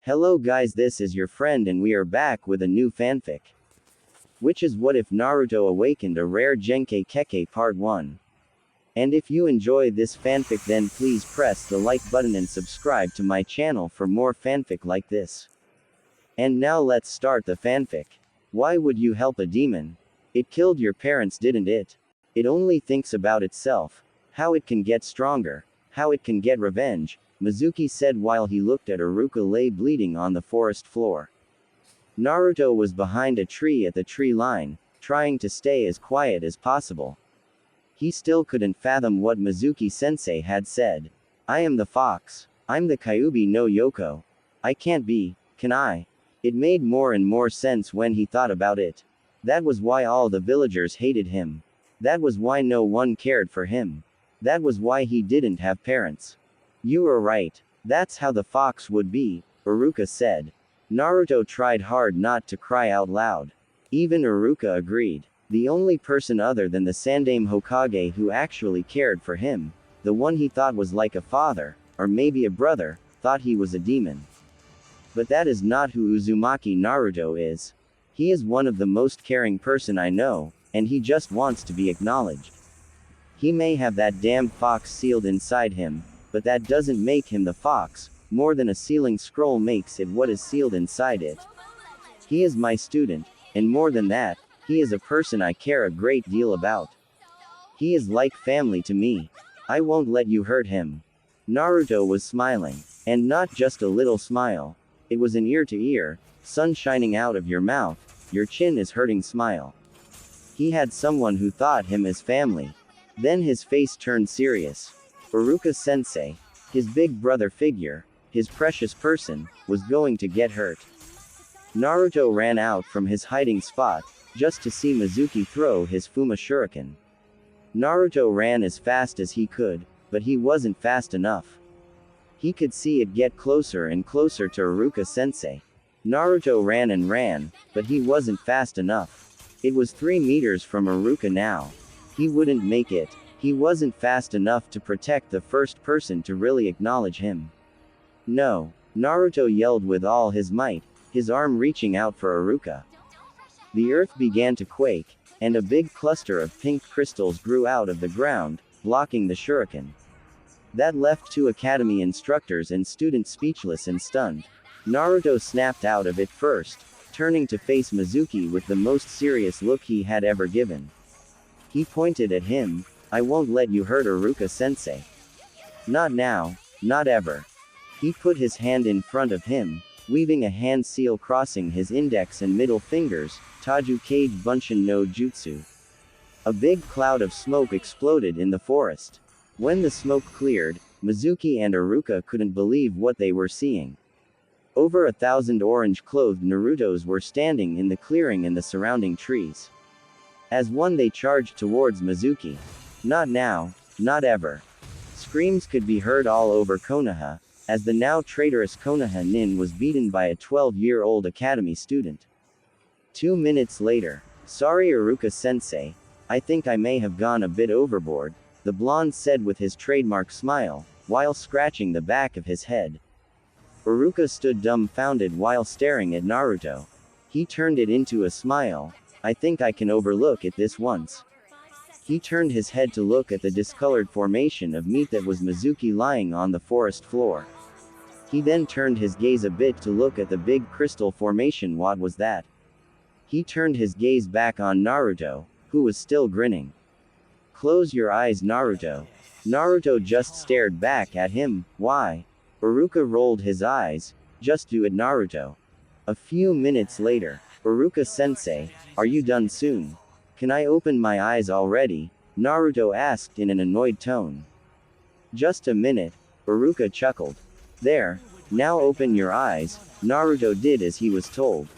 Hello guys, this is your friend and we are back with a new fanfic. Which is What If Naruto Awakened a Rare Genkai Kekkei Part 1. And if you enjoy this fanfic then please press the like button and subscribe to my channel for more fanfic like this. And now let's start the fanfic. Why would you help a demon? It killed your parents, didn't it? It only thinks about itself. How it can get stronger. How it can get revenge. Mizuki said while he looked at Iruka lay bleeding on the forest floor. Naruto was behind a tree at the tree line, trying to stay as quiet as possible. He still couldn't fathom what Mizuki sensei had said. I am the fox. I'm the Kyuubi no Yoko. I can't be, can I? It made more and more sense when he thought about it. That was why all the villagers hated him. That was why no one cared for him. That was why he didn't have parents. You are right. That's how the fox would be, Iruka said. Naruto tried hard not to cry out loud. Even Iruka agreed. The only person other than the Sandaime Hokage who actually cared for him, the one he thought was like a father, or maybe a brother, thought he was a demon. But that is not who Uzumaki Naruto is. He is one of the most caring person I know, and he just wants to be acknowledged. He may have that damn fox sealed inside him, but that doesn't make him the fox, more than a sealing scroll makes it what is sealed inside it. He is my student, and more than that, he is a person I care a great deal about. He is like family to me. I won't let you hurt him. Naruto was smiling. And not just a little smile. It was an ear-to-ear, sun shining out of your mouth, your chin is hurting smile. He had someone who thought him as family. Then his face turned serious. Iruka sensei, his big brother figure, his precious person, was going to get hurt. Naruto ran out from his hiding spot, just to see Mizuki throw his Fuma Shuriken. Naruto ran as fast as he could, but he wasn't fast enough. He could see it get closer and closer to Iruka sensei. Naruto ran and ran, but he wasn't fast enough. It was 3 meters from Iruka now. He wouldn't make it. He wasn't fast enough to protect the first person to really acknowledge him. No. Naruto yelled with all his might, his arm reaching out for Iruka. The earth began to quake, and a big cluster of pink crystals grew out of the ground, blocking the shuriken. That left 2 academy instructors and students speechless and stunned. Naruto snapped out of it first, turning to face Mizuki with the most serious look he had ever given. He pointed at him. I won't let you hurt Iruka sensei. Not now, not ever. He put his hand in front of him, weaving a hand seal crossing his index and middle fingers, Taju Kage Bunshin no Jutsu. A big cloud of smoke exploded in the forest. When the smoke cleared, Mizuki and Iruka couldn't believe what they were seeing. Over 1,000 orange-clothed Narutos were standing in the clearing and the surrounding trees. As one they charged towards Mizuki. Not now, not ever. Screams could be heard all over Konoha, as the now traitorous Konoha Nin was beaten by a 12-year-old academy student. 2 minutes later. Sorry Iruka sensei, I think I may have gone a bit overboard, the blonde said with his trademark smile, while scratching the back of his head. Iruka stood dumbfounded while staring at Naruto. He turned it into a smile. I think I can overlook it this once. He turned his head to look at the discolored formation of meat that was Mizuki lying on the forest floor. He then turned his gaze a bit to look at the big crystal formation. What was that? He turned his gaze back on Naruto, who was still grinning. Close your eyes, Naruto. Naruto just stared back at him. Why? Iruka rolled his eyes. Just do it, Naruto. A few minutes later. Iruka sensei, are you done soon? Can I open my eyes already? Naruto asked in an annoyed tone. Just a minute. Iruka chuckled. There. Now open your eyes. Naruto did as he was told.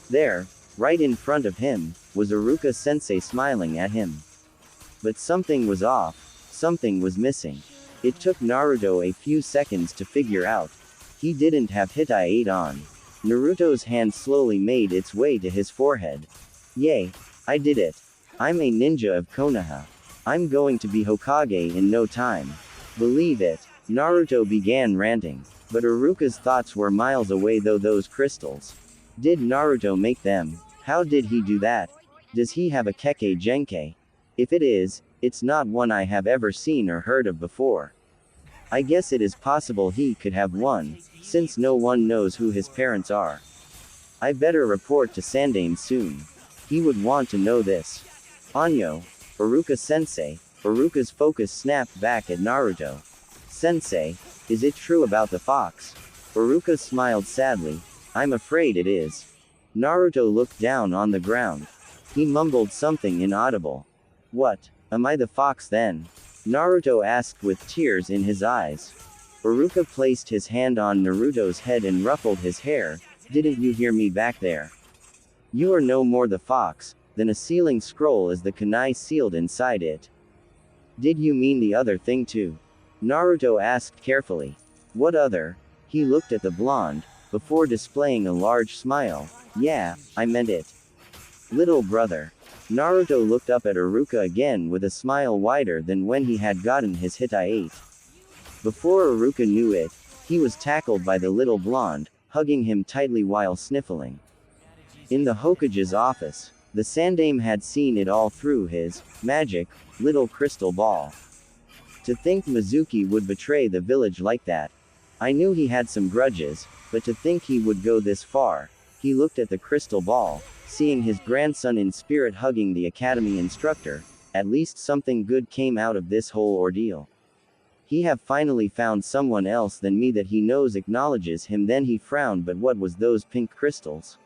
There, right in front of him, was Iruka sensei smiling at him. But something was off. Something was missing. It took Naruto a few seconds to figure out. He didn't have Hitai 8 on. Naruto's hand slowly made its way to his forehead. Yay! I did it. I'm a ninja of Konoha. I'm going to be Hokage in no time. Believe it. Naruto began ranting. But Iruka's thoughts were miles away though those crystals. Did Naruto make them? How did he do that? Does he have a Kekkei Genkai? If it is, it's not one I have ever seen or heard of before. I guess it is possible he could have one, since no one knows who his parents are. I better report to Sandame soon. He would want to know this. Anyo, Iruka-sensei. Iruka's focus snapped back at Naruto. Sensei, is it true about the fox? Iruka smiled sadly. I'm afraid it is. Naruto looked down on the ground. He mumbled something inaudible. What? Am I the fox then? Naruto asked with tears in his eyes. Iruka placed his hand on Naruto's head and ruffled his hair. Didn't you hear me back there? You are no more the fox, than a sealing scroll is the kunai sealed inside it. Did you mean the other thing too? Naruto asked carefully. What other? He looked at the blonde, before displaying a large smile. Yeah, I meant it. Little brother. Naruto looked up at Iruka again with a smile wider than when he had gotten his Hitai 8. Before Iruka knew it, he was tackled by the little blonde, hugging him tightly while sniffling. In the Hokage's office, the Sandame had seen it all through his magic little crystal ball. To think Mizuki would betray the village like that. I knew he had some grudges, but to think he would go this far. He looked at the crystal ball, seeing his grandson in spirit hugging the academy instructor. At least something good came out of this whole ordeal. He have finally found someone else than me that he knows acknowledges him. Then he frowned. But what was those pink crystals?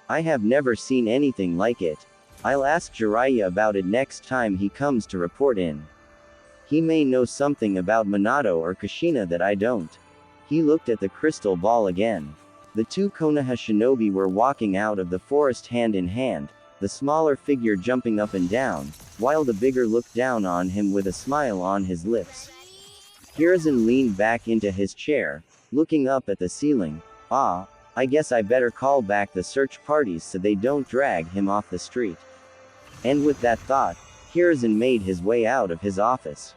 I have never seen anything like it. I'll ask Jiraiya about it next time he comes to report in. He may know something about Minato or Kushina that I don't. He looked at the crystal ball again. The two Konoha shinobi were walking out of the forest hand in hand, the smaller figure jumping up and down, while the bigger looked down on him with a smile on his lips. Hiruzen leaned back into his chair, looking up at the ceiling. Ah, I guess I better call back the search parties so they don't drag him off the street. And with that thought, Hiruzen made his way out of his office.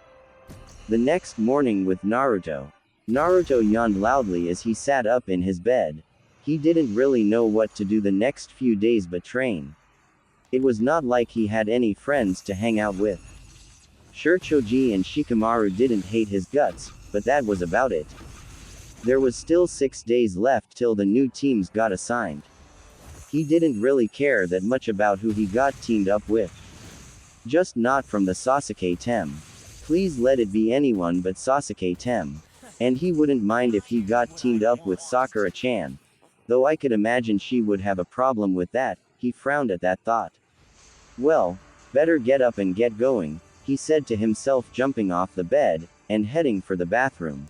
The next morning with Naruto. Naruto yawned loudly as he sat up in his bed. He didn't really know what to do the next few days but train. It was not like he had any friends to hang out with. Sure, Choji and Shikamaru didn't hate his guts, but that was about it. There was still 6 days left till the new teams got assigned. He didn't really care that much about who he got teamed up with. Just not from the Sasuke Tem. Please let it be anyone but Sasuke Tem. And he wouldn't mind if he got teamed up with Sakura-chan. Though I could imagine she would have a problem with that. He frowned at that thought. Well, better get up and get going, he said to himself, jumping off the bed, and heading for the bathroom.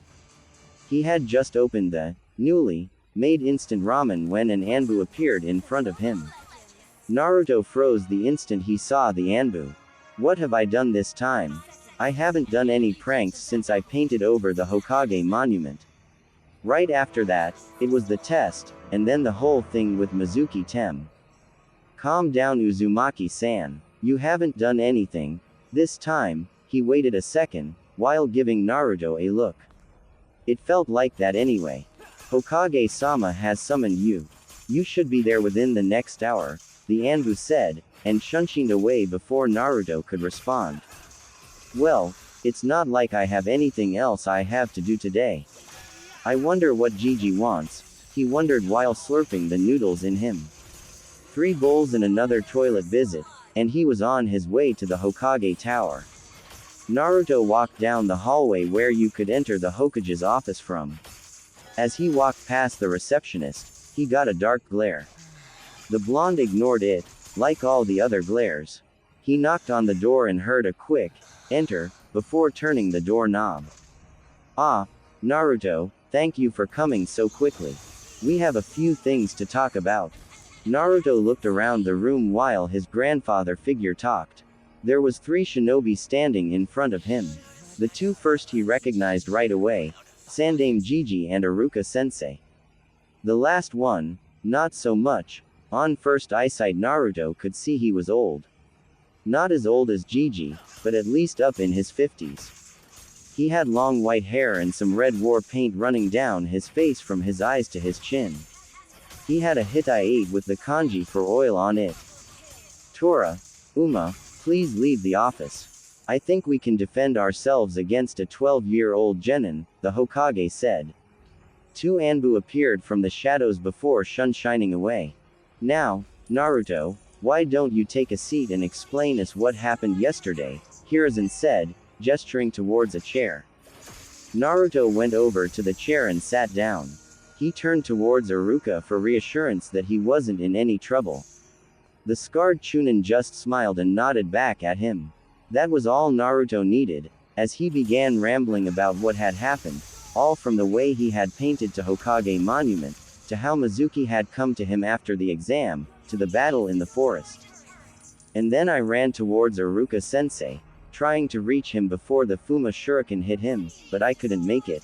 He had just opened the newly made instant ramen when an Anbu appeared in front of him. Naruto froze the instant he saw the Anbu. What have I done this time? I haven't done any pranks since I painted over the Hokage monument. Right after that, it was the test, and then the whole thing with Mizuki Tem. Calm down, Uzumaki-san. You haven't done anything. This time, he waited a second, while giving Naruto a look. It felt like that anyway. Hokage-sama has summoned you. You should be there within the next hour, the Anbu said, and shunshined away before Naruto could respond. Well, it's not like I have anything else I have to do today. I wonder what Gigi wants, he wondered while slurping the noodles in him. 3 bowls and another toilet visit, and he was on his way to the Hokage Tower. Naruto walked down the hallway where you could enter the Hokage's office from. As he walked past the receptionist, he got a dark glare. The blonde ignored it, like all the other glares. He knocked on the door and heard a quick enter, before turning the doorknob. Ah, Naruto, thank you for coming so quickly. We have a few things to talk about. Naruto looked around the room while his grandfather figure talked. There was 3 shinobi standing in front of him. The 2 first he recognized right away, Sandame Gigi and Iruka-sensei. The last one, not so much. On first eyesight Naruto could see he was old. Not as old as Gigi, but at least up in his 50s. He had long white hair and some red war paint running down his face from his eyes to his chin. He had a Hittite with the kanji for oil on it. Tora, Uma, please leave the office. I think we can defend ourselves against a 12-year-old genin, the Hokage said. Two Anbu appeared from the shadows before Shun shining away. Now, Naruto, why don't you take a seat and explain us what happened yesterday, Hiruzen said, gesturing towards a chair. Naruto went over to the chair and sat down. He turned towards Iruka for reassurance that he wasn't in any trouble. The scarred Chunin just smiled and nodded back at him. That was all Naruto needed, as he began rambling about what had happened, all from the way he had painted to Hokage Monument, to how Mizuki had come to him after the exam, to the battle in the forest. And then I ran towards Iruka sensei, trying to reach him before the Fuma shuriken hit him, but I couldn't make it.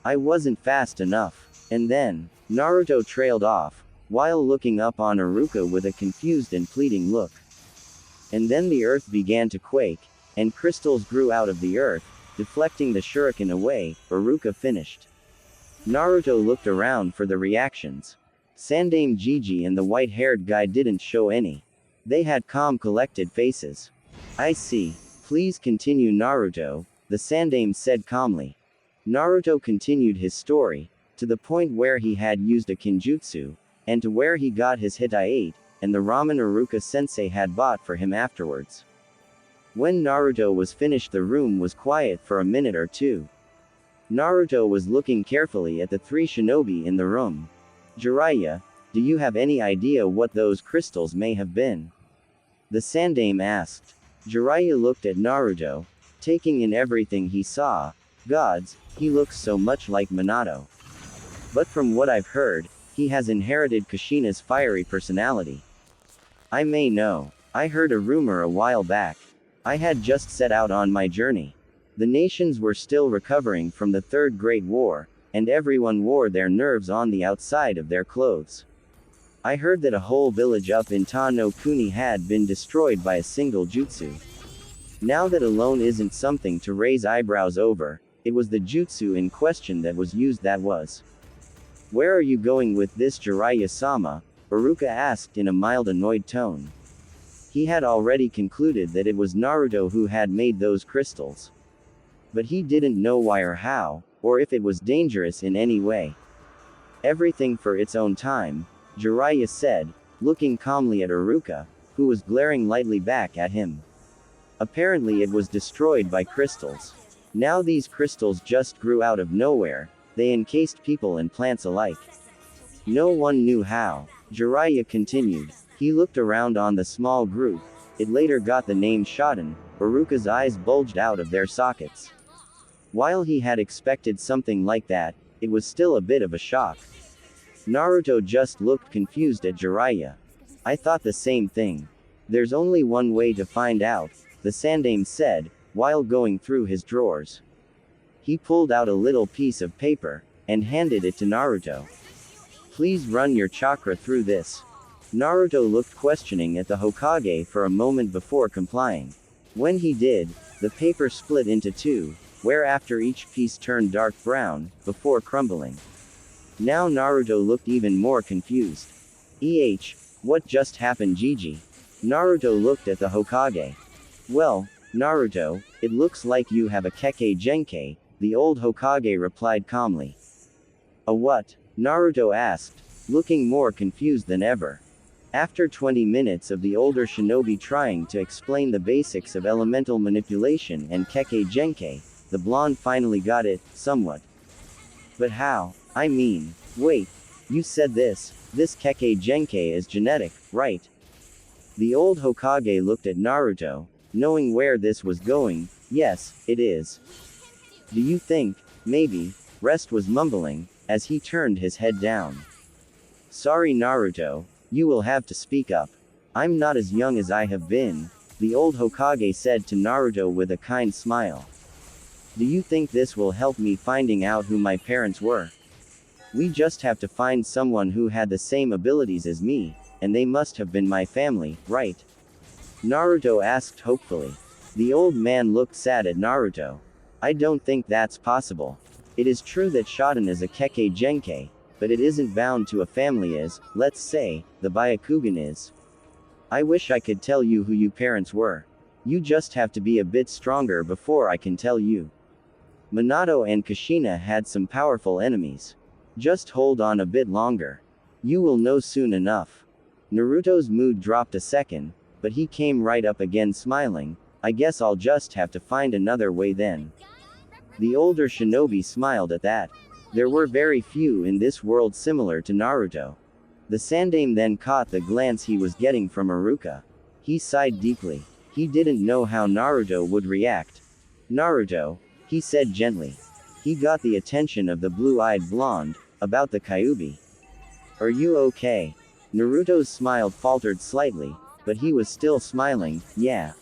I wasn't fast enough. And then, Naruto trailed off, while looking up on Iruka with a confused and pleading look. And then the earth began to quake, and crystals grew out of the earth, deflecting the shuriken away. Iruka finished. Naruto looked around for the reactions. Sandame Gigi and the white-haired guy didn't show any. They had calm collected faces. I see. Please continue Naruto, the Sandame said calmly. Naruto continued his story, to the point where he had used a kinjutsu, and to where he got his Hittite, and the ramen Iruka sensei had bought for him afterwards. When Naruto was finished, the room was quiet for a minute or two. Naruto was looking carefully at the three shinobi in the room. Jiraiya, do you have any idea what those crystals may have been? The Sandame asked. Jiraiya looked at Naruto, taking in everything he saw. Gods, he looks so much like Minato. But from what I've heard, he has inherited Kushina's fiery personality. I may know. I heard a rumor a while back. I had just set out on my journey. The nations were still recovering from the Third Great War, and everyone wore their nerves on the outside of their clothes. I heard that a whole village up in Ta no Kuni had been destroyed by a single jutsu. Now that alone isn't something to raise eyebrows over, it was the jutsu in question that was used that was. Where are you going with this, Jiraiya-sama? Iruka asked in a mild annoyed tone. He had already concluded that it was Naruto who had made those crystals. But he didn't know why or how, or if it was dangerous in any way. Everything for its own time, Jiraiya said, looking calmly at Iruka, who was glaring lightly back at him. Apparently it was destroyed by crystals. Now these crystals just grew out of nowhere, they encased people and plants alike. No one knew how. Jiraiya continued. He looked around on the small group. It later got the name Shoten. Iruka's eyes bulged out of their sockets. While he had expected something like that, it was still a bit of a shock. Naruto just looked confused at Jiraiya. I thought the same thing. There's only one way to find out, the Sandame said, while going through his drawers. He pulled out a little piece of paper, and handed it to Naruto. Please run your chakra through this. Naruto looked questioning at the Hokage for a moment before complying. When he did, the paper split into two, whereafter each piece turned dark brown, before crumbling. Now Naruto looked even more confused. What just happened, Gigi? Naruto looked at the Hokage. Well, Naruto, it looks like you have a Kekkei Genkai, the old Hokage replied calmly. A what? Naruto asked, looking more confused than ever. After 20 minutes of the older shinobi trying to explain the basics of elemental manipulation and Kekkei Genkai, the blonde finally got it, somewhat. But how? I mean, wait, you said this Kekkei Genkai is genetic, right? The old Hokage looked at Naruto, knowing where this was going. Yes, it is. Do you think, maybe, Rest was mumbling, as he turned his head down. Sorry Naruto, you will have to speak up. I'm not as young as I have been, the old Hokage said to Naruto with a kind smile. Do you think this will help me finding out who my parents were? We just have to find someone who had the same abilities as me, and they must have been my family, right? Naruto asked hopefully. The old man looked sad at Naruto. I don't think that's possible. It is true that Shodan is a Kekkei Genkai, but it isn't bound to a family as, let's say, the Byakugan is. I wish I could tell you who you parents were. You just have to be a bit stronger before I can tell you. Minato and Kushina had some powerful enemies. Just hold on a bit longer. You will know soon enough. Naruto's mood dropped a second, but he came right up again smiling. I guess I'll just have to find another way then. The older shinobi smiled at that. There were very few in this world similar to Naruto. The Sandaime then caught the glance he was getting from Iruka. He sighed deeply. He didn't know how Naruto would react. Naruto, he said gently. He got the attention of the blue-eyed blonde, about the Kyuubi. Are you okay? Naruto's smile faltered slightly, but he was still smiling. Yeah.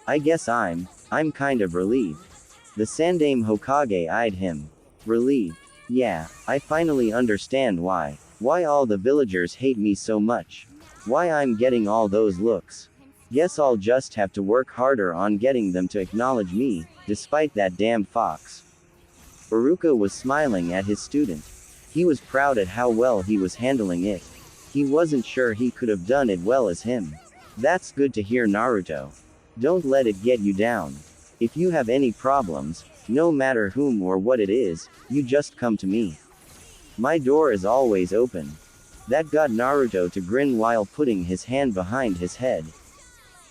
I guess I'm kind of relieved. The Sandaime Hokage eyed him. Relieved. Yeah, I finally understand why all the villagers hate me so much. Why I'm getting all those looks. Guess I'll just have to work harder on getting them to acknowledge me, despite that damn fox. Iruka was smiling at his student. He was proud at how well he was handling it. He wasn't sure he could have done it well as him. That's good to hear, Naruto. Don't let it get you down. If you have any problems, no matter whom or what it is, you just come to me. My door is always open. That got Naruto to grin while putting his hand behind his head.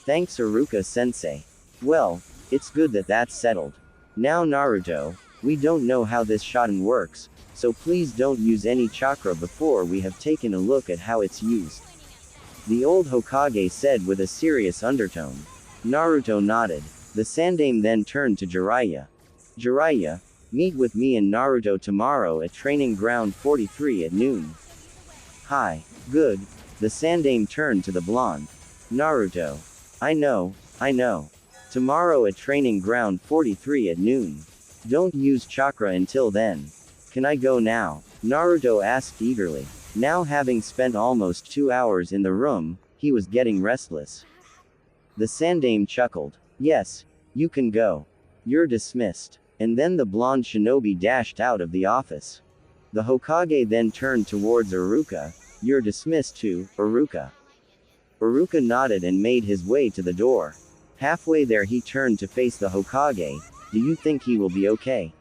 Thanks, Iruka-sensei. Well, it's good that that's settled. Now Naruto, we don't know how this Shodan works, so please don't use any chakra before we have taken a look at how it's used. The old Hokage said with a serious undertone. Naruto nodded. The Sandaime then turned to Jiraiya. Jiraiya, meet with me and Naruto tomorrow at Training Ground 43 at noon. Hi. Good. The Sandaime turned to the blonde. Naruto. I know. Tomorrow at Training Ground 43 at noon. Don't use chakra until then. Can I go now? Naruto asked eagerly. Now having spent almost 2 hours in the room, he was getting restless. The Sandaime chuckled. Yes, you can go. You're dismissed. And then the blonde shinobi dashed out of the office. The Hokage then turned towards Iruka. You're dismissed too, Iruka. Iruka nodded and made his way to the door. Halfway there he turned to face the Hokage. Do you think he will be okay?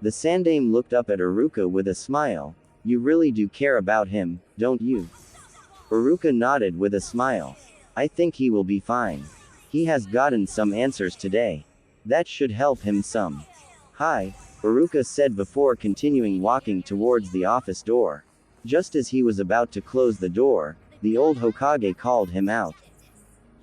The Sandaime looked up at Iruka with a smile. You really do care about him, don't you? Iruka nodded with a smile. I think he will be fine. He has gotten some answers today. That should help him some. Hi, Iruka said before continuing walking towards the office door. Just as he was about to close the door, the old Hokage called him out.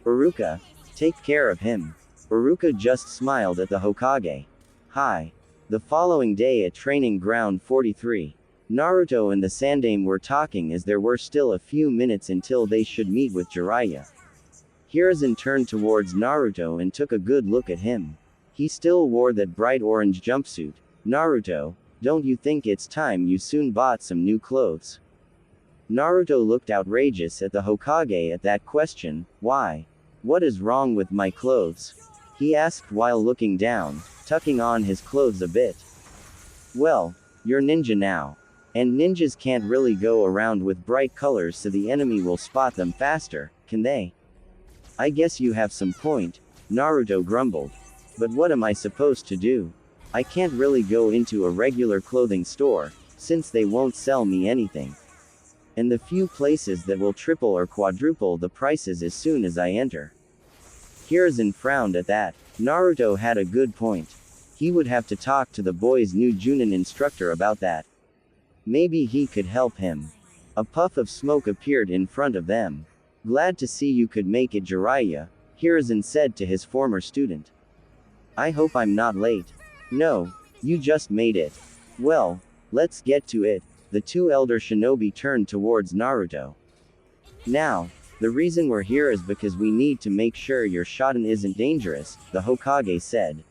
Iruka, take care of him. Iruka just smiled at the Hokage. Hi. The following day at Training Ground 43, Naruto and the Sandaime were talking as there were still a few minutes until they should meet with Jiraiya. Hiruzen turned towards Naruto and took a good look at him. He still wore that bright orange jumpsuit. Naruto, don't you think it's time you soon bought some new clothes? Naruto looked outrageous at the Hokage at that question. Why? What is wrong with my clothes? He asked while looking down, tucking on his clothes a bit. Well, you're ninja now. And ninjas can't really go around with bright colors so the enemy will spot them faster, can they? I guess you have some point, Naruto grumbled. But what am I supposed to do? I can't really go into a regular clothing store, since they won't sell me anything. And the few places that will triple or quadruple the prices as soon as I enter. Hiruzen frowned at that. Naruto had a good point. He would have to talk to the boy's new Junin instructor about that. Maybe he could help him. A puff of smoke appeared in front of them. Glad to see you could make it, Jiraiya, Hiruzen said to his former student. I hope I'm not late. No, you just made it. Well, let's get to it. The two elder shinobi turned towards Naruto. Now, the reason we're here is because we need to make sure your Shodan isn't dangerous, the Hokage said.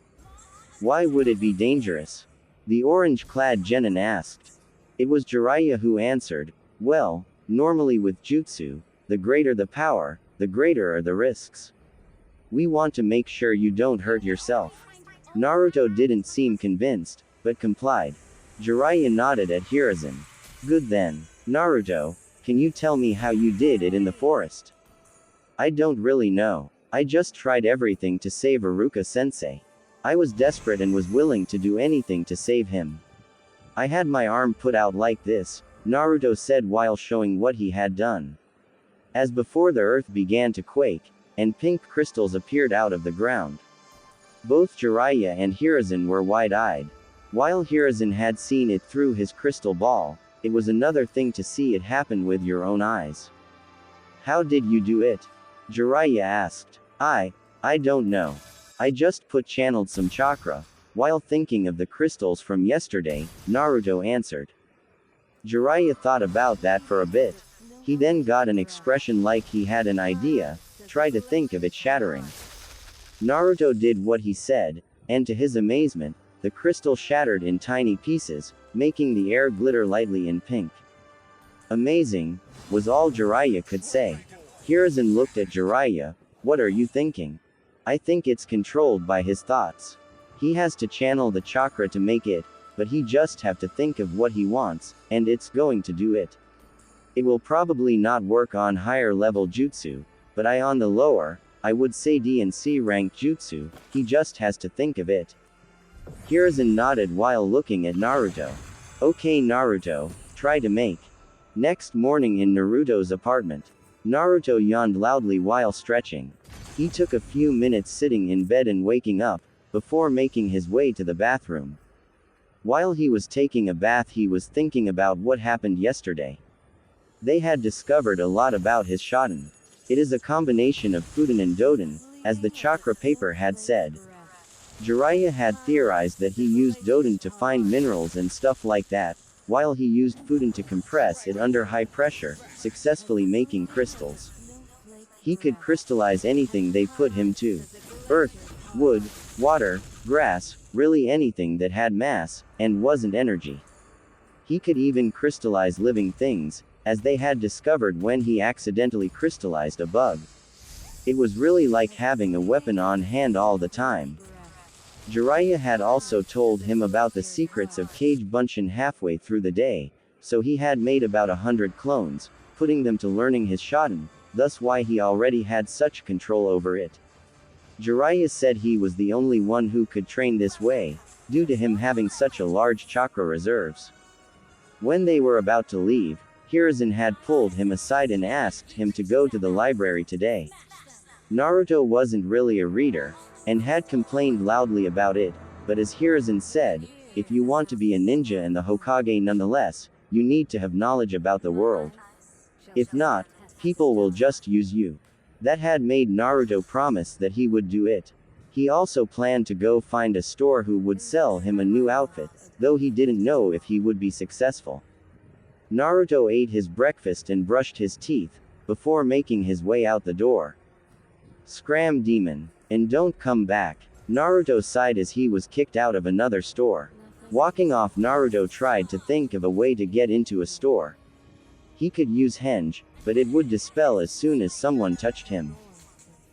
Why would it be dangerous? The orange-clad genin asked. It was Jiraiya who answered, well, normally with jutsu, the greater the power, the greater are the risks. We want to make sure you don't hurt yourself. Naruto didn't seem convinced, but complied. Jiraiya nodded at Hiruzen. Good then. Naruto, can you tell me how you did it in the forest? I don't really know. I just tried everything to save Iruka-sensei. I was desperate and was willing to do anything to save him. I had my arm put out like this, Naruto said while showing what he had done. As before, the earth began to quake, and pink crystals appeared out of the ground. Both Jiraiya and Hiruzen were wide-eyed. While Hiruzen had seen it through his crystal ball, it was another thing to see it happen with your own eyes. How did you do it? Jiraiya asked. I don't know. I just channeled some chakra, while thinking of the crystals from yesterday, Naruto answered. Jiraiya thought about that for a bit. He then got an expression like he had an idea, try to think of it shattering. Naruto did what he said, and to his amazement, the crystal shattered in tiny pieces, making the air glitter lightly in pink. Amazing, was all Jiraiya could say. Hiruzen looked at Jiraiya. What are you thinking? I think it's controlled by his thoughts. He has to channel the chakra to make it, but he just have to think of what he wants, and it's going to do it. It will probably not work on higher level jutsu, but on the lower, I would say D and C rank jutsu, he just has to think of it. Hiruzen nodded while looking at Naruto. Okay Naruto, try to make. Next morning in Naruto's apartment. Naruto yawned loudly while stretching. He took a few minutes sitting in bed and waking up, before making his way to the bathroom. While he was taking a bath, he was thinking about what happened yesterday. They had discovered a lot about his Shoten. It is a combination of Fuden and Doden, as the chakra paper had said. Jiraiya had theorized that he used Doden to find minerals and stuff like that, while he used Fuden to compress it under high pressure, successfully making crystals. He could crystallize anything they put him to. Earth, wood, water, grass, really anything that had mass, and wasn't energy. He could even crystallize living things, as they had discovered when he accidentally crystallized a bug. It was really like having a weapon on hand all the time. Jiraiya had also told him about the secrets of Kage Bunshin halfway through the day, so he had made about 100 clones, putting them to learning his Shoten, thus why he already had such control over it. Jiraiya said he was the only one who could train this way, due to him having such a large chakra reserves. When they were about to leave, Hiruzen had pulled him aside and asked him to go to the library today. Naruto wasn't really a reader, and had complained loudly about it, but as Hiruzen said, if you want to be a ninja and the Hokage nonetheless, you need to have knowledge about the world. If not, people will just use you. That had made Naruto promise that he would do it. He also planned to go find a store who would sell him a new outfit, though he didn't know if he would be successful. Naruto ate his breakfast and brushed his teeth, before making his way out the door. Scram demon. And don't come back. Naruto sighed as he was kicked out of another store. Walking off, Naruto tried to think of a way to get into a store. He could use henge, but it would dispel as soon as someone touched him.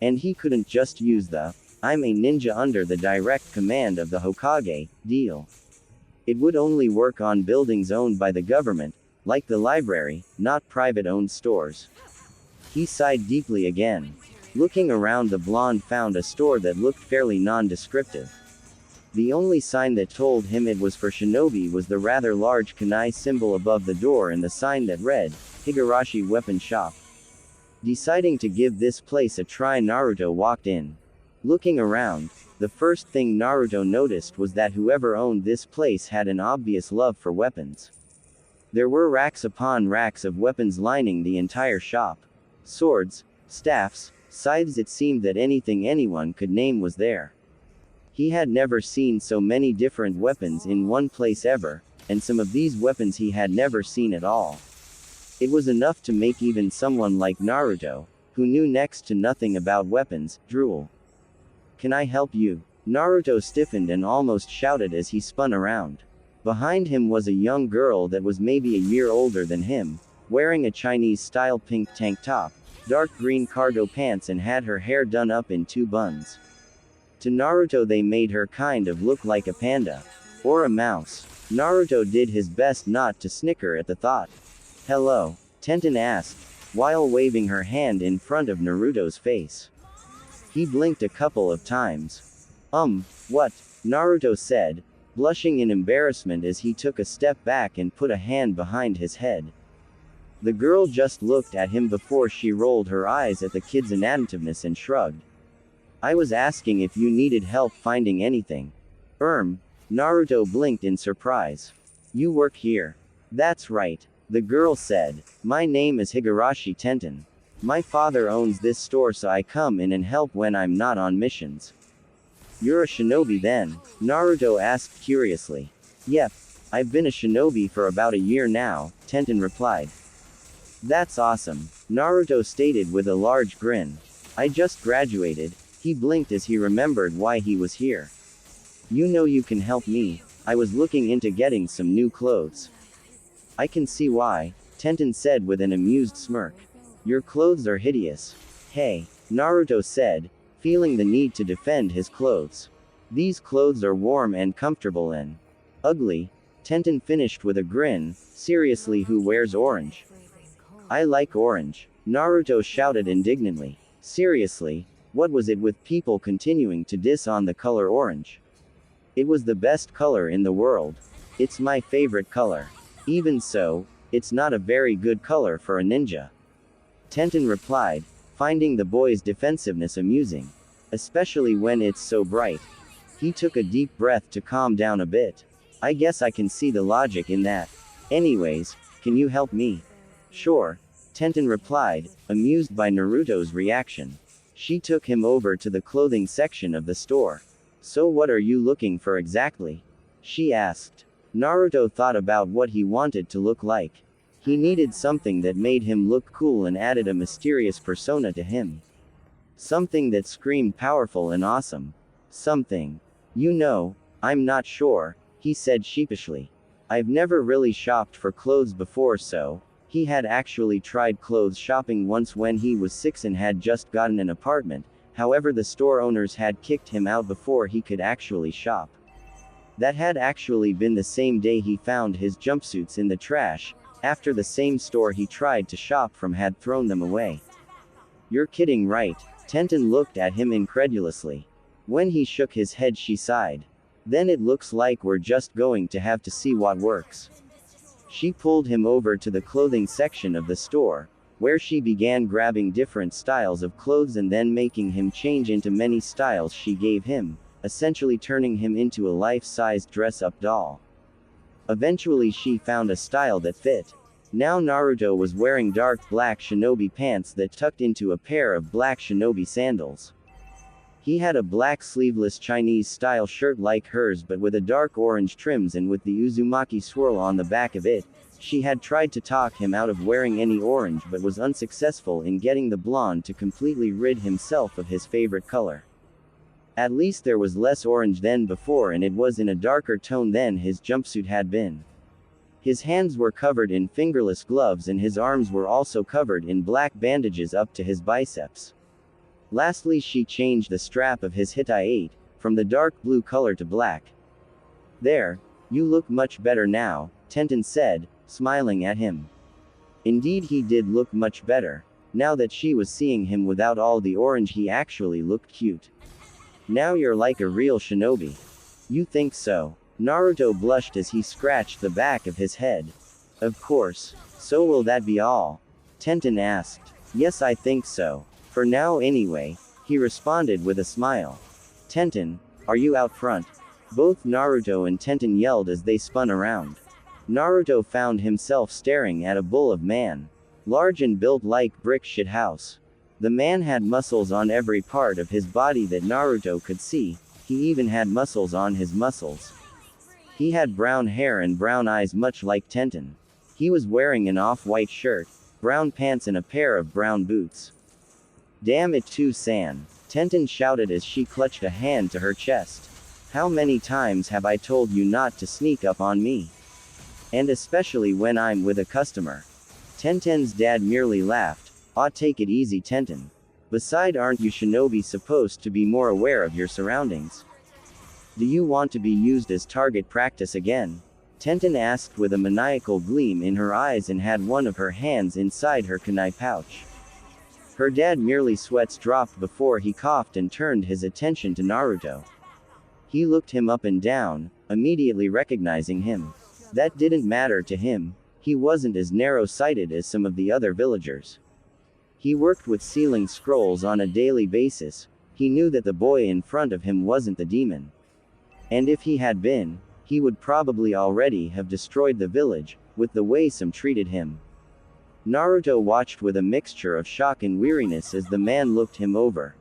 And he couldn't just use the "I'm a ninja under the direct command of the Hokage" deal. It would only work on buildings owned by the government, like the library, not private-owned stores. He sighed deeply again. Looking around, the blonde found a store that looked fairly non-descriptive. The only sign that told him it was for shinobi was the rather large kunai symbol above the door and the sign that read, Higurashi Weapon Shop. Deciding to give this place a try, Naruto walked in. Looking around, the first thing Naruto noticed was that whoever owned this place had an obvious love for weapons. There were racks upon racks of weapons lining the entire shop. Swords, staffs, scythes, it seemed that anything anyone could name was there. He had never seen so many different weapons in one place ever, and some of these weapons he had never seen at all. It was enough to make even someone like Naruto, who knew next to nothing about weapons, drool. Can I help you? Naruto stiffened and almost shouted as he spun around. Behind him was a young girl that was maybe a year older than him, wearing a Chinese-style pink tank top, dark green cargo pants, and had her hair done up in 2 buns. To Naruto they made her kind of look like a panda. Or a mouse. Naruto did his best not to snicker at the thought. Hello? Tenten asked, while waving her hand in front of Naruto's face. He blinked a couple of times. What? Naruto said, blushing in embarrassment as he took a step back and put a hand behind his head. The girl just looked at him before she rolled her eyes at the kid's inattentiveness and shrugged. I was asking if you needed help finding anything. Naruto blinked in surprise. You work here. That's right. The girl said. My name is Higurashi Tenten. My father owns this store, so I come in and help when I'm not on missions. You're a shinobi then? Naruto asked curiously. Yep. I've been a shinobi for about a year now, Tenten replied. That's awesome, Naruto stated with a large grin. I just graduated. He blinked as he remembered why he was here. You know you can help me. I was looking into getting some new clothes. I can see why, Tenten said with an amused smirk. Your clothes are hideous. Hey, Naruto said, feeling the need to defend his clothes. These clothes are warm and comfortable and ugly. Tenten finished with a grin. Seriously, who wears orange? I like orange. Naruto shouted indignantly. Seriously, what was it with people continuing to diss on the color orange? It was the best color in the world. It's my favorite color. Even so, it's not a very good color for a ninja. Tenten replied, finding the boy's defensiveness amusing. Especially when it's so bright. He took a deep breath to calm down a bit. I guess I can see the logic in that. Anyways, can you help me? Sure, Tenten replied, amused by Naruto's reaction. She took him over to the clothing section of the store. So what are you looking for exactly? She asked. Naruto thought about what he wanted to look like. He needed something that made him look cool and added a mysterious persona to him. Something that screamed powerful and awesome. Something. You know, I'm not sure, he said sheepishly. I've never really shopped for clothes before, so. He had actually tried clothes shopping once when he was 6 and had just gotten an apartment. However, the store owners had kicked him out before he could actually shop. That had actually been the same day he found his jumpsuits in the trash, after the same store he tried to shop from had thrown them away. You're kidding, right? Tenten looked at him incredulously. When he shook his head, she sighed. Then it looks like we're just going to have to see what works. She pulled him over to the clothing section of the store, where she began grabbing different styles of clothes and then making him change into many styles she gave him, essentially turning him into a life-sized dress-up doll. Eventually she found a style that fit. Now Naruto was wearing dark black shinobi pants that tucked into a pair of black shinobi sandals. He had a black sleeveless Chinese-style shirt like hers but with a dark orange trims and with the Uzumaki swirl on the back of it. She had tried to talk him out of wearing any orange but was unsuccessful in getting the blonde to completely rid himself of his favorite color. At least there was less orange than before, and it was in a darker tone than his jumpsuit had been. His hands were covered in fingerless gloves and his arms were also covered in black bandages up to his biceps. Lastly, she changed the strap of his hitai from the dark blue color to black. There, you look much better now, Tenten said, smiling at him. Indeed, he did look much better. Now that she was seeing him without all the orange, he actually looked cute. Now you're like a real shinobi. You think so? Naruto blushed as he scratched the back of his head. Of course. So will that be all? Tenten asked. Yes, I think so. For now anyway, he responded with a smile. Tenten, are you out front? Both Naruto and Tenten yelled as they spun around. Naruto found himself staring at a bull of man. Large and built like brick shit house. The man had muscles on every part of his body that Naruto could see. He even had muscles on his muscles. He had brown hair and brown eyes much like Tenten. He was wearing an off-white shirt, brown pants and a pair of brown boots. Damn it too, San, Tenten shouted as she clutched a hand to her chest. How many times have I told you not to sneak up on me? And especially when I'm with a customer. Tenten's dad merely laughed. Aw, take it easy, Tenten. Besides, aren't you shinobi supposed to be more aware of your surroundings? Do you want to be used as target practice again? Tenten asked with a maniacal gleam in her eyes and had one of her hands inside her kunai pouch. Her dad merely sweats dropped before he coughed and turned his attention to Naruto. He looked him up and down, immediately recognizing him. That didn't matter to him, he wasn't as narrow-sighted as some of the other villagers. He worked with sealing scrolls on a daily basis, he knew that the boy in front of him wasn't the demon. And if he had been, he would probably already have destroyed the village, with the way some treated him. Naruto watched with a mixture of shock and weariness as the man looked him over.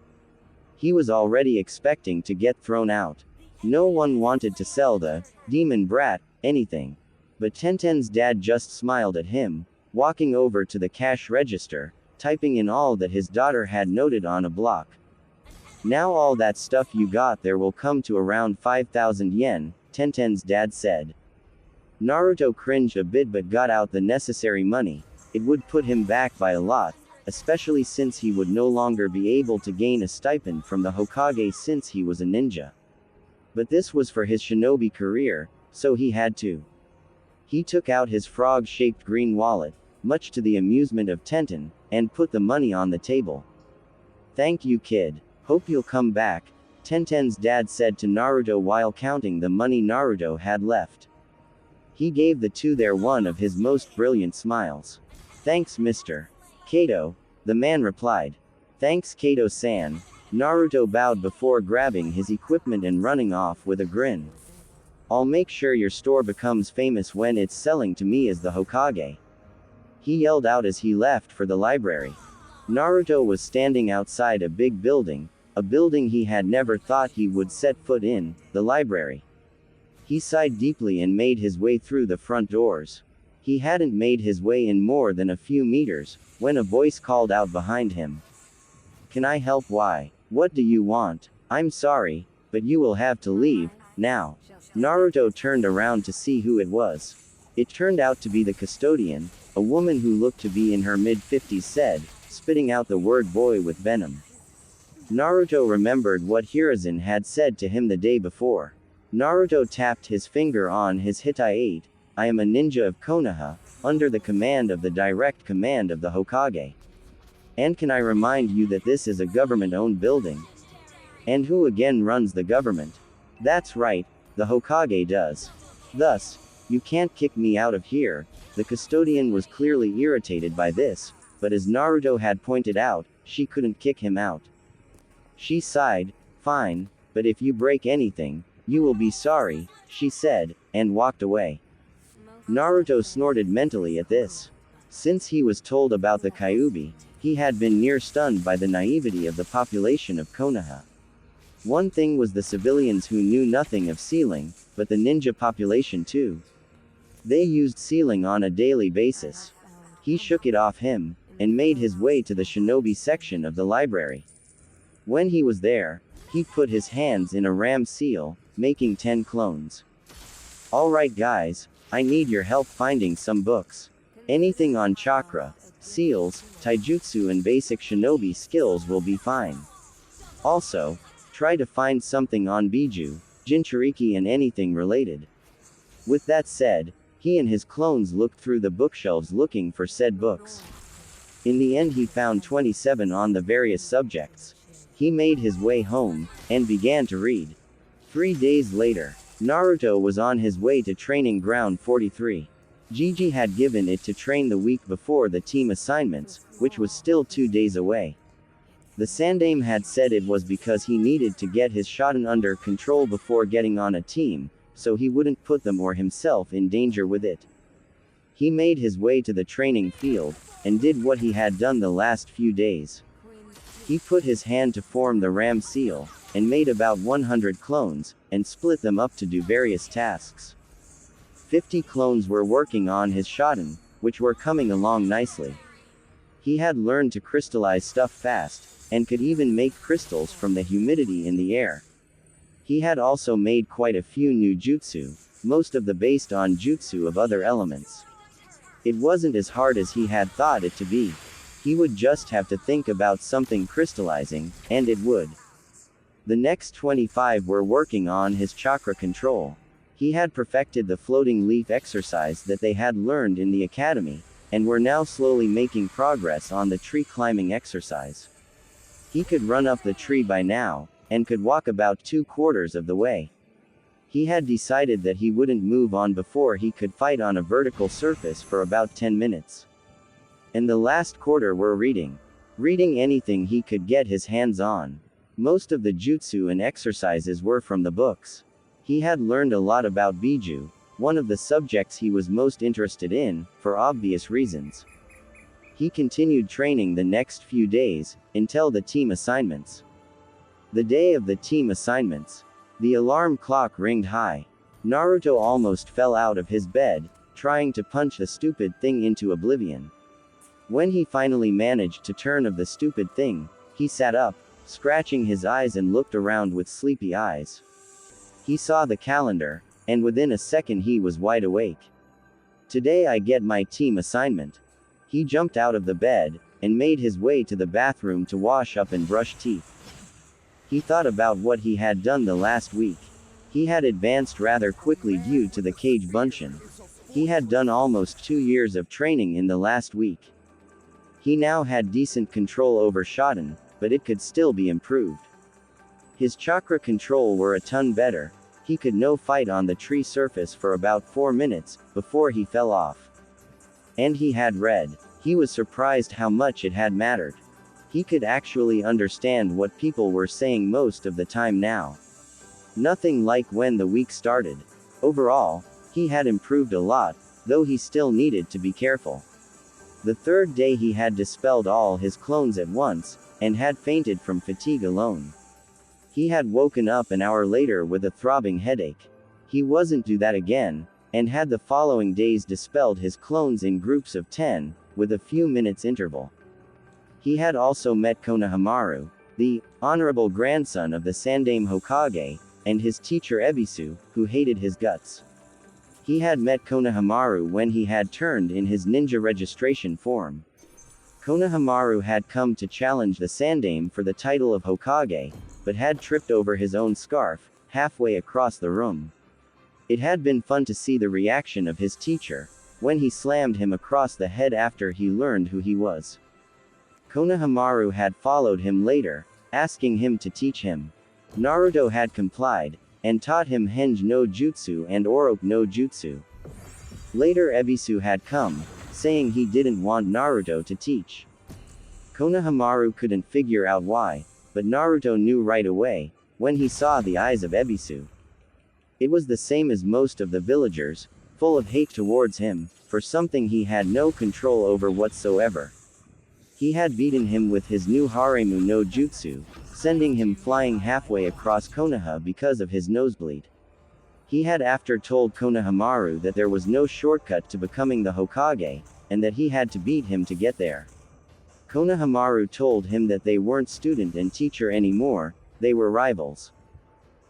He was already expecting to get thrown out. No one wanted to sell the demon brat anything. But Tenten's dad just smiled at him, walking over to the cash register, typing in all that his daughter had noted on a block. Now all that stuff you got there will come to around 5,000 yen, Tenten's dad said. Naruto cringed a bit but got out the necessary money. It would put him back by a lot, especially since he would no longer be able to gain a stipend from the Hokage since he was a ninja. But this was for his shinobi career, so he had to. He took out his frog-shaped green wallet, much to the amusement of Tenten, and put the money on the table. Thank you, kid. Hope you'll come back, Tenten's dad said to Naruto while counting the money Naruto had left. He gave the two there one of his most brilliant smiles. Thanks, Mr. Kato, the man replied. Thanks, Kato-san. Naruto bowed before grabbing his equipment and running off with a grin. I'll make sure your store becomes famous when it's selling to me as the Hokage. He yelled out as he left for the library. Naruto was standing outside a big building, a building he had never thought he would set foot in, the library. He sighed deeply and made his way through the front doors. He hadn't made his way in more than a few meters, when a voice called out behind him. Can I help? Why? What do you want? I'm sorry, but you will have to leave, now. Naruto turned around to see who it was. It turned out to be the custodian, a woman who looked to be in her mid-50s said, spitting out the word boy with venom. Naruto remembered what Hiruzen had said to him the day before. Naruto tapped his finger on his Hitai-8, I am a ninja of Konoha, under the command of the direct command of the Hokage. And can I remind you that this is a government-owned building? And who again runs the government? That's right, the Hokage does. Thus, you can't kick me out of here. The custodian was clearly irritated by this, but as Naruto had pointed out, she couldn't kick him out. She sighed, fine, but if you break anything, you will be sorry, she said, and walked away. Naruto snorted mentally at this. Since he was told about the Kyuubi, he had been near stunned by the naivety of the population of Konoha. One thing was the civilians who knew nothing of sealing, but the ninja population too. They used sealing on a daily basis. He shook it off him, and made his way to the shinobi section of the library. When he was there, he put his hands in a ram seal, making 10 clones. Alright guys, I need your help finding some books. Anything on chakra, seals, taijutsu and basic shinobi skills will be fine. Also, try to find something on Biju, Jinchuriki and anything related. With that said, he and his clones looked through the bookshelves looking for said books. In the end he found 27 on the various subjects. He made his way home, and began to read. 3 days later, Naruto was on his way to training ground 43. Gigi had given it to train the week before the team assignments, which was still 2 days away. The Sandaime had said it was because he needed to get his Shoten under control before getting on a team, so he wouldn't put them or himself in danger with it. He made his way to the training field, and did what he had done the last few days. He put his hand to form the ram seal, and made about 100 clones, and split them up to do various tasks. 50 clones were working on his Shoten, which were coming along nicely. He had learned to crystallize stuff fast, and could even make crystals from the humidity in the air. He had also made quite a few new jutsu, most of the based on jutsu of other elements. It wasn't as hard as he had thought it to be. He would just have to think about something crystallizing, and it would. The next 25 were working on his chakra control. He had perfected the floating leaf exercise that they had learned in the academy, and were now slowly making progress on the tree climbing exercise. He could run up the tree by now, and could walk about 2/4 of the way. He had decided that he wouldn't move on before he could fight on a vertical surface for about 10 minutes. And the last quarter were reading. Reading anything he could get his hands on. Most of the jutsu and exercises were from the books. He had learned a lot about Biju, one of the subjects he was most interested in, for obvious reasons. He continued training the next few days, until the team assignments. The day of the team assignments. The alarm clock ringed high. Naruto almost fell out of his bed, trying to punch the stupid thing into oblivion. When he finally managed to turn of the stupid thing, he sat up, scratching his eyes and looked around with sleepy eyes. He saw the calendar, and within a second he was wide awake. Today I get my team assignment. He jumped out of the bed, and made his way to the bathroom to wash up and brush teeth. He thought about what he had done the last week. He had advanced rather quickly due to the Kage Bunshin. He had done almost 2 years of training in the last week. He now had decent control over Shoten, but it could still be improved. His chakra control were a ton better. He could no fight on the tree surface for about 4 minutes, before he fell off. And he had read. He was surprised how much it had mattered. He could actually understand what people were saying most of the time now. Nothing like when the week started. Overall, he had improved a lot, though he still needed to be careful. The third day he had dispelled all his clones at once, and had fainted from fatigue alone. He had woken up an hour later with a throbbing headache. He wasn't do that again, and had the following days dispelled his clones in groups of 10, with a few minutes interval. He had also met Konohamaru, the honorable grandson of the Sandaime Hokage, and his teacher Ebisu, who hated his guts. He had met Konohamaru when he had turned in his ninja registration form. Konohamaru had come to challenge the Sandaime for the title of Hokage, but had tripped over his own scarf, halfway across the room. It had been fun to see the reaction of his teacher, when he slammed him across the head after he learned who he was. Konohamaru had followed him later, asking him to teach him. Naruto had complied, and taught him Henge no Jutsu and Oroku no Jutsu. Later Ebisu had come, saying he didn't want Naruto to teach. Konohamaru couldn't figure out why, but Naruto knew right away, when he saw the eyes of Ebisu. It was the same as most of the villagers, full of hate towards him, for something he had no control over whatsoever. He had beaten him with his new Haremu no Jutsu, sending him flying halfway across Konoha because of his nosebleed. He had after told Konohamaru that there was no shortcut to becoming the Hokage, and that he had to beat him to get there. Konohamaru told him that they weren't student and teacher anymore, they were rivals.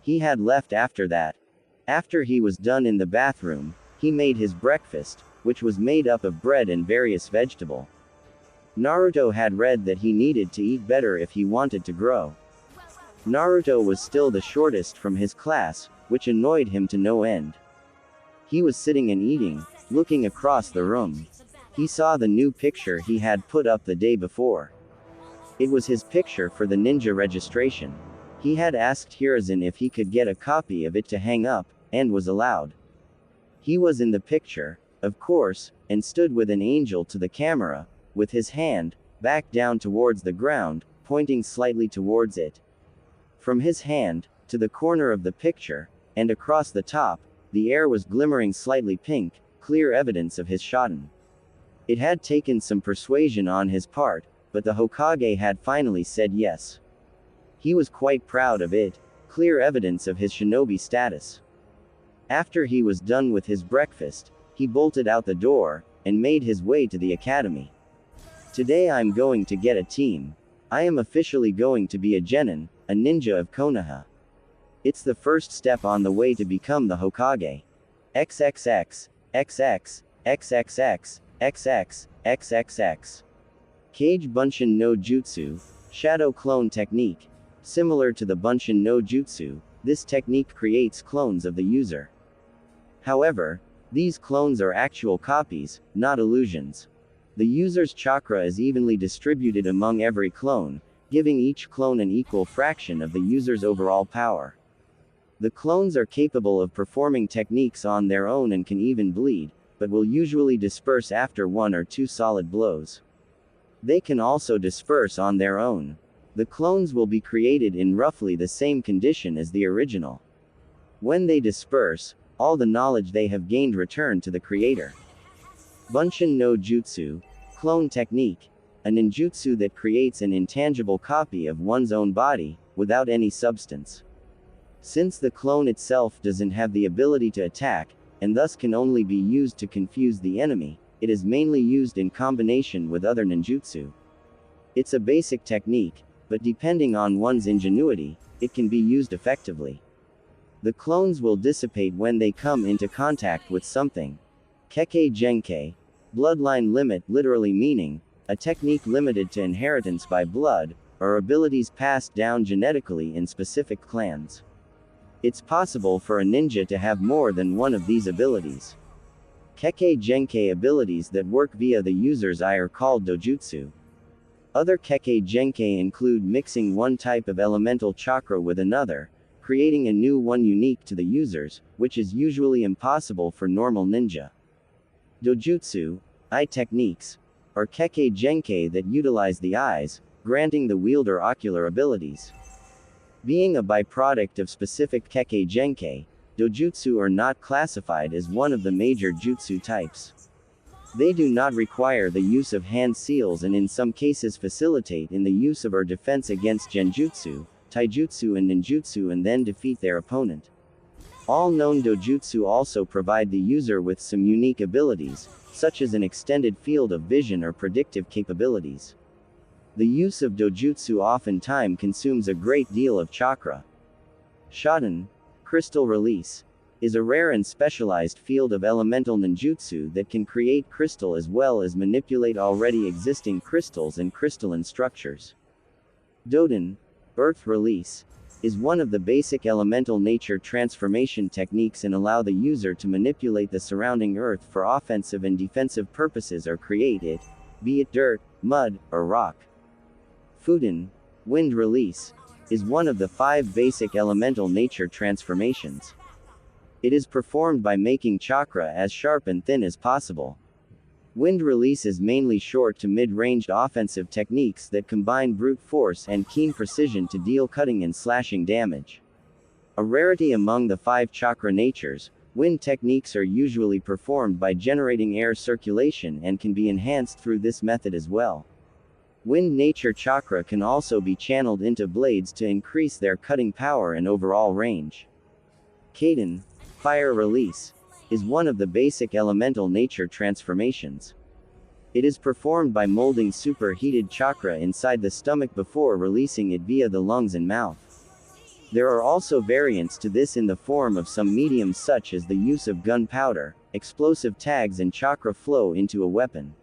He had left after that. After he was done in the bathroom, he made his breakfast, which was made up of bread and various vegetable. Naruto had read that he needed to eat better if he wanted to grow. Naruto was still the shortest from his class, which annoyed him to no end. He was sitting and eating, looking across the room. He saw the new picture he had put up the day before. It was his picture for the ninja registration. He had asked Hiruzen if he could get a copy of it to hang up, and was allowed. He was in the picture, of course, and stood with an angel to the camera, with his hand, back down towards the ground, pointing slightly towards it. From his hand, to the corner of the picture, and across the top, the air was glimmering slightly pink, clear evidence of his Shoten. It had taken some persuasion on his part, but the Hokage had finally said yes. He was quite proud of it, clear evidence of his shinobi status. After he was done with his breakfast, he bolted out the door, and made his way to the academy. Today I'm going to get a team. I am officially going to be a genin, a ninja of Konoha. It's the first step on the way to become the Hokage. XXX, XX, XXX, XX, XXX. Kage Bunshin no Jutsu, Shadow Clone Technique. Similar to the Bunshin no Jutsu, this technique creates clones of the user. However, these clones are actual copies, not illusions. The user's chakra is evenly distributed among every clone, giving each clone an equal fraction of the user's overall power. The clones are capable of performing techniques on their own and can even bleed, but will usually disperse after 1 or 2 solid blows. They can also disperse on their own. The clones will be created in roughly the same condition as the original. When they disperse, all the knowledge they have gained return to the creator. Bunshin no Jutsu, Clone Technique, a ninjutsu that creates an intangible copy of one's own body, without any substance. Since the clone itself doesn't have the ability to attack, and thus can only be used to confuse the enemy, it is mainly used in combination with other ninjutsu. It's a basic technique, but depending on one's ingenuity, it can be used effectively. The clones will dissipate when they come into contact with something. Kekkei Genkai, bloodline limit, literally meaning a technique limited to inheritance by blood, or abilities passed down genetically in specific clans. It's possible for a ninja to have more than one of these abilities. Kekkei Genkai abilities that work via the user's eye are called dojutsu. Other Kekkei Genkai include mixing one type of elemental chakra with another, creating a new one unique to the users, which is usually impossible for normal ninja. Dojutsu, eye techniques, are Kekkei Genkai that utilize the eyes, granting the wielder ocular abilities. Being a byproduct of specific Kekkei Genkai, dojutsu are not classified as one of the major jutsu types. They do not require the use of hand seals and in some cases facilitate in the use of or defense against genjutsu, taijutsu and ninjutsu and then defeat their opponent. All known dojutsu also provide the user with some unique abilities, such as an extended field of vision or predictive capabilities. The use of dojutsu oftentimes consumes a great deal of chakra. Shoten, Crystal Release, is a rare and specialized field of elemental ninjutsu that can create crystal as well as manipulate already existing crystals and crystalline structures. Doden, Earth Release, is one of the basic elemental nature transformation techniques and allow the user to manipulate the surrounding earth for offensive and defensive purposes or create it, be it dirt, mud, or rock. Fuden, Wind Release, is one of the 5 basic elemental nature transformations. It is performed by making chakra as sharp and thin as possible. Wind Release is mainly short to mid-ranged offensive techniques that combine brute force and keen precision to deal cutting and slashing damage. A rarity among the 5 chakra natures, wind techniques are usually performed by generating air circulation and can be enhanced through this method as well. Wind nature chakra can also be channeled into blades to increase their cutting power and overall range. Kaden, Fire Release, is one of the basic elemental nature transformations. It is performed by molding superheated chakra inside the stomach before releasing it via the lungs and mouth. There are also variants to this in the form of some mediums such as the use of gunpowder, explosive tags and chakra flow into a weapon.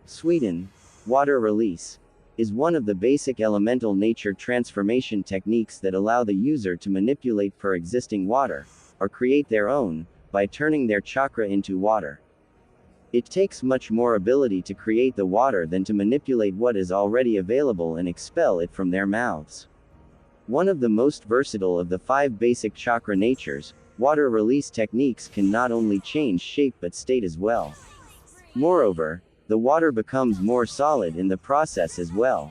Sweden, Water Release, is one of the basic elemental nature transformation techniques that allow the user to manipulate pre-existing water, or create their own, by turning their chakra into water. It takes much more ability to create the water than to manipulate what is already available and expel it from their mouths. One of the most versatile of the 5 basic chakra natures, water release techniques can not only change shape but state as well. Moreover, the water becomes more solid in the process as well.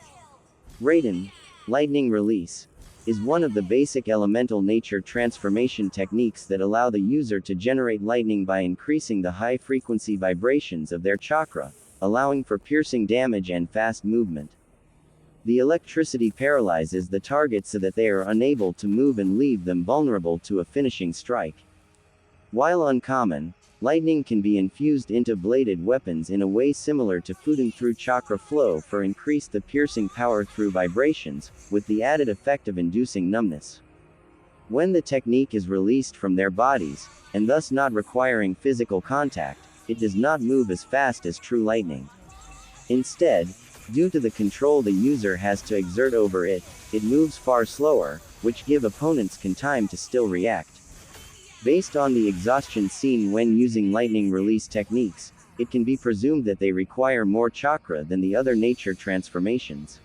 Raiden, Lightning Release, is one of the basic elemental nature transformation techniques that allow the user to generate lightning by increasing the high-frequency vibrations of their chakra, allowing for piercing damage and fast movement. The electricity paralyzes the target so that they are unable to move and leave them vulnerable to a finishing strike. While uncommon, lightning can be infused into bladed weapons in a way similar to Fuden through chakra flow for increase the piercing power through vibrations, with the added effect of inducing numbness. When the technique is released from their bodies, and thus not requiring physical contact, it does not move as fast as true lightning. Instead, Due to the control the user has to exert over it, it moves far slower, which give opponents time to still react. Based on the exhaustion seen when using lightning release techniques, it can be presumed that they require more chakra than the other nature transformations.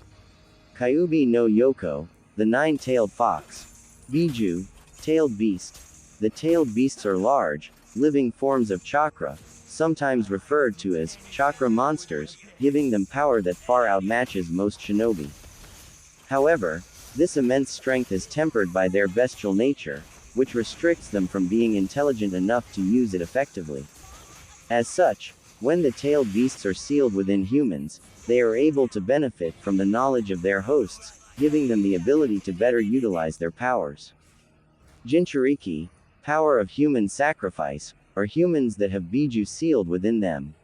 Kyuubi no Yoko, the nine-tailed fox. Biju, tailed beast. The tailed beasts are large, living forms of chakra, sometimes referred to as chakra monsters, giving them power that far outmatches most shinobi. However, this immense strength is tempered by their bestial nature, which restricts them from being intelligent enough to use it effectively. As such, when the tailed beasts are sealed within humans, they are able to benefit from the knowledge of their hosts, giving them the ability to better utilize their powers. Jinchuriki, power of human sacrifice, are humans that have Biju sealed within them.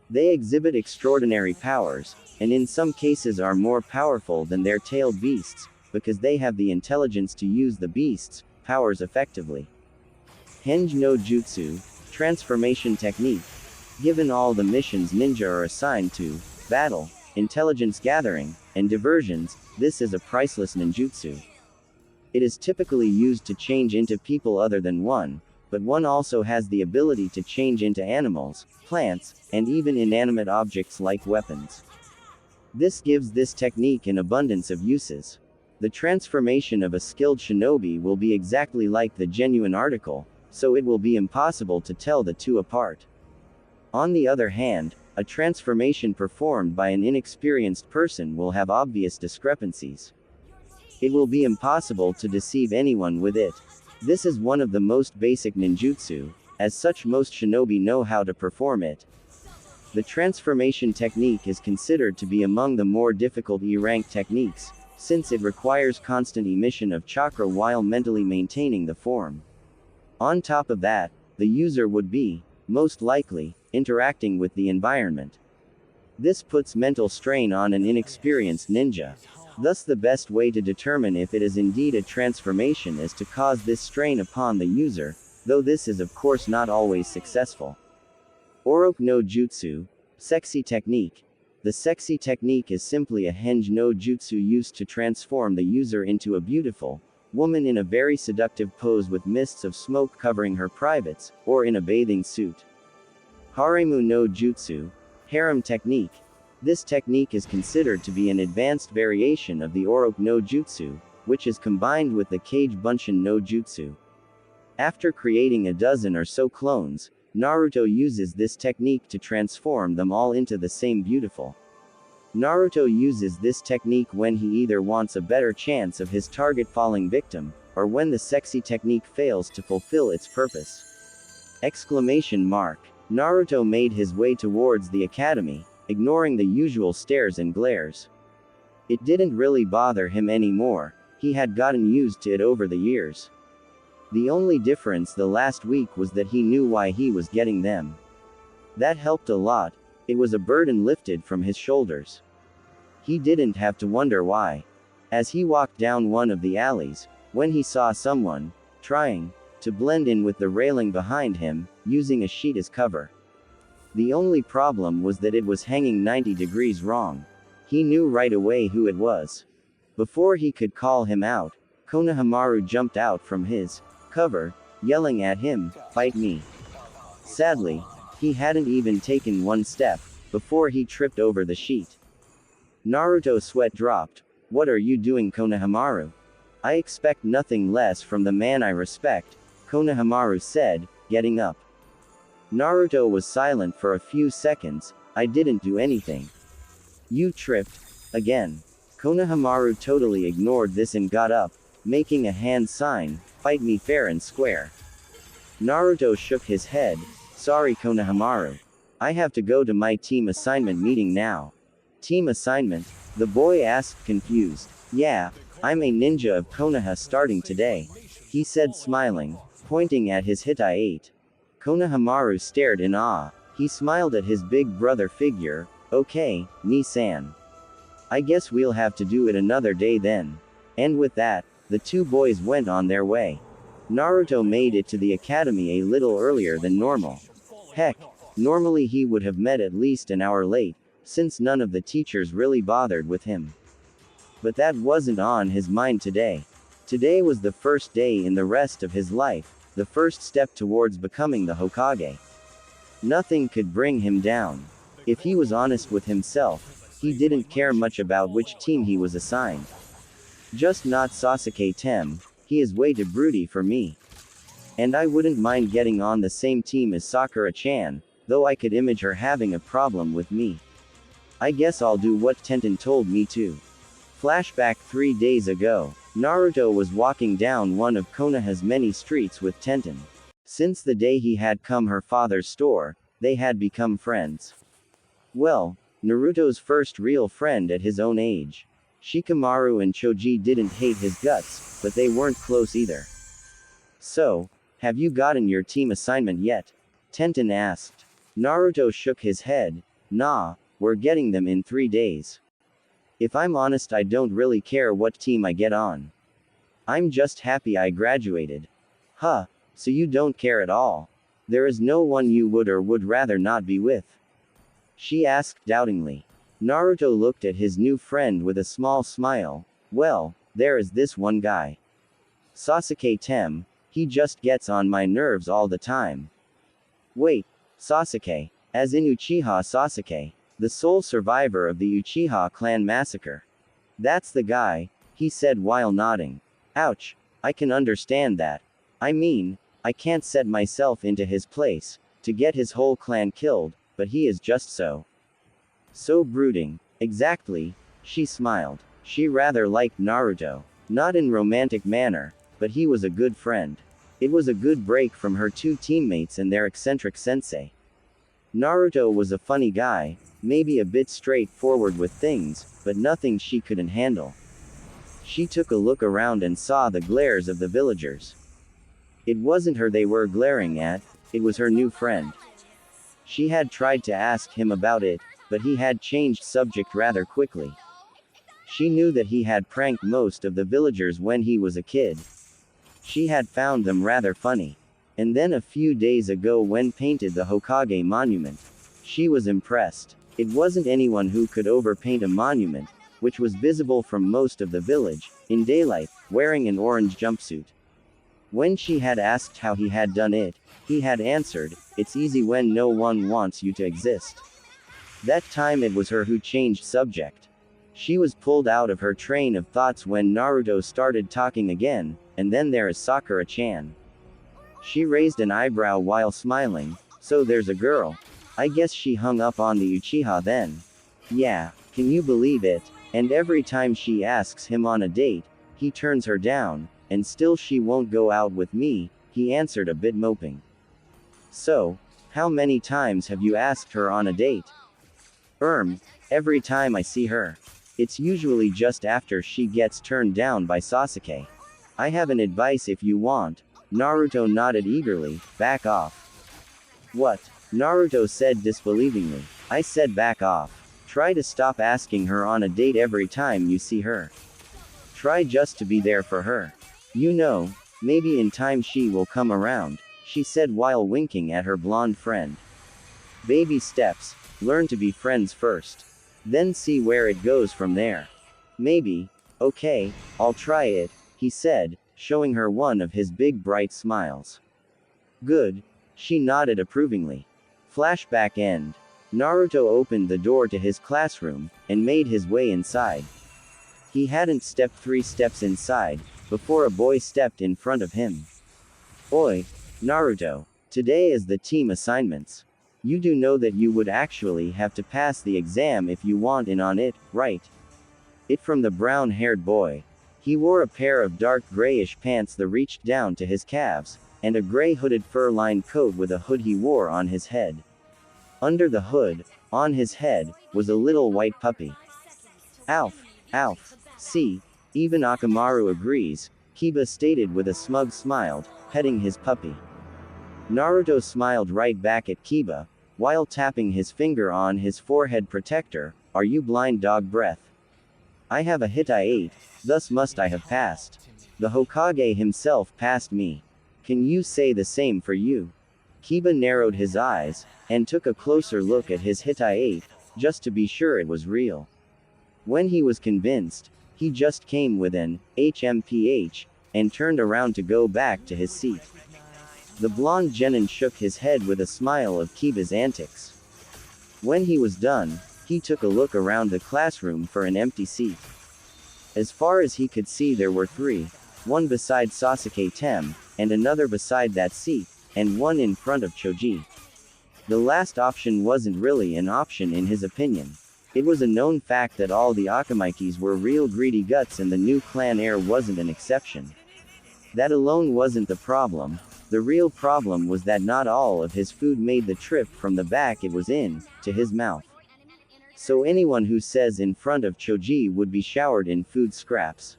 They exhibit extraordinary powers, and in some cases are more powerful than their tailed beasts, because they have the intelligence to use the beasts' powers effectively. Henge no Jutsu, transformation technique. Given all the missions ninja are assigned to, battle, intelligence gathering, and diversions, this is a priceless ninjutsu. It is typically used to change into people other than one, but one also has the ability to change into animals, plants, and even inanimate objects like weapons. This gives this technique an abundance of uses. The transformation of a skilled shinobi will be exactly like the genuine article, so it will be impossible to tell the two apart. On the other hand, a transformation performed by an inexperienced person will have obvious discrepancies. It will be impossible to deceive anyone with it. This is one of the most basic ninjutsu, as such most shinobi know how to perform it. The transformation technique is considered to be among the more difficult E-rank techniques, since it requires constant emission of chakra while mentally maintaining the form. On top of that, the user would be, most likely, interacting with the environment. This puts mental strain on an inexperienced ninja. Thus the best way to determine if it is indeed a transformation is to cause this strain upon the user, though this is of course not always successful. Oroku no Jutsu, sexy technique. The sexy technique is simply a henge no jutsu used to transform the user into a beautiful woman in a very seductive pose with mists of smoke covering her privates, or in a bathing suit. Haremu no Jutsu, harem technique. This technique is considered to be an advanced variation of the Oroku no Jutsu, which is combined with the Kage Bunshin no Jutsu. After creating a dozen or so clones, Naruto uses this technique to transform them all into the same beautiful. Naruto uses this technique when he either wants a better chance of his target falling victim, or when the sexy technique fails to fulfill its purpose. Exclamation mark. Naruto made his way towards the academy, ignoring the usual stares and glares. It didn't really bother him anymore, he had gotten used to it over the years. The only difference the last week was that he knew why he was getting them. That helped a lot, it was a burden lifted from his shoulders. He didn't have to wonder why. As he walked down one of the alleys, when he saw someone trying to blend in with the railing behind him, using a sheet as cover. The only problem was that it was hanging 90 degrees wrong. He knew right away who it was. Before he could call him out, Konohamaru jumped out from his cover, yelling at him, "Fight me." Sadly, he hadn't even taken one step before he tripped over the sheet. Naruto's sweat dropped. "What are you doing, Konohamaru? I expect nothing less from the man I respect," Konohamaru said, getting up. Naruto was silent for a few seconds. "I didn't do anything." "You tripped. Again." Konohamaru totally ignored this and got up, making a hand sign, "Fight me fair and square." Naruto shook his head. "Sorry, Konohamaru. I have to go to my team assignment meeting now." "Team assignment?" the boy asked, confused. "Yeah, I'm a ninja of Konoha starting today," he said, smiling, pointing at his Hitai 8. Konohamaru stared in awe. He smiled at his big brother figure. "Okay, Ni-san. I guess we'll have to do it another day then." And with that, the two boys went on their way. Naruto made it to the academy a little earlier than normal. Heck, normally he would have met at least an hour late, since none of the teachers really bothered with him. But that wasn't on his mind today. Today was the first day in the rest of his life, the first step towards becoming the Hokage. Nothing could bring him down. If he was honest with himself, he didn't care much about which team he was assigned. Just not Sasuke Tem, he is way too broody for me. And I wouldn't mind getting on the same team as Sakura-chan, though I could image her having a problem with me. I guess I'll do what Tenten told me to. Flashback 3 days ago. Naruto was walking down one of Konoha's many streets with Tenten. Since the day he had come her father's store, they had become friends. Well, Naruto's first real friend at his own age. Shikamaru and Choji didn't hate his guts, but they weren't close either. So, have you gotten your team assignment yet? Tenten asked. Naruto shook his head. Nah, we're getting them in 3 days. If I'm honest, I don't really care what team I get on. I'm just happy I graduated. Huh, so you don't care at all? There is no one you would or would rather not be with? She asked doubtingly. Naruto looked at his new friend with a small smile. Well, there is this one guy. Sasuke Tem, he just gets on my nerves all the time. Wait, Sasuke, as in Uchiha Sasuke, the sole survivor of the Uchiha clan massacre. That's the guy, he said while nodding. Ouch, I can understand that. I mean, I can't set myself into his place, to get his whole clan killed, but he is just so brooding. Exactly, she smiled. She rather liked Naruto. Not in romantic manner, but he was a good friend. It was a good break from her two teammates and their eccentric sensei. Naruto was a funny guy, maybe a bit straightforward with things, but nothing she couldn't handle. She took a look around and saw the glares of the villagers. It wasn't her they were glaring at, it was her new friend. She had tried to ask him about it, but he had changed subject rather quickly. She knew that he had pranked most of the villagers when he was a kid. She had found them rather funny. And then a few days ago when painted the Hokage monument. She was impressed. It wasn't anyone who could overpaint a monument, which was visible from most of the village, in daylight, wearing an orange jumpsuit. When she had asked how he had done it, he had answered, "It's easy when no one wants you to exist." That time it was her who changed subject. She was pulled out of her train of thoughts when Naruto started talking again, and then there is Sakura-chan. She raised an eyebrow while smiling. So there's a girl. I guess she hung up on the Uchiha then. Yeah, can you believe it? And every time she asks him on a date, he turns her down, and still she won't go out with me, he answered a bit moping. So, how many times have you asked her on a date? Every time I see her. It's usually just after she gets turned down by Sasuke. I have an advice if you want. Naruto nodded eagerly. Back off. What? Naruto said disbelievingly. I said back off. Try to stop asking her on a date every time you see her. Try just to be there for her. You know, maybe in time she will come around, she said while winking at her blonde friend. Baby steps, learn to be friends first. Then see where it goes from there. Maybe. Okay, I'll try it, he said, showing her one of his big bright smiles. Good. She nodded approvingly. Flashback end. Naruto opened the door to his classroom, and made his way inside. He hadn't stepped 3 steps inside, before a boy stepped in front of him. Oi, Naruto. Today is the team assignments. You do know that you would actually have to pass the exam if you want in on it, right? It from the brown-haired boy. He wore a pair of dark grayish pants that reached down to his calves, and a gray hooded fur-lined coat with a hood he wore on his head. Under the hood, on his head, was a little white puppy. Alf, Alf. See, even Akamaru agrees, Kiba stated with a smug smile, petting his puppy. Naruto smiled right back at Kiba, while tapping his finger on his forehead protector. Are you blind, dog breath? I have a hit I ate, thus must I have passed. The Hokage himself passed me. Can you say the same for you? Kiba narrowed his eyes, and took a closer look at his hit I ate. just to be sure it was real. When he was convinced, he just came with an HMPH, and turned around to go back to his seat. The blonde genin shook his head with a smile of Kiba's antics. When he was done, he took a look around the classroom for an empty seat. As far as he could see there were three, one beside Sasuke Tem, and another beside that seat, and one in front of Choji. The last option wasn't really an option in his opinion. It was a known fact that all the Akamaikis were real greedy guts and the new clan heir wasn't an exception. That alone wasn't the problem. The real problem was that not all of his food made the trip from the back it was in, to his mouth. So anyone who says in front of Choji would be showered in food scraps.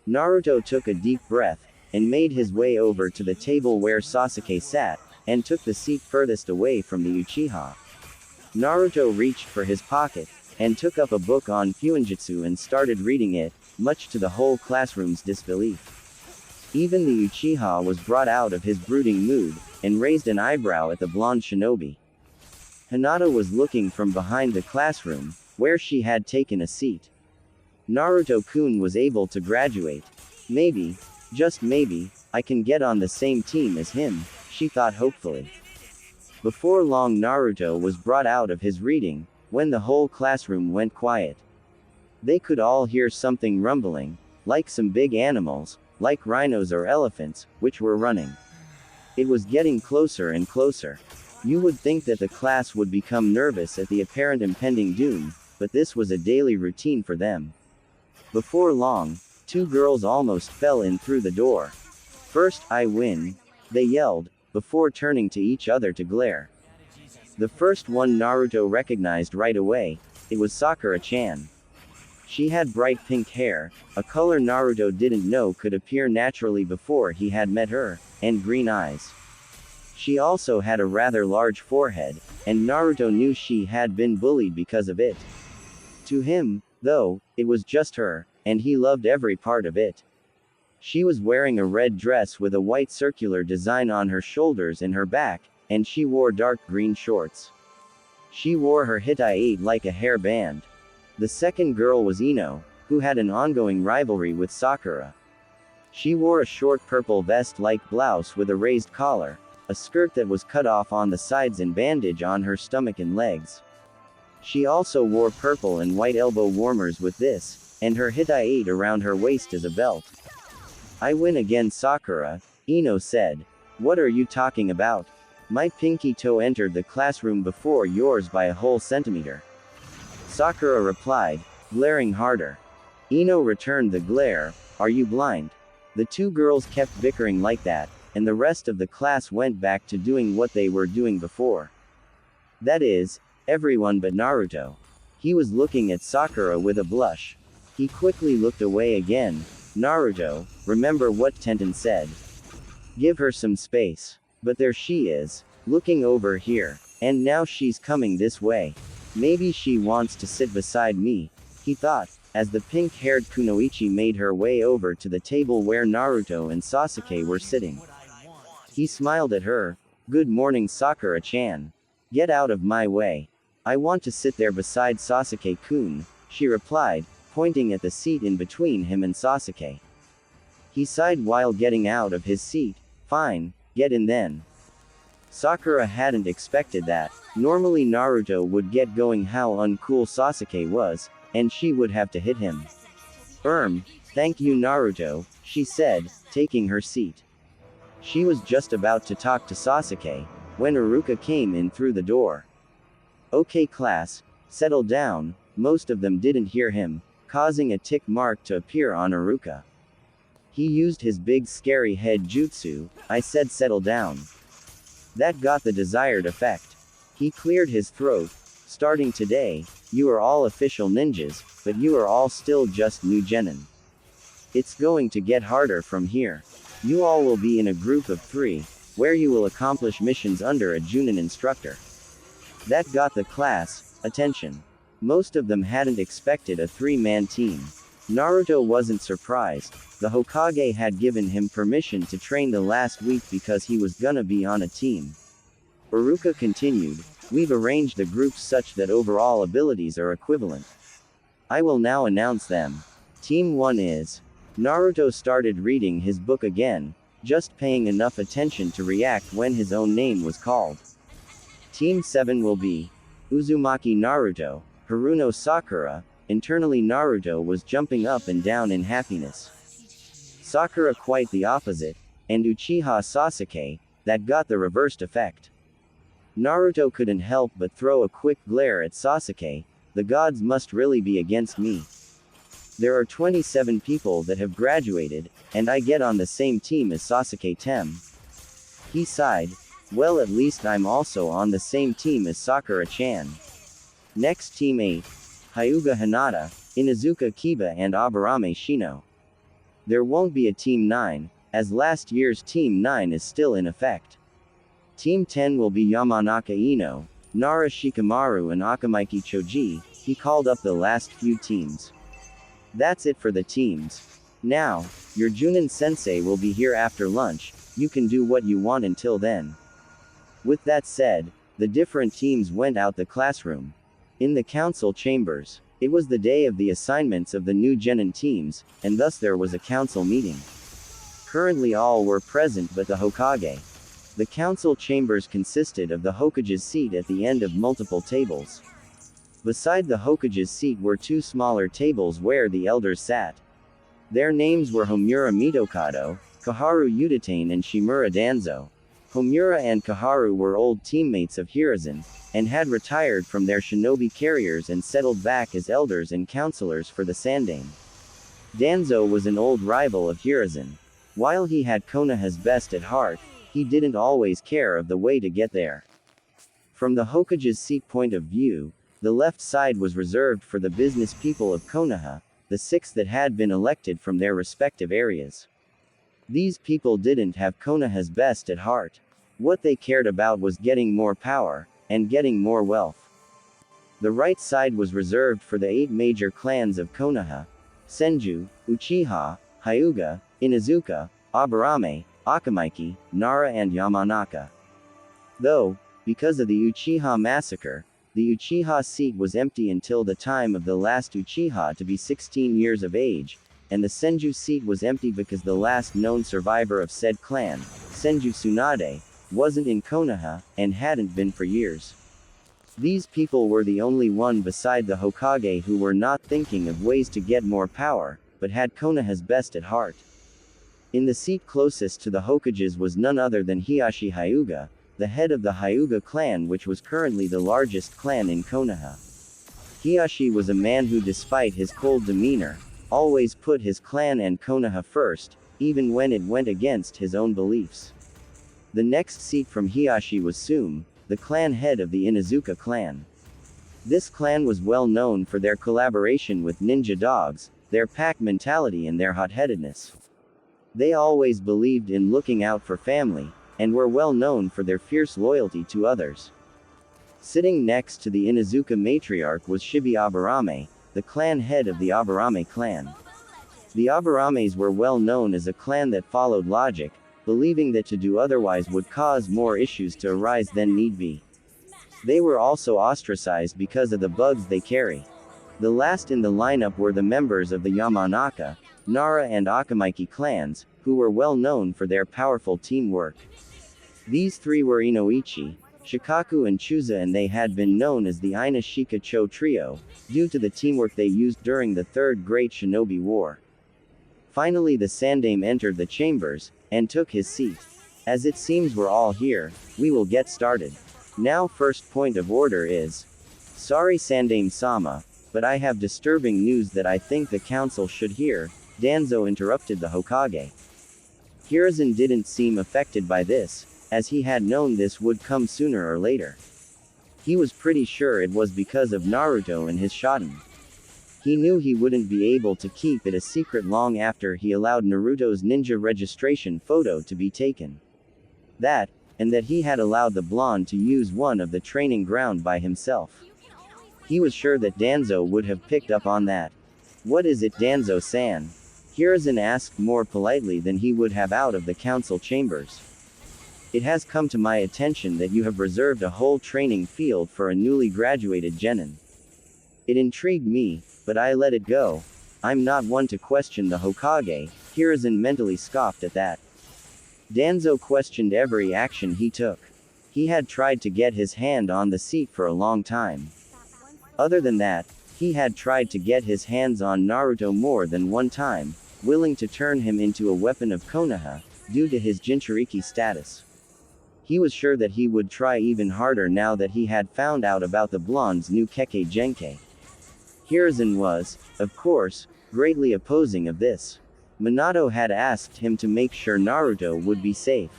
Naruto took a deep breath, and made his way over to the table where Sasuke sat, and took the seat furthest away from the Uchiha. Naruto reached for his pocket, and took up a book on Fuinjutsu and started reading it, much to the whole classroom's disbelief. Even the Uchiha was brought out of his brooding mood, and raised an eyebrow at the blonde shinobi. Hinata was looking from behind the classroom, where she had taken a seat. Naruto-kun was able to graduate. Maybe, just maybe, I can get on the same team as him, she thought hopefully. Before long Naruto was brought out of his reading, when the whole classroom went quiet. They could all hear something rumbling, like some big animals, like rhinos or elephants, which were running. It was getting closer and closer. You would think that the class would become nervous at the apparent impending doom, but this was a daily routine for them. Before long, two girls almost fell in through the door. First, I win, they yelled, before turning to each other to glare. The first one Naruto recognized right away. It was Sakura-chan. She had bright pink hair, a color Naruto didn't know could appear naturally before he had met her, and green eyes. She also had a rather large forehead, and Naruto knew she had been bullied because of it. To him, though, it was just her, and he loved every part of it. She was wearing a red dress with a white circular design on her shoulders and her back, and she wore dark green shorts. She wore her hitai like a hairband. The second girl was Ino, who had an ongoing rivalry with Sakura. She wore a short purple vest-like blouse with a raised collar, a skirt that was cut off on the sides and bandage on her stomach and legs. She also wore purple and white elbow warmers with this, and her hitai around her waist as a belt. I win again Sakura, Ino said. What are you talking about? My pinky toe entered the classroom before yours by a whole centimeter. Sakura replied, glaring harder. Ino returned the glare, are you blind? The two girls kept bickering like that, and the rest of the class went back to doing what they were doing before. That is, everyone but Naruto. He was looking at Sakura with a blush. He quickly looked away again. Naruto, remember what Tenten said. Give her some space. But there she is, looking over here, and now she's coming this way. Maybe she wants to sit beside me, he thought, as the pink-haired Kunoichi made her way over to the table where Naruto and Sasuke were sitting. He smiled at her. Good morning Sakura-chan. Get out of my way. I want to sit there beside Sasuke-kun, she replied, pointing at the seat in between him and Sasuke. He sighed while getting out of his seat. Fine, get in then. Sakura hadn't expected that. Normally Naruto would get going how uncool Sasuke was, and she would have to hit him. Thank you Naruto, she said, taking her seat. She was just about to talk to Sasuke, when Iruka came in through the door. Okay class, settle down. Most of them didn't hear him, causing a tick mark to appear on Iruka. He used his big scary head jutsu. I said settle down. That got the desired effect. He cleared his throat. Starting today, you are all official ninjas, but you are all still just new genin. It's going to get harder from here. You all will be in a group of 3, where you will accomplish missions under a Junin instructor. That got the class attention. Most of them hadn't expected a 3-man team. Naruto wasn't surprised. The Hokage had given him permission to train the last week because he was gonna be on a team. Iruka continued, We've arranged the groups such that overall abilities are equivalent. I will now announce them. Team 1 is Naruto started reading his book again, just paying enough attention to react when his own name was called. Team 7 will be Uzumaki Naruto, Haruno Sakura. Internally Naruto was jumping up and down in happiness. Sakura quite the opposite, and Uchiha Sasuke, that got the reversed effect. Naruto couldn't help but throw a quick glare at Sasuke. The gods must really be against me. There are 27 people that have graduated, and I get on the same team as Sasuke Tem. He sighed. Well, at least I'm also on the same team as Sakura-chan. Next, Team 8. Hyuga Hinata, Inuzuka Kiba and Aburame Shino. There won't be a Team 9, as last year's Team 9 is still in effect. Team 10 will be Yamanaka Ino, Nara Shikamaru and Akamaiki Choji. He called up the last few teams. That's it for the teams. Now, your Junin sensei will be here after lunch. You can do what you want until then. With that said, the different teams went out the classroom. In the council chambers, it was the day of the assignments of the new Genin teams, and thus there was a council meeting. Currently all were present but the Hokage. The council chambers consisted of the Hokage's seat at the end of multiple tables. Beside the Hokage's seat were two smaller tables where the elders sat. Their names were Homura Mitokado, Kaharu Udatane and Shimura Danzo. Homura and Kaharu were old teammates of Hiruzen, and had retired from their shinobi carriers and settled back as elders and counselors for the Sandaime. Danzo was an old rival of Hiruzen. While he had Konoha's best at heart, he didn't always care of the way to get there. From the Hokage's seat point of view, the left side was reserved for the business people of Konoha, the 6 that had been elected from their respective areas. These people didn't have Konoha's best at heart. What they cared about was getting more power, and getting more wealth. The right side was reserved for the 8 major clans of Konoha: Senju, Uchiha, Hyuga, Inuzuka, Aburame, Akamaiki, Nara and Yamanaka. Though, because of the Uchiha massacre, the Uchiha seat was empty until the time of the last Uchiha to be 16 years of age, and the Senju seat was empty because the last known survivor of said clan, Senju Tsunade, wasn't in Konoha, and hadn't been for years. These people were the only one beside the Hokage who were not thinking of ways to get more power, but had Konoha's best at heart. In the seat closest to the Hokages was none other than Hiashi Hyuga, the head of the Hyuga clan, which was currently the largest clan in Konoha. Hiashi was a man who, despite his cold demeanor, always put his clan and Konoha first, even when it went against his own beliefs. The next seat from Hiashi was Sume, the clan head of the Inuzuka clan. This clan was well known for their collaboration with ninja dogs, their pack mentality and their hot-headedness. They always believed in looking out for family, and were well known for their fierce loyalty to others. Sitting next to the Inuzuka matriarch was Shibi Aburame, the clan head of the Aburame clan. The Aburames were well known as a clan that followed logic, believing that to do otherwise would cause more issues to arise than need be. They were also ostracized because of the bugs they carry. The last in the lineup were the members of the Yamanaka, Nara and Akamaiki clans, who were well known for their powerful teamwork. These 3 were Inoichi, Shikaku and Chuza, and they had been known as the Ina Shika Cho Trio, due to the teamwork they used during the Third Great Shinobi War. Finally the Sandaime entered the chambers, and took his seat. As it seems we're all here, we will get started. Now first point of order is, sorry Sandaime-sama, but I have disturbing news that I think the council should hear. Danzo interrupted the Hokage. Hiruzen didn't seem affected by this, as he had known this would come sooner or later. He was pretty sure it was because of Naruto and his Shoten. He knew he wouldn't be able to keep it a secret long after he allowed Naruto's ninja registration photo to be taken. That, and that he had allowed the blonde to use one of the training ground by himself. He was sure that Danzo would have picked up on that. What is it, Danzo-san? Hiruzen asked more politely than he would have out of the council chambers. It has come to my attention that you have reserved a whole training field for a newly graduated genin. It intrigued me, but I let it go. I'm not one to question the Hokage. Hiruzen mentally scoffed at that. Danzo questioned every action he took. He had tried to get his hand on the seat for a long time. Other than that, he had tried to get his hands on Naruto more than one time, willing to turn him into a weapon of Konoha, due to his Jinchuriki status. He was sure that he would try even harder now that he had found out about the blonde's new Kekkei Genkai. Hiruzen was, of course, greatly opposing of this. Minato had asked him to make sure Naruto would be safe.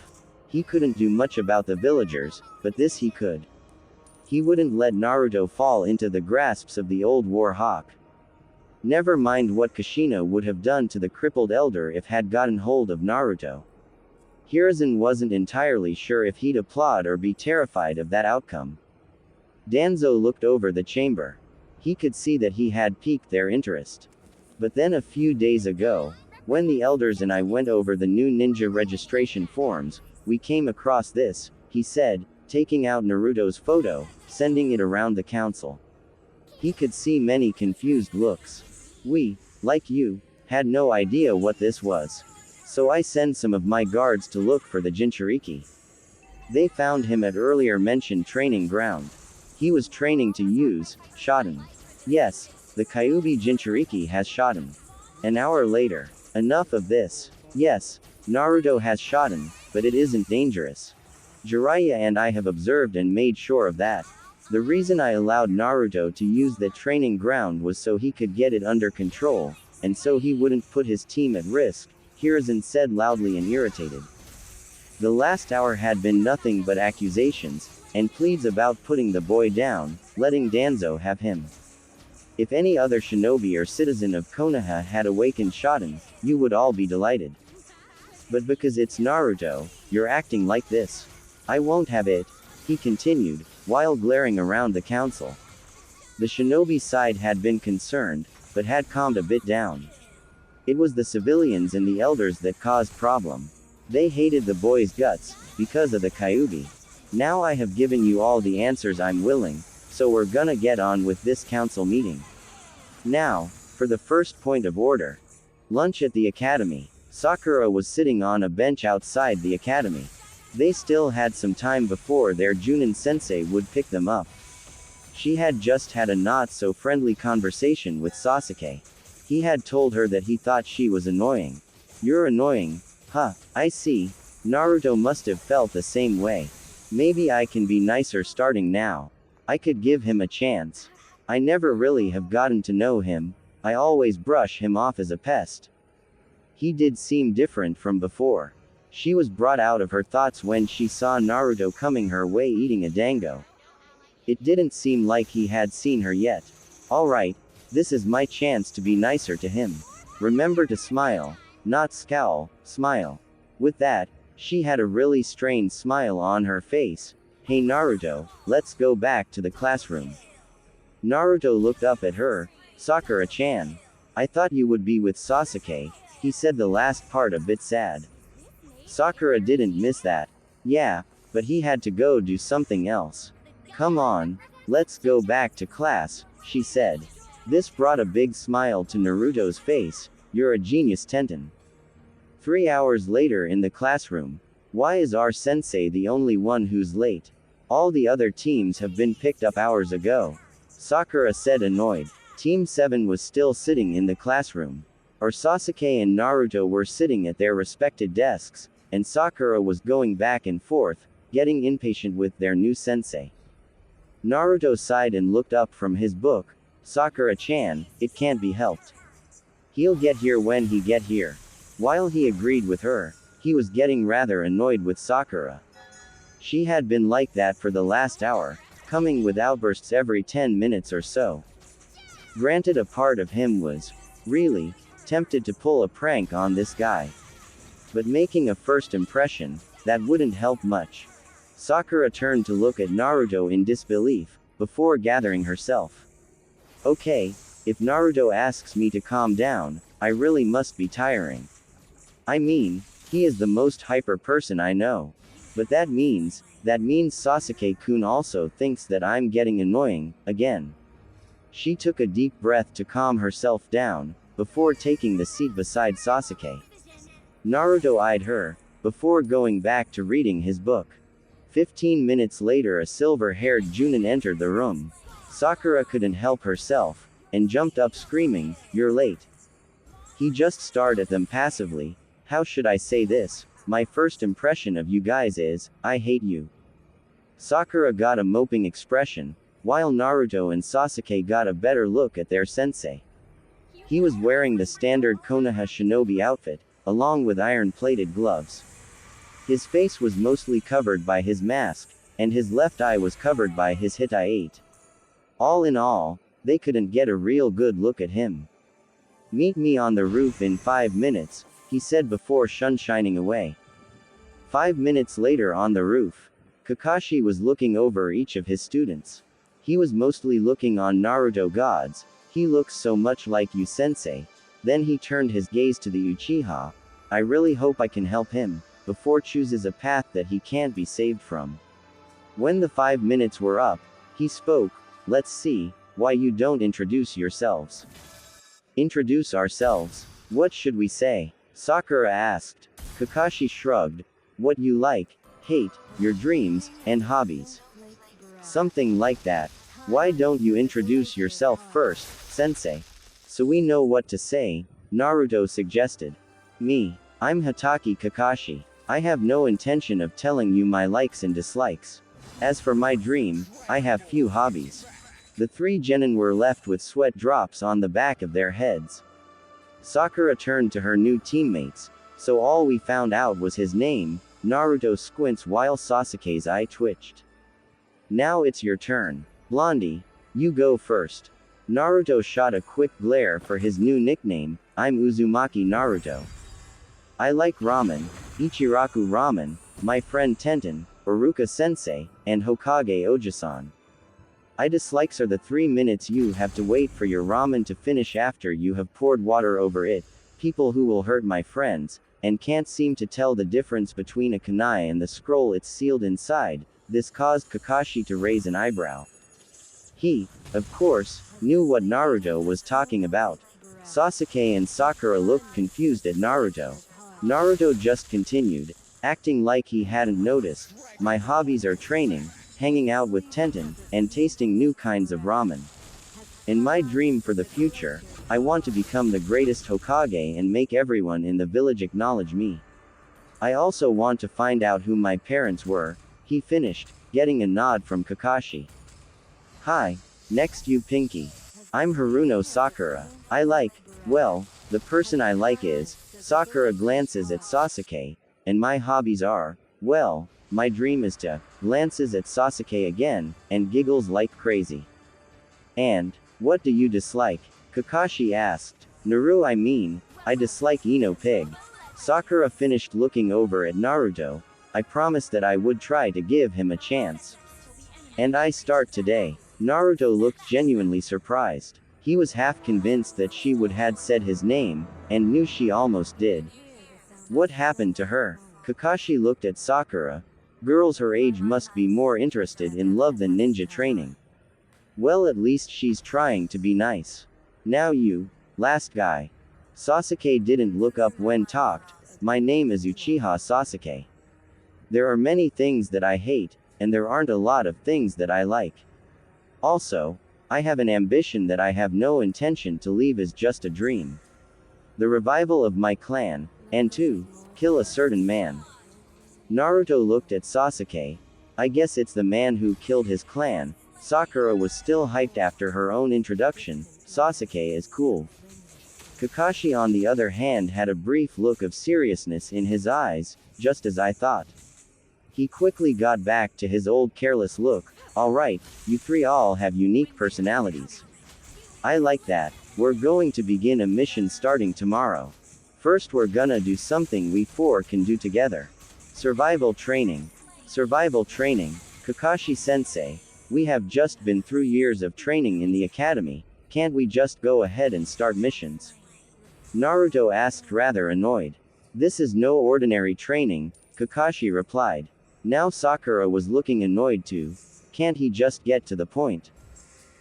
He couldn't do much about the villagers, but this he could. He wouldn't let Naruto fall into the grasps of the old war hawk. Never mind what Kushina would have done to the crippled elder if had gotten hold of Naruto. Hiruzen wasn't entirely sure if he'd applaud or be terrified of that outcome. Danzo looked over the chamber. He could see that he had piqued their interest. But then a few days ago, when the elders and I went over the new ninja registration forms, we came across this, he said, taking out Naruto's photo, sending it around the council. He could see many confused looks. We, like you, had no idea what this was. So I sent some of my guards to look for the Jinchuriki. They found him at earlier mentioned training ground. He was training to use Shoten. Yes, the Kyuubi Jinchuriki has Shoten. An hour later. Enough of this. Yes, Naruto has Shoten, but it isn't dangerous. Jiraiya and I have observed and made sure of that. The reason I allowed Naruto to use that training ground was so he could get it under control, and so he wouldn't put his team at risk, Hiruzen said loudly and irritated. The last hour had been nothing but accusations, and pleads about putting the boy down, letting Danzo have him. If any other shinobi or citizen of Konoha had awakened Shoten, you would all be delighted. But because it's Naruto, you're acting like this. I won't have it, he continued, while glaring around the council. The shinobi side had been concerned, but had calmed a bit down. It was the civilians and the elders that caused problem. They hated the boy's guts, because of the Kyuubi. Now I have given you all the answers I'm willing, so we're gonna get on with this council meeting. Now, for the first point of order. Lunch at the academy. Sakura was sitting on a bench outside the academy. They still had some time before their Junin sensei would pick them up. She had just had a not-so-friendly conversation with Sasuke. He had told her that he thought she was annoying. You're annoying, huh, I see. Naruto must have felt the same way. Maybe I can be nicer starting now. I could give him a chance. I never really have gotten to know him, I always brush him off as a pest. He did seem different from before. She was brought out of her thoughts when she saw Naruto coming her way eating a dango. It didn't seem like he had seen her yet. Alright, this is my chance to be nicer to him. Remember to smile, not scowl, smile. With that, she had a really strained smile on her face. Hey Naruto, let's go back to the classroom. Naruto looked up at her. Sakura-chan. I thought you would be with Sasuke, he said the last part a bit sad. Sakura didn't miss that. Yeah, but he had to go do something else. Come on, let's go back to class, she said. This brought a big smile to Naruto's face. You're a genius, Tenten. 3 hours later in the classroom. Why is our sensei the only one who's late? All the other teams have been picked up hours ago. Sakura said annoyed. Team 7 was still sitting in the classroom. Or Sasuke and Naruto were sitting at their respected desks, and Sakura was going back and forth, getting impatient with their new sensei. Naruto sighed and looked up from his book. Sakura-chan, it can't be helped. He'll get here when he get here. While he agreed with her, he was getting rather annoyed with Sakura. She had been like that for the last hour, coming with outbursts every 10 minutes or so. Granted, a part of him was, really, tempted to pull a prank on this guy. But making a first impression, that wouldn't help much. Sakura turned to look at Naruto in disbelief, before gathering herself. Okay, if Naruto asks me to calm down, I really must be tiring. I mean, he is the most hyper person I know. But that means Sasuke-kun also thinks that I'm getting annoying, again. She took a deep breath to calm herself down, before taking the seat beside Sasuke. Naruto eyed her, before going back to reading his book. 15 minutes later, a silver-haired Junin entered the room. Sakura couldn't help herself, and jumped up screaming, "You're late." He just stared at them passively. How should I say this? My first impression of you guys is, I hate you. Sakura got a moping expression, while Naruto and Sasuke got a better look at their sensei. He was wearing the standard Konoha shinobi outfit, along with iron-plated gloves. His face was mostly covered by his mask, and his left eye was covered by his Hitai-8. All in all, they couldn't get a real good look at him. "Meet me on the roof in 5 minutes, he said before shining away. 5 minutes later on the roof, Kakashi was looking over each of his students. He was mostly looking on Naruto. "Gods, he looks so much like you, sensei." Then he turned his gaze to the Uchiha. "I really hope I can help him, before chooses a path that he can't be saved from." When the 5 minutes were up, he spoke, "Let's see, why you don't introduce yourselves." "Introduce ourselves? What should we say?" Sakura asked. Kakashi shrugged. "What you like, hate, your dreams, and hobbies. Something like that. Why don't you introduce yourself first, sensei? So we know what to say," Naruto suggested. "Me. I'm Hatake Kakashi. I have no intention of telling you my likes and dislikes. As for my dream, I have few hobbies." The 3 genin were left with sweat drops on the back of their heads. Sakura turned to her new teammates. "So all we found out was his name." Naruto squints while Sasuke's eye twitched. "Now it's your turn. Blondie, you go first." Naruto shot a quick glare for his new nickname, "I'm Uzumaki Naruto. I like ramen, Ichiraku ramen, my friend Tenten, Iruka sensei, and Hokage Ojisan. I dislikes are the 3 minutes you have to wait for your ramen to finish after you have poured water over it, people who will hurt my friends, and can't seem to tell the difference between a kunai and the scroll it's sealed inside." This caused Kakashi to raise an eyebrow. He, of course, knew what Naruto was talking about. Sasuke and Sakura looked confused at Naruto. Naruto just continued, acting like he hadn't noticed. "My hobbies are training, hanging out with Tenten, and tasting new kinds of ramen. In my dream for the future, I want to become the greatest Hokage and make everyone in the village acknowledge me. I also want to find out who my parents were," he finished, getting a nod from Kakashi. "Hi, next you Pinky. I'm Haruno Sakura. I like, well, the person I like is," Sakura glances at Sasuke, "and my hobbies are, well, my dream is to," glances at Sasuke again, and giggles like crazy. "And, what do you dislike?" Kakashi asked. I dislike Ino Pig." Sakura finished looking over at Naruto. "I promised that I would try to give him a chance. And I start today." Naruto looked genuinely surprised. He was half convinced that she would had said his name, and knew she almost did. What happened to her? Kakashi looked at Sakura. Girls her age must be more interested in love than ninja training. Well, at least she's trying to be nice. Now you, last guy. Sasuke didn't look up when talked. "My name is Uchiha Sasuke. There are many things that I hate, and there aren't a lot of things that I like. Also, I have an ambition that I have no intention to leave as just a dream. The revival of my clan, and to kill a certain man." Naruto looked at Sasuke. "I guess it's the man who killed his clan." Sakura was still hyped after her own introduction. "Sasuke is cool." Kakashi on the other hand had a brief look of seriousness in his eyes, just as I thought. He quickly got back to his old careless look. "Alright, you 3 all have unique personalities. I like that. We're going to begin a mission starting tomorrow. First we're gonna do something we 4 can do together. Survival training." "Survival training? Kakashi-sensei, we have just been through years of training in the academy, can't we just go ahead and start missions?" Naruto asked, rather annoyed. "This is no ordinary training," Kakashi replied. Now Sakura was looking annoyed too. Can't he just get to the point?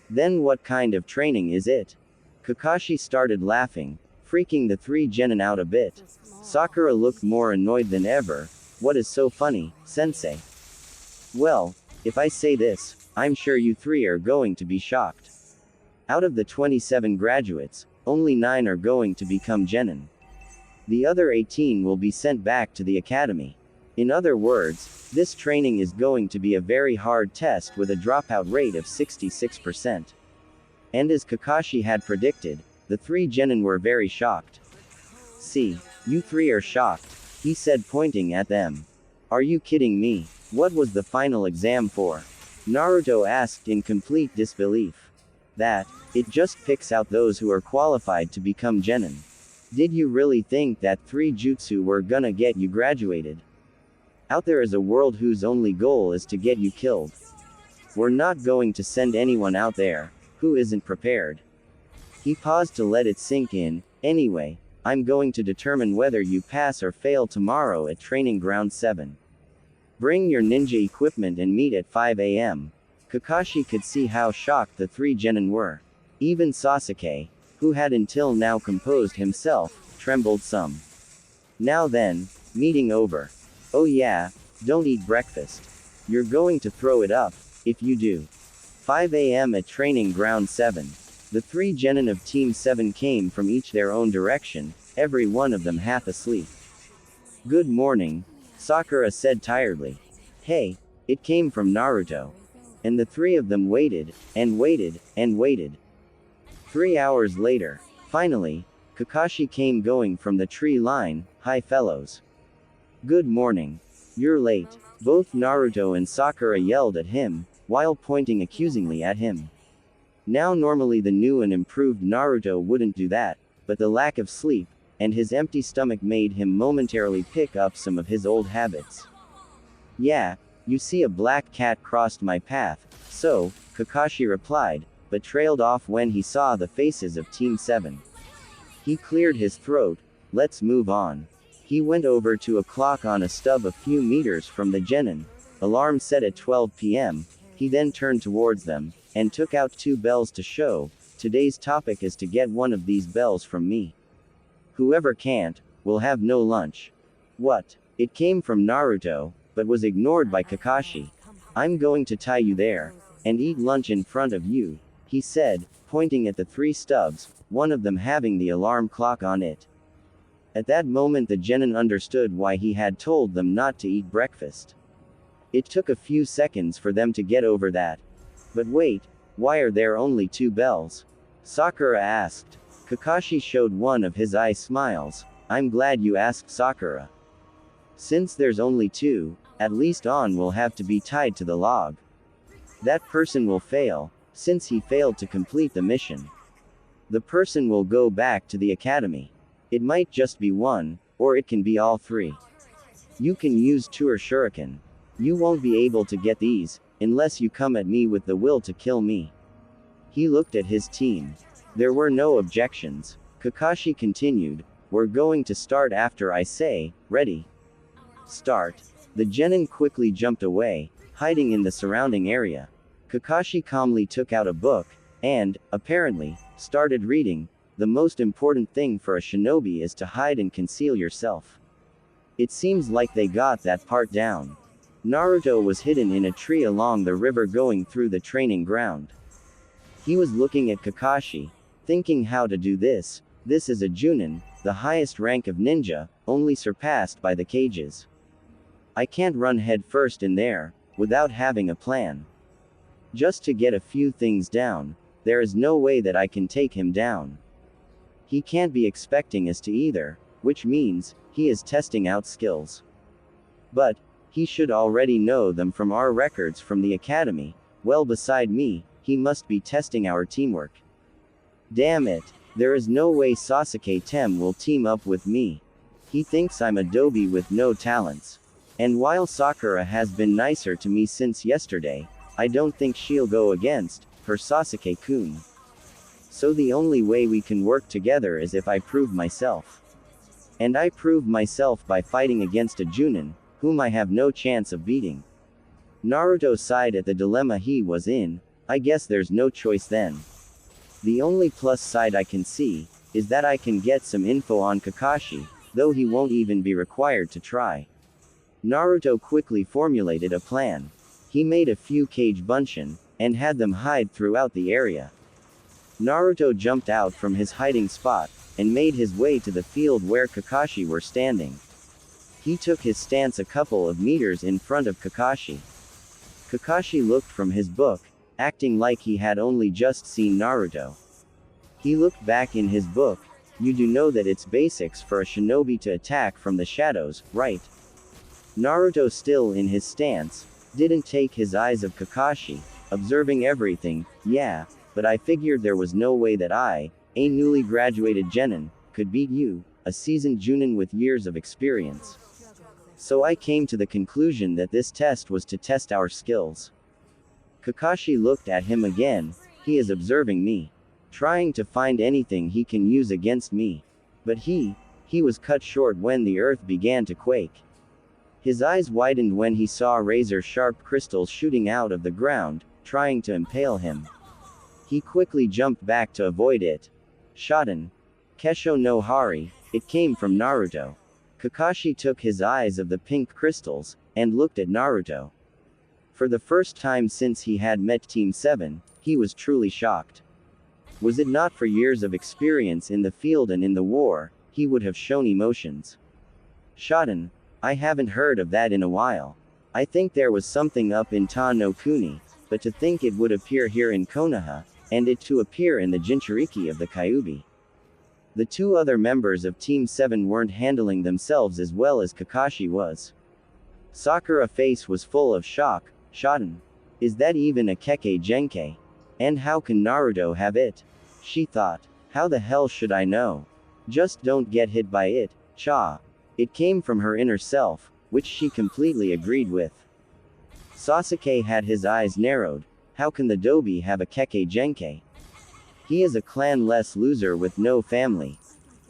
Then what kind of training is it? Kakashi started laughing, freaking the three genin out a bit. Sakura looked more annoyed than ever. What is so funny, sensei? Well, if I say this, I'm sure you three are going to be shocked. Out of the 27 graduates, only 9 are going to become genin. The other 18 will be sent back to the academy. In other words, this training is going to be a very hard test with a dropout rate of 66%. And as Kakashi had predicted, the 3 genin were very shocked. See, you 3 are shocked, he said pointing at them. Are you kidding me? What was the final exam for? Naruto asked in complete disbelief. That, it just picks out those who are qualified to become genin. Did you really think that 3 jutsu were gonna get you graduated? Out there is a world whose only goal is to get you killed. We're not going to send anyone out there who isn't prepared. He paused to let it sink in. Anyway, I'm going to determine whether you pass or fail tomorrow at training ground 7. Bring your ninja equipment and meet at 5 a.m. Kakashi could see how shocked the 3 genin were. Even Sasuke, who had until now composed himself, trembled some. Now then, meeting over. Oh yeah, don't eat breakfast. You're going to throw it up, if you do. 5 a.m. at training ground 7. The 3 genin of Team 7 came from each their own direction, every one of them half asleep. Good morning, Sakura said tiredly. Hey, it came from Naruto. And the 3 of them waited, and waited, and waited. 3 hours later, finally, Kakashi came going from the tree line. Hi fellows. Good morning. You're late. Both Naruto and Sakura yelled at him, while pointing accusingly at him. Now normally the new and improved Naruto wouldn't do that, but the lack of sleep, and his empty stomach made him momentarily pick up some of his old habits. Yeah, you see a black cat crossed my path, so, Kakashi replied, but trailed off when he saw the faces of Team 7. He cleared his throat. Let's move on. He went over to a clock on a stub a few meters from the genin. Alarm set at 12 p.m. He then turned towards them, and took out 2 bells to show, today's topic is to get one of these bells from me. Whoever can't, will have no lunch. What? It came from Naruto, but was ignored by Kakashi. I'm going to tie you there, and eat lunch in front of you, he said, pointing at the 3 stubs, one of them having the alarm clock on it. At that moment the genin understood why he had told them not to eat breakfast. It took a few seconds for them to get over that. But wait, why are there only 2 bells? Sakura asked. Kakashi showed one of his eye smiles. I'm glad you asked, Sakura. Since there's only 2, at least On will have to be tied to the log. That person will fail, since he failed to complete the mission. The person will go back to the academy. It might just be 1, or it can be all 3. You can use Tour Shuriken. You won't be able to get these, unless you come at me with the will to kill me. He looked at his team. There were no objections. Kakashi continued, we're going to start after I say, ready. Start. The genin quickly jumped away, hiding in the surrounding area. Kakashi calmly took out a book, and, apparently, started reading. The most important thing for a shinobi is to hide and conceal yourself. It seems like they got that part down. Naruto was hidden in a tree along the river going through the training ground. He was looking at Kakashi, thinking how to do this. This is a Junin, the highest rank of ninja, only surpassed by the cages. I can't run head first in there, without having a plan. Just to get a few things down, there is no way that I can take him down. He can't be expecting us to either, which means, he is testing out skills. But, he should already know them from our records from the academy. Well, beside me, he must be testing our teamwork. Damn it, there is no way Sasuke Tem will team up with me. He thinks I'm a doby with no talents. And while Sakura has been nicer to me since yesterday, I don't think she'll go against her Sasuke-kun. So the only way we can work together is if I prove myself. And I prove myself by fighting against a Junin, whom I have no chance of beating. Naruto sighed at the dilemma he was in. I guess there's no choice then. The only plus side I can see is that I can get some info on Kakashi, though he won't even be required to try. Naruto quickly formulated a plan. He made a few Kage Bunshin, and had them hide throughout the area. Naruto jumped out from his hiding spot, and made his way to the field where Kakashi were standing. He took his stance a couple of meters in front of Kakashi. Kakashi looked from his book, acting like he had only just seen Naruto. He looked back in his book. You do know that it's basics for a shinobi to attack from the shadows, right? Naruto, still in his stance, didn't take his eyes off Kakashi, observing everything. Yeah, but I figured there was no way that I, a newly graduated genin, could beat you, a seasoned junin with years of experience. So I came to the conclusion that this test was to test our skills. Kakashi looked at him again. He is observing me, trying to find anything he can use against me. But he was cut short when the earth began to quake. His eyes widened when he saw razor-sharp crystals shooting out of the ground, trying to impale him. He quickly jumped back to avoid it. Shoten. Kesho no Hari, it came from Naruto. Kakashi took his eyes off the pink crystals, and looked at Naruto. For the first time since he had met Team 7, he was truly shocked. Was it not for years of experience in the field and in the war, he would have shown emotions. Shoten. I haven't heard of that in a while. I think there was something up in Ta no Kuni, but to think it would appear here in Konoha, and it to appear in the Jinchuriki of the Kyuubi. The two other members of Team 7 weren't handling themselves as well as Kakashi was. Sakura's face was full of shock. Shoten. Is that even a Kekkei Genkai? And how can Naruto have it? She thought. How the hell should I know? Just don't get hit by it, cha. It came from her inner self, which she completely agreed with. Sasuke had his eyes narrowed. How can the Dobi have a Kekkei Genkai? He is a clan-less loser with no family.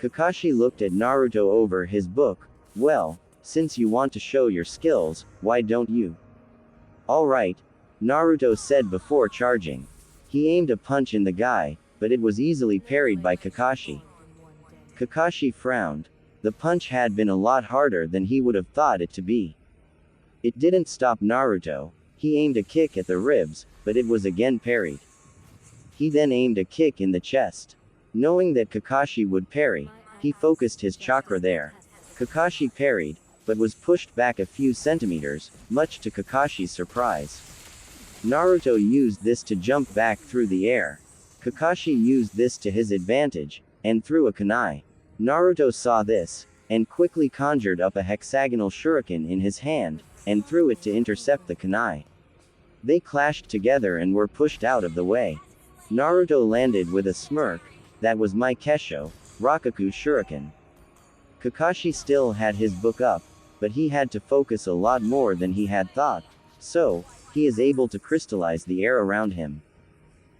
Kakashi looked at Naruto over his book. Well, since you want to show your skills, why don't you? Alright, Naruto said before charging. He aimed a punch in the guy, but it was easily parried by Kakashi. Kakashi frowned. The punch had been a lot harder than he would have thought it to be. It didn't stop Naruto. He aimed a kick at the ribs, but it was again parried. He then aimed a kick in the chest. Knowing that Kakashi would parry, he focused his chakra there. Kakashi parried, but was pushed back a few centimeters, much to Kakashi's surprise. Naruto used this to jump back through the air. Kakashi used this to his advantage, and threw a kunai. Naruto saw this, and quickly conjured up a hexagonal shuriken in his hand, and threw it to intercept the kunai. They clashed together and were pushed out of the way. Naruto landed with a smirk. That was my Kesho, Rakuku Shuriken. Kakashi still had his book up, but he had to focus a lot more than he had thought, so, he is able to crystallize the air around him.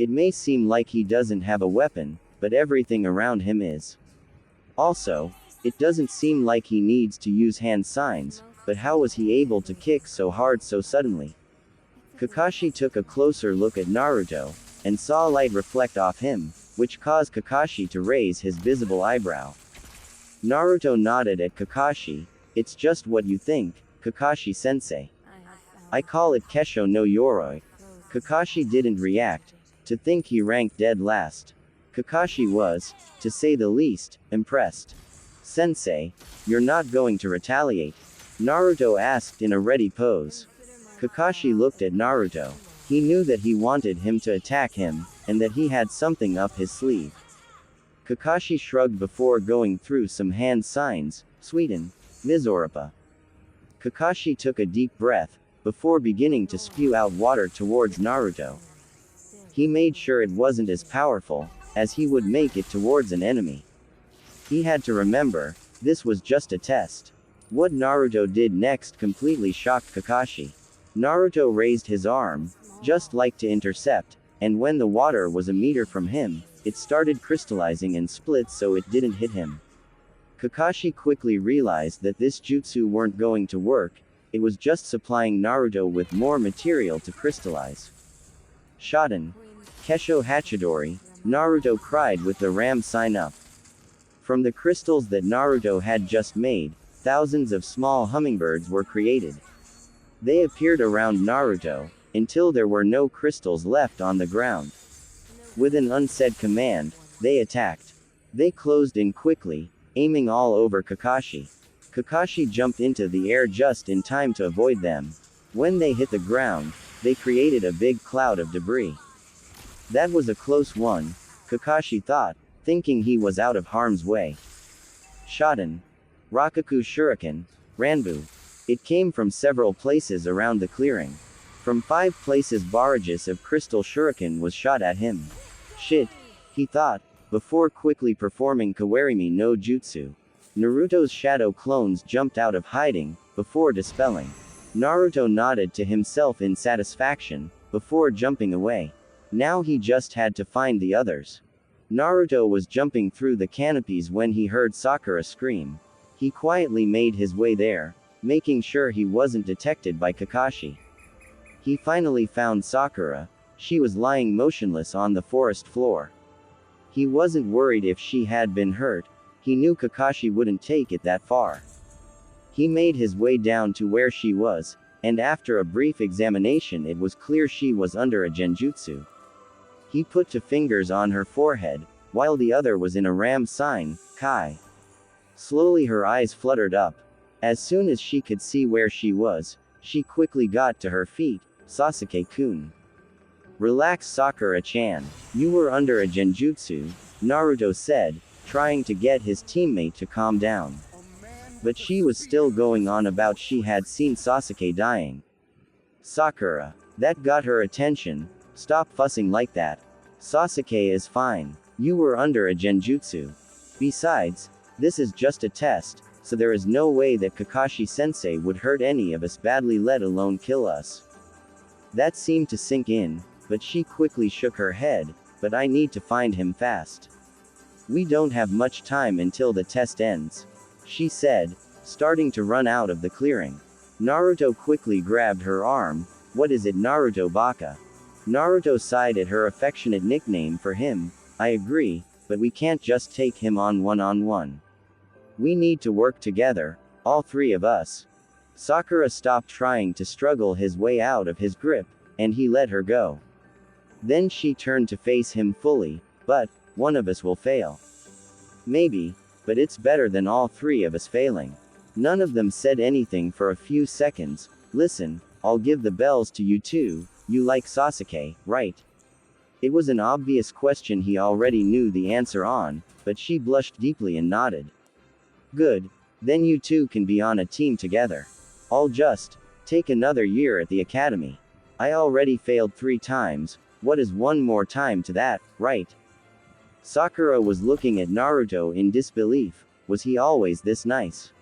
It may seem like he doesn't have a weapon, but everything around him is. Also, it doesn't seem like he needs to use hand signs, but how was he able to kick so hard so suddenly? Kakashi took a closer look at Naruto, and saw light reflect off him, which caused Kakashi to raise his visible eyebrow. Naruto nodded at Kakashi. It's just what you think, Kakashi-sensei. I call it Kesho no Yoroi. Kakashi didn't react. To think he ranked dead last. Kakashi was, to say the least, impressed. Sensei, you're not going to retaliate? Naruto asked in a ready pose. Kakashi looked at Naruto. He knew that he wanted him to attack him, and that he had something up his sleeve. Kakashi shrugged before going through some hand signs. Suiten, Mizoripa. Kakashi took a deep breath, before beginning to spew out water towards Naruto. He made sure it wasn't as powerful, as he would make it towards an enemy. He had to remember, this was just a test. What Naruto did next completely shocked Kakashi. Naruto raised his arm, just like to intercept, and when the water was a meter from him, it started crystallizing and split so it didn't hit him. Kakashi quickly realized that this jutsu weren't going to work. it was just supplying Naruto with more material to crystallize. Shoten. Kesho Hachidori, Naruto cried with the ram sign up. From the crystals that Naruto had just made, thousands of small hummingbirds were created. They appeared around Naruto, until there were no crystals left on the ground. With an unsaid command, they attacked. They closed in quickly, aiming all over Kakashi. Kakashi jumped into the air just in time to avoid them. When they hit the ground, they created a big cloud of debris. That was a close one, Kakashi thought, thinking he was out of harm's way. Shoten. Rakuku Shuriken, Ranbu. It came from several places around the clearing. From 5 places barrages of crystal shuriken was shot at him. Shit, he thought, before quickly performing Kawarimi no Jutsu. Naruto's shadow clones jumped out of hiding, before dispelling. Naruto nodded to himself in satisfaction, before jumping away. Now he just had to find the others. Naruto was jumping through the canopies when he heard Sakura scream. He quietly made his way there, making sure he wasn't detected by Kakashi. He finally found Sakura. She was lying motionless on the forest floor. He wasn't worried if she had been hurt. He knew Kakashi wouldn't take it that far. He made his way down to where she was, and after a brief examination it was clear she was under a genjutsu. He put 2 fingers on her forehead, while the other was in a ram sign, Kai. Slowly her eyes fluttered up. As soon as she could see where she was, she quickly got to her feet. Sasuke-kun. Relax, Sakura-chan. You were under a genjutsu, Naruto said, trying to get his teammate to calm down. But she was still going on about she had seen Sasuke dying. Sakura. That got her attention. Stop fussing like that. Sasuke is fine. You were under a genjutsu. Besides, this is just a test, so there is no way that Kakashi-sensei would hurt any of us badly, let alone kill us. That seemed to sink in, but she quickly shook her head. But I need to find him fast. We don't have much time until the test ends, she said, starting to run out of the clearing. Naruto quickly grabbed her arm. What is it, Naruto Baka? Naruto sighed at her affectionate nickname for him. I agree, but we can't just take him on one-on-one. We need to work together, all 3 of us. Sakura stopped trying to struggle his way out of his grip, and he let her go. Then she turned to face him fully. But, one of us will fail. Maybe, but it's better than all 3 of us failing. None of them said anything for a few seconds. Listen, I'll give the bells to you too. You like Sasuke, right? It was an obvious question he already knew the answer on, but she blushed deeply and nodded. Good. Then you two can be on a team together. I'll just take another year at the academy. I already failed 3 times, what is one more time to that, right? Sakura was looking at Naruto in disbelief. Was he always this nice?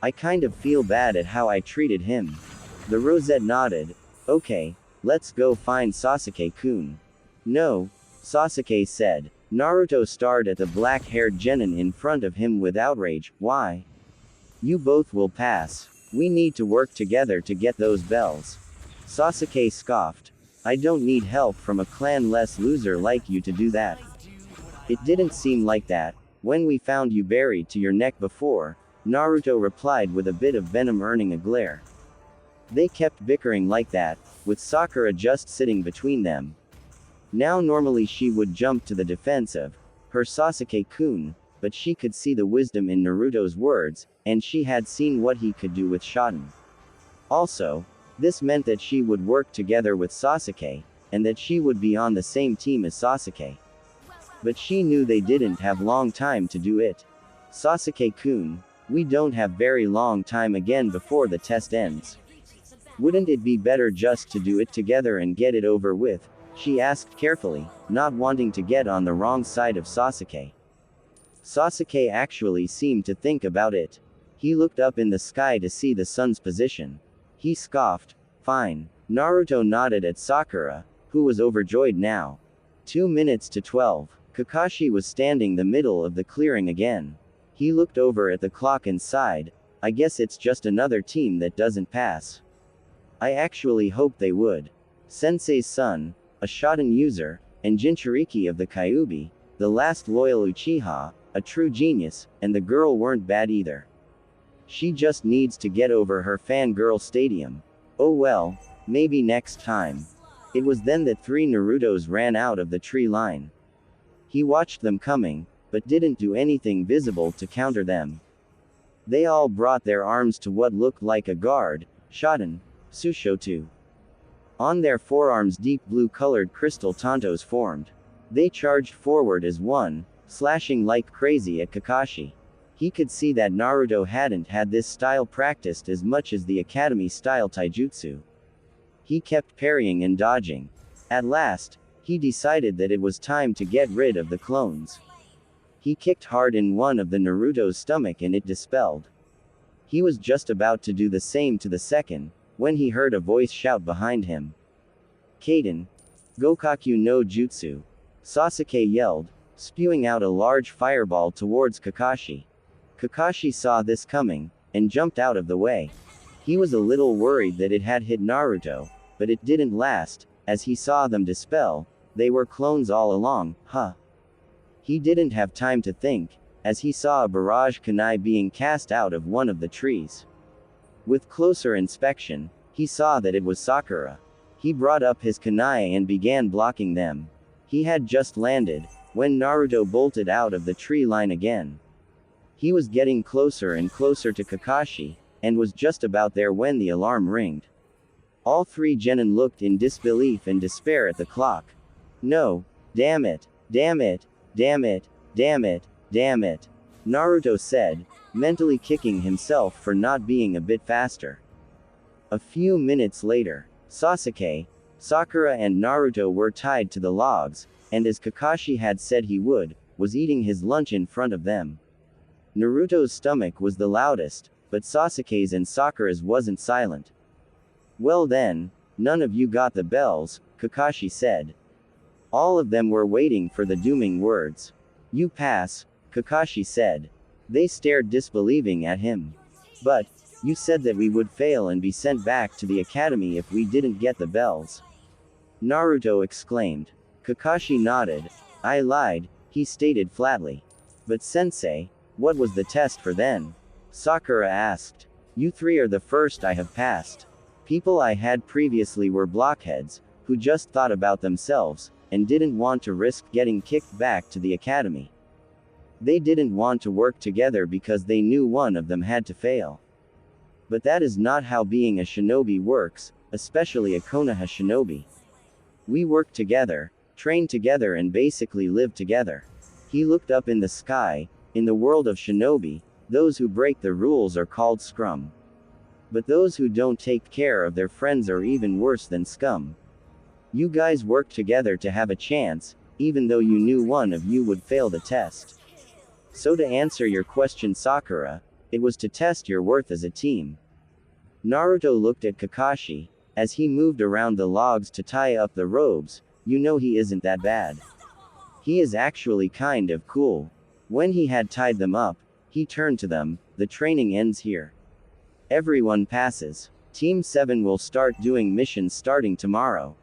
I kind of feel bad at how I treated him. The rosette nodded. Okay, let's go find Sasuke-kun. No, Sasuke said. Naruto stared at the black-haired genin in front of him with outrage. Why? You both will pass. We need to work together to get those bells. Sasuke scoffed. I don't need help from a clan-less loser like you to do that. It didn't seem like that, when we found you buried to your neck before, Naruto replied with a bit of venom earning a glare. They kept bickering like that, with Sakura just sitting between them. Now normally she would jump to the defense of her Sasuke-kun, but she could see the wisdom in Naruto's words, and she had seen what he could do with Shoten. Also, this meant that she would work together with Sasuke, and that she would be on the same team as Sasuke. But she knew they didn't have long time to do it. Sasuke-kun, we don't have very long time again before the test ends. Wouldn't it be better just to do it together and get it over with? She asked carefully, not wanting to get on the wrong side of Sasuke. Sasuke actually seemed to think about it. He looked up in the sky to see the sun's position. He scoffed. Fine. Naruto nodded at Sakura, who was overjoyed now. 2 minutes to 12. Kakashi was standing the middle of the clearing again. He looked over at the clock and sighed. I guess it's just another team that doesn't pass. I actually hope they would. Sensei's son, a Shoten user, and Jinchuriki of the Kyuubi, the last loyal Uchiha, a true genius, and the girl weren't bad either. She just needs to get over her fangirl stadium. Oh well, maybe next time. It was then that 3 Narutos ran out of the tree line. He watched them coming, but didn't do anything visible to counter them. They all brought their arms to what looked like a guard, Shoten, Sushotu. On their forearms deep blue-colored crystal tantos formed. They charged forward as one, slashing like crazy at Kakashi. He could see that Naruto hadn't had this style practiced as much as the academy-style taijutsu. He kept parrying and dodging. At last, he decided that it was time to get rid of the clones. He kicked hard in one of the Naruto's stomach and it dispelled. He was just about to do the same to the second, when he heard a voice shout behind him. Kaden. Gokaku no Jutsu. Sasuke yelled, spewing out a large fireball towards Kakashi. Kakashi saw this coming, and jumped out of the way. He was a little worried that it had hit Naruto, but it didn't last, as he saw them dispel. They were clones all along, huh? He didn't have time to think, as he saw a barrage kunai being cast out of one of the trees. With closer inspection, he saw that it was Sakura. He brought up his kunai and began blocking them. He had just landed, when Naruto bolted out of the tree line again. He was getting closer and closer to Kakashi, and was just about there when the alarm ringed. All 3 genin looked in disbelief and despair at the clock. No, damn it, damn it, damn it, damn it, damn it, Naruto said, mentally kicking himself for not being a bit faster. A few minutes later, Sasuke, Sakura and Naruto were tied to the logs, and as Kakashi had said he would, was eating his lunch in front of them. Naruto's stomach was the loudest, but Sasuke's and Sakura's wasn't silent. Well then, none of you got the bells, Kakashi said. All of them were waiting for the dooming words. You pass, Kakashi said. They stared disbelieving at him. But, you said that we would fail and be sent back to the academy if we didn't get the bells. Naruto exclaimed. Kakashi nodded. I lied, he stated flatly. But sensei, what was the test for then? Sakura asked. You 3 are the first I have passed. People I had previously were blockheads, who just thought about themselves, and didn't want to risk getting kicked back to the academy. They didn't want to work together because they knew one of them had to fail. But that is not how being a shinobi works, especially a Konoha shinobi. We work together, train together and basically live together. He looked up in the sky. In the world of shinobi, those who break the rules are called scrum. But those who don't take care of their friends are even worse than scum. You guys worked together to have a chance, even though you knew one of you would fail the test. So to answer your question, Sakura, it was to test your worth as a team. Naruto looked at Kakashi, as he moved around the logs to tie up the robes. You know he isn't that bad. He is actually kind of cool. When he had tied them up, he turned to them. The training ends here. Everyone passes. Team 7 will start doing missions starting tomorrow.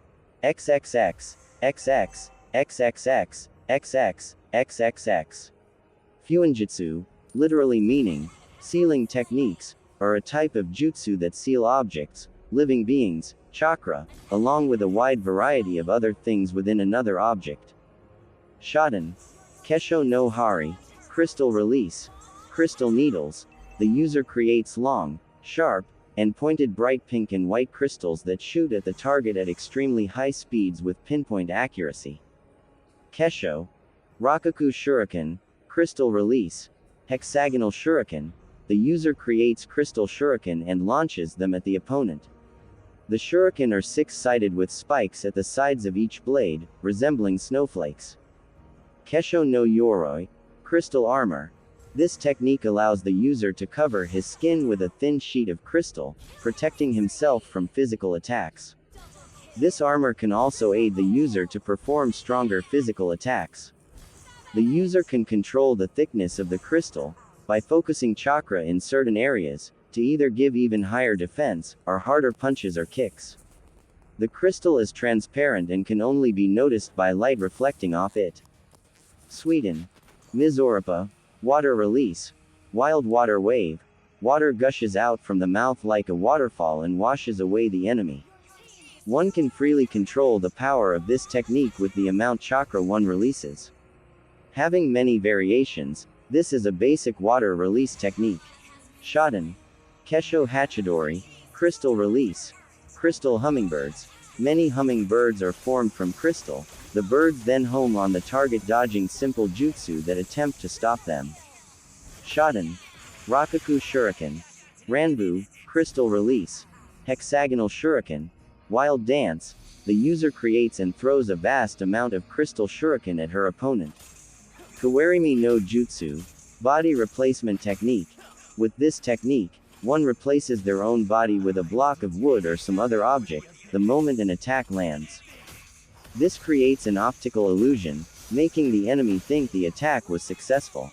XXX, XX, XXX, XX, XXX. Fuinjutsu, literally meaning, sealing techniques, are a type of jutsu that seal objects, living beings, chakra, along with a wide variety of other things within another object. Shoten. Kesho no Hari, crystal release. Crystal needles. The user creates long, sharp, and pointed bright pink and white crystals that shoot at the target at extremely high speeds with pinpoint accuracy. Kesho. Rakuku Shuriken, crystal release. Hexagonal shuriken. The user creates crystal shuriken and launches them at the opponent. The shuriken are 6-sided with spikes at the sides of each blade, resembling snowflakes. Kesho no Yoroi, crystal armor. This technique allows the user to cover his skin with a thin sheet of crystal, protecting himself from physical attacks. This armor can also aid the user to perform stronger physical attacks. The user can control the thickness of the crystal, by focusing chakra in certain areas, to either give even higher defense, or harder punches or kicks. The crystal is transparent and can only be noticed by light reflecting off it. Sweden. Mizorapo. Water release. Wild water wave. Water gushes out from the mouth like a waterfall and washes away the enemy. One can freely control the power of this technique with the amount chakra one releases. Having many variations, this is a basic water release technique. Shoten. Kesho Hachidori. Crystal release. Crystal hummingbirds. Many hummingbirds are formed from crystal. The birds then home on the target, dodging simple jutsu that attempt to stop them. Shoten. Rakaku Shuriken. Ranbu. Crystal release. Hexagonal Shuriken. Wild dance. The user creates and throws a vast amount of crystal shuriken at her opponent. Kawarimi no Jutsu. Body replacement technique. With this technique, one replaces their own body with a block of wood or some other object, the moment an attack lands. This creates an optical illusion, making the enemy think the attack was successful.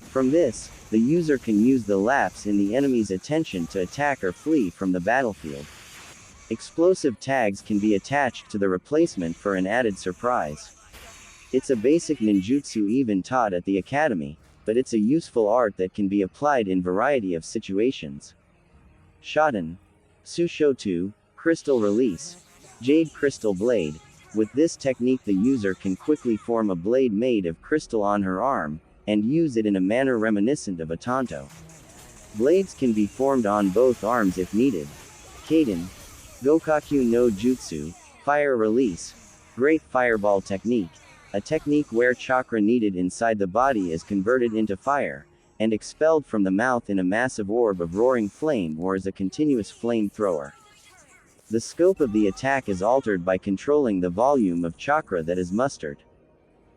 From this, the user can use the lapse in the enemy's attention to attack or flee from the battlefield. Explosive tags can be attached to the replacement for an added surprise. It's a basic ninjutsu even taught at the academy, but it's a useful art that can be applied in variety of situations. Shoten. Sushotu. Crystal release. Jade crystal blade. With this technique the user can quickly form a blade made of crystal on her arm, and use it in a manner reminiscent of a tanto. Blades can be formed on both arms if needed. Kaden. Gokaku no Jutsu. Fire release. Great fireball technique. A technique where chakra needed inside the body is converted into fire, and expelled from the mouth in a massive orb of roaring flame or as a continuous flame thrower. The scope of the attack is altered by controlling the volume of chakra that is mustered.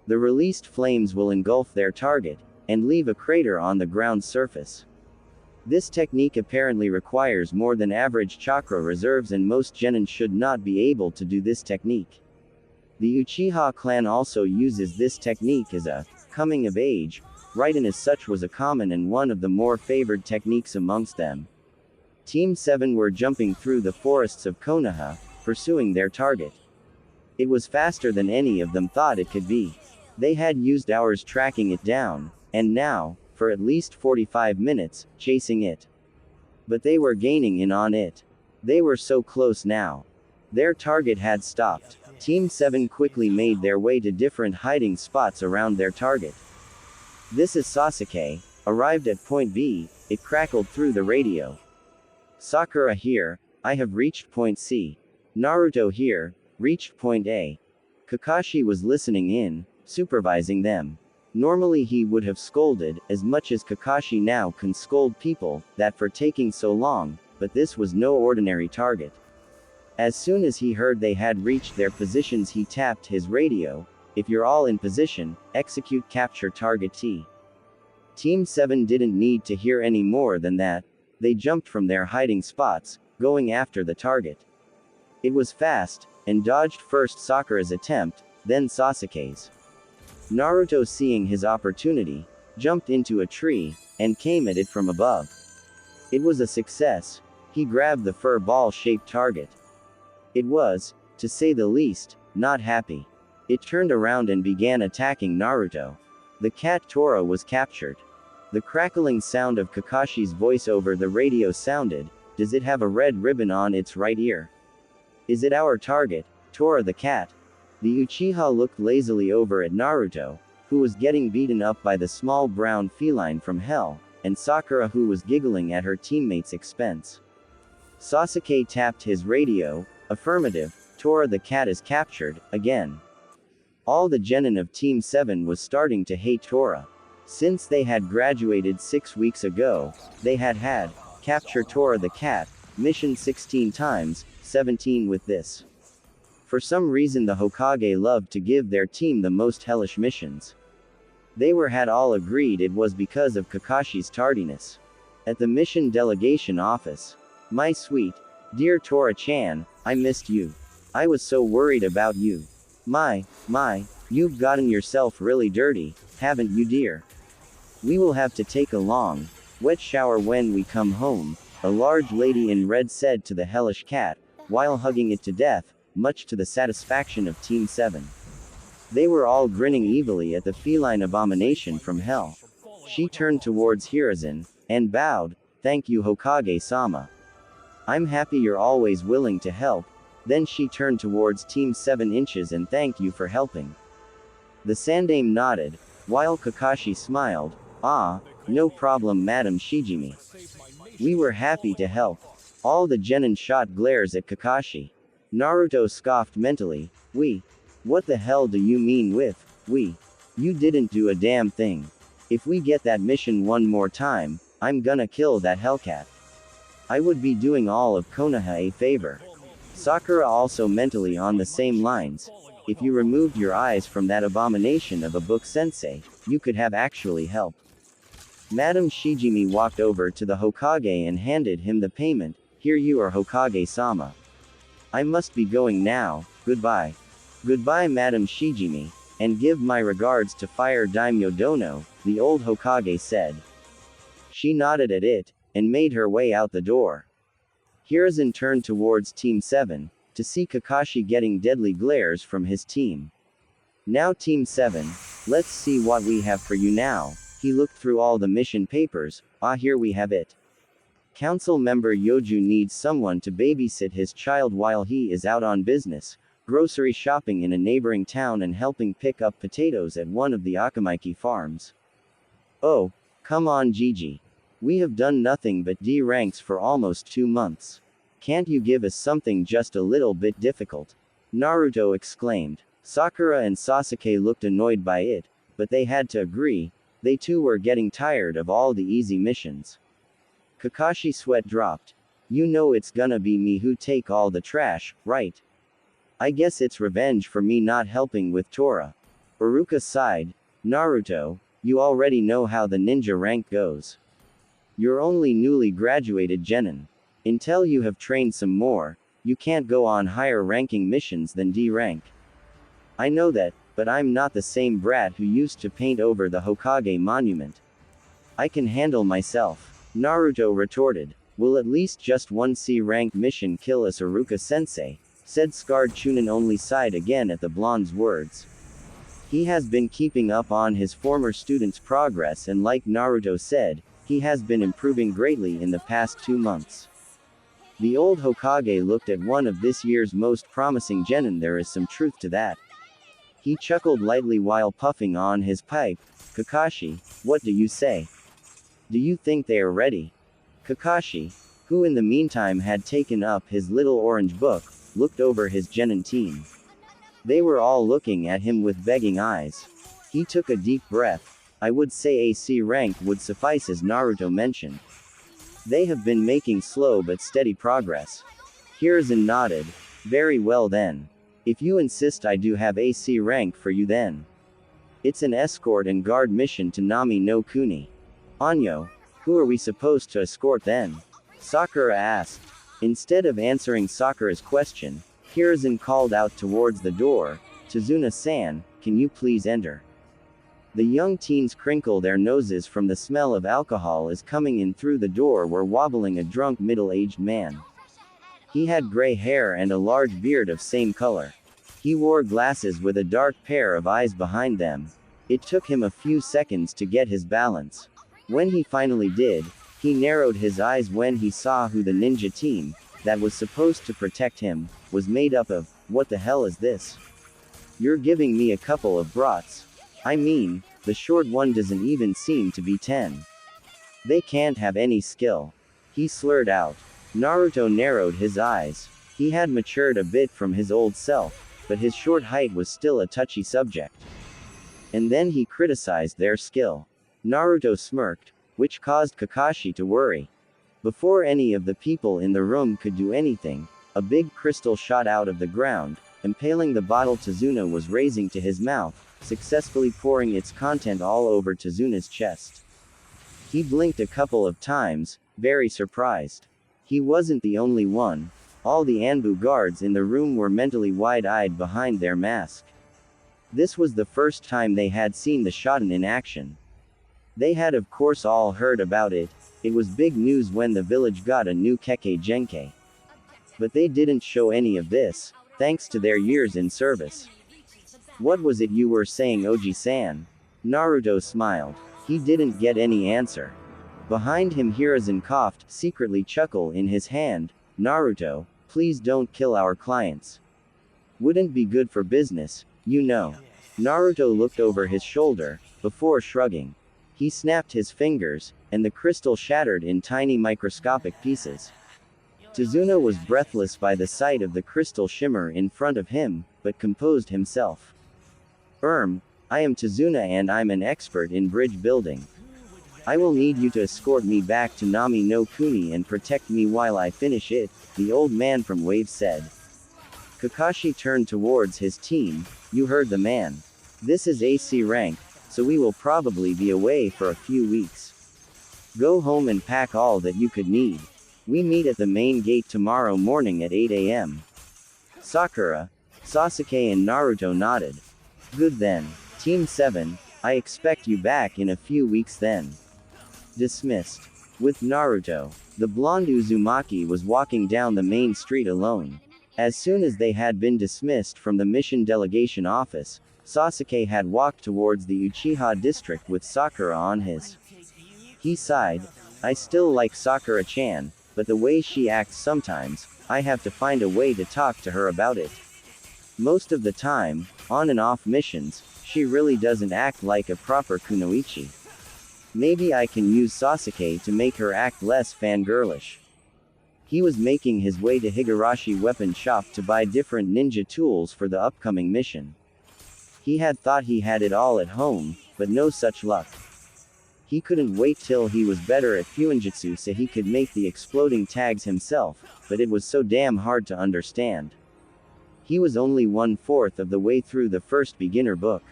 The released flames will engulf their target, and leave a crater on the ground's surface. This technique apparently requires more than average chakra reserves, and most genin should not be able to do this technique. The Uchiha clan also uses this technique as a coming of age rite, and as such was a common and one of the more favored techniques amongst them. Team 7 were jumping through the forests of Konoha, pursuing their target. It was faster than any of them thought it could be. They had used hours tracking it down, and now, for at least 45 minutes, chasing it. But they were gaining in on it. They were so close now. Their target had stopped. Team 7 quickly made their way to different hiding spots around their target. This is Sasuke. Arrived at point B, it crackled through the radio. Sakura here, I have reached point C. Naruto here, reached point A. Kakashi was listening in, supervising them. Normally he would have scolded, as much as Kakashi now can scold people, that for taking so long, but this was no ordinary target. As soon as he heard they had reached their positions he tapped his radio. If you're all in position, execute capture target T. Team 7 didn't need to hear any more than that. They jumped from their hiding spots, going after the target. It was fast, and dodged first Sakura's attempt, then Sasuke's. Naruto, seeing his opportunity, jumped into a tree, and came at it from above. It was a success. He grabbed the fur ball-shaped target. It was, to say the least, not happy. It turned around and began attacking Naruto. The cat Tora was captured. The crackling sound of Kakashi's voice over the radio sounded. Does it have a red ribbon on its right ear? Is it our target, Tora the cat? The Uchiha looked lazily over at Naruto, who was getting beaten up by the small brown feline from hell, and Sakura, who was giggling at her teammates' expense. Sasuke tapped his radio. Affirmative, Tora the cat is captured, again. All the genin of Team 7 was starting to hate Tora. Since they had graduated 6 weeks ago, they had capture Tora the cat, mission 16 times, 17 with this. For some reason the Hokage loved to give their team the most hellish missions. They had all agreed it was because of Kakashi's tardiness. At the mission delegation office. My sweet, dear Tora-chan, I missed you. I was so worried about you. My, you've gotten yourself really dirty, haven't you dear? We will have to take a long, wet shower when we come home, a large lady in red said to the hellish cat, while hugging it to death, much to the satisfaction of Team 7. They were all grinning evilly at the feline abomination from hell. She turned towards Hiruzen, and bowed, "Thank you Hokage-sama. I'm happy you're always willing to help." Then she turned towards Team 7 inches and "Thank you for helping." The Sandame nodded, while Kakashi smiled, "Ah, no problem Madam Shijimi. We were happy to help." All the genin shot glares at Kakashi. Naruto scoffed mentally, "We? What the hell do you mean with, we? You didn't do a damn thing. If we get that mission one more time, I'm gonna kill that hellcat. I would be doing all of Konoha a favor." Sakura also mentally on the same lines. If you removed your eyes from that abomination of a book sensei, you could have actually helped. Madam Shijimi walked over to the Hokage and handed him the payment. "Here you are Hokage-sama. I must be going now, goodbye." "Goodbye Madam Shijimi, and give my regards to Fire Daimyo Dono," the old Hokage said. She nodded at it, and made her way out the door. Hiruzen turned towards Team 7, to see Kakashi getting deadly glares from his team. "Now Team 7, let's see what we have for you now." He looked through all the mission papers. "Ah, here we have it. Council member Yoju needs someone to babysit his child while he is out on business, grocery shopping in a neighboring town and helping pick up potatoes at one of the Akamaiki farms." "Oh, come on Gigi. We have done nothing but D ranks for almost 2 months. Can't you give us something just a little bit difficult?" Naruto exclaimed. Sakura and Sasuke looked annoyed by it, but they had to agree. They too were getting tired of all the easy missions. Kakashi sweat dropped. "You know it's gonna be me who take all the trash, right? I guess it's revenge for me not helping with Tora." Iruka sighed. "Naruto, you already know how the ninja rank goes. You're only newly graduated genin. Until you have trained some more, you can't go on higher ranking missions than D rank. I know that, but I'm not the same brat who used to paint over the Hokage monument. I can handle myself." Naruto retorted. "Will at least just one C rank mission kill us Iruka sensei?" said Scarred Chunin only sighed again at the blonde's words. He has been keeping up on his former students' progress and like Naruto said, he has been improving greatly in the past 2 months. The old Hokage looked at one of this year's most promising genin. There is some truth to that. He chuckled lightly while puffing on his pipe. "Kakashi, what do you say? Do you think they are ready?" Kakashi, who in the meantime had taken up his little orange book, looked over his genin team. They were all looking at him with begging eyes. He took a deep breath. "I would say a C rank would suffice as Naruto mentioned. They have been making slow but steady progress." Hiruzen nodded. "Very well then. If you insist I do have a C rank for you then. It's an escort and guard mission to Nami no Kuni." "Anyo, who are we supposed to escort then?" Sakura asked. Instead of answering Sakura's question, Hiruzen called out towards the door, "Tazuna-san, can you please enter?" The young teens crinkle their noses from the smell of alcohol as coming in through the door were wobbling a drunk middle-aged man. He had gray hair and a large beard of same color. He wore glasses with a dark pair of eyes behind them. It took him a few seconds to get his balance. When he finally did, he narrowed his eyes when he saw who the ninja team, that was supposed to protect him, was made up of. "What the hell is this? You're giving me a couple of brats. I mean, the short one doesn't even seem to be 10. They can't have any skill." He slurred out. Naruto narrowed his eyes. He had matured a bit from his old self, but his short height was still a touchy subject. And then he criticized their skill. Naruto smirked, which caused Kakashi to worry. Before any of the people in the room could do anything, a big crystal shot out of the ground, impaling the bottle Tazuna was raising to his mouth, successfully pouring its content all over Tazuna's chest. He blinked a couple of times, very surprised. He wasn't the only one. All the Anbu guards in the room were mentally wide-eyed behind their mask. This was the first time they had seen the Shoten in action. They had of course all heard about it. It was big news when the village got a new Kekkei Genkai. But they didn't show any of this, thanks to their years in service. What was it you were saying, Oji-san? Naruto smiled. He didn't get any answer. Behind him Hiruzen coughed, secretly chuckle in his hand. Naruto, please don't kill our clients. Wouldn't be good for business, you know. Naruto looked over his shoulder, before shrugging. He snapped his fingers, and the crystal shattered in tiny microscopic pieces. Tazuna was breathless by the sight of the crystal shimmer in front of him, but composed himself. I am Tazuna and I'm an expert in bridge building. I will need you to escort me back to Nami no Kuni and protect me while I finish it, the old man from Wave said. Kakashi turned towards his team. You heard the man. This is AC rank, so we will probably be away for a few weeks. Go home and pack all that you could need. We meet at the main gate tomorrow morning at 8 a.m. Sakura, Sasuke and Naruto nodded. Good then. Team 7, I expect you back in a few weeks then. Dismissed. With Naruto, the blonde Uzumaki was walking down the main street alone. As soon as they had been dismissed from the mission delegation office, Sasuke had walked towards the Uchiha district with Sakura on his. He sighed. I still like Sakura-chan, but the way she acts sometimes, I have to find a way to talk to her about it. Most of the time, on and off missions, she really doesn't act like a proper kunoichi. Maybe I can use Sasuke to make her act less fangirlish. He was making his way to Higurashi weapon shop to buy different ninja tools for the upcoming mission. He had thought he had it all at home, but no such luck. He couldn't wait till he was better at fuinjutsu so he could make the exploding tags himself, but it was so damn hard to understand. He was only 1/4 of the way through the first beginner book.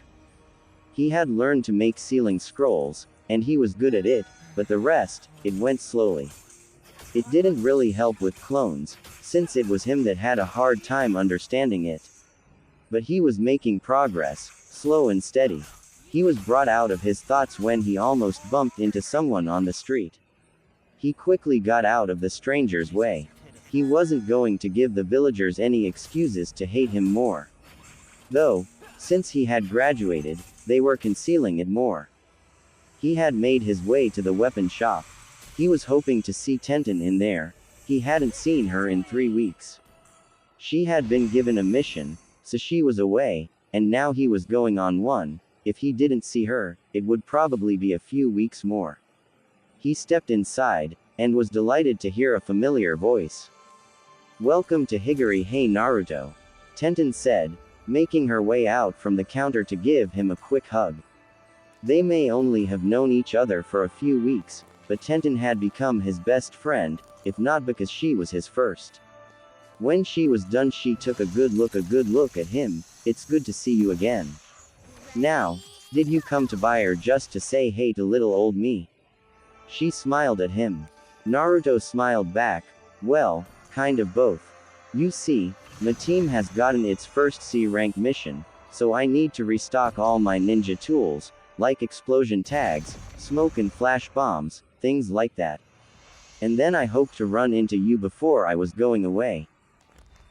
He had learned to make sealing scrolls, and he was good at it, but the rest, it went slowly. It didn't really help with clones, since it was him that had a hard time understanding it. But he was making progress, slow and steady. He was brought out of his thoughts when he almost bumped into someone on the street. He quickly got out of the stranger's way. He wasn't going to give the villagers any excuses to hate him more. Though, since he had graduated, they were concealing it more. He had made his way to the weapon shop. He was hoping to see Tenten in there. He hadn't seen her in 3 weeks. She had been given a mission, so she was away, and now he was going on one. If he didn't see her, it would probably be a few weeks more. He stepped inside, and was delighted to hear a familiar voice. Welcome to Higuri. Hey Naruto. Tenten said, making her way out from the counter to give him a quick hug. They may only have known each other for a few weeks, but Tenten had become his best friend, if not because she was his first. When she was done she took a good look at him. It's good to see you again. Now, did you come to buy or just to say hey to little old me? She smiled at him. Naruto smiled back. Well, kind of both. You see, my team has gotten its first C rank mission, so I need to restock all my ninja tools, like explosion tags, smoke and flash bombs, things like that. And then I hope to run into you before I was going away.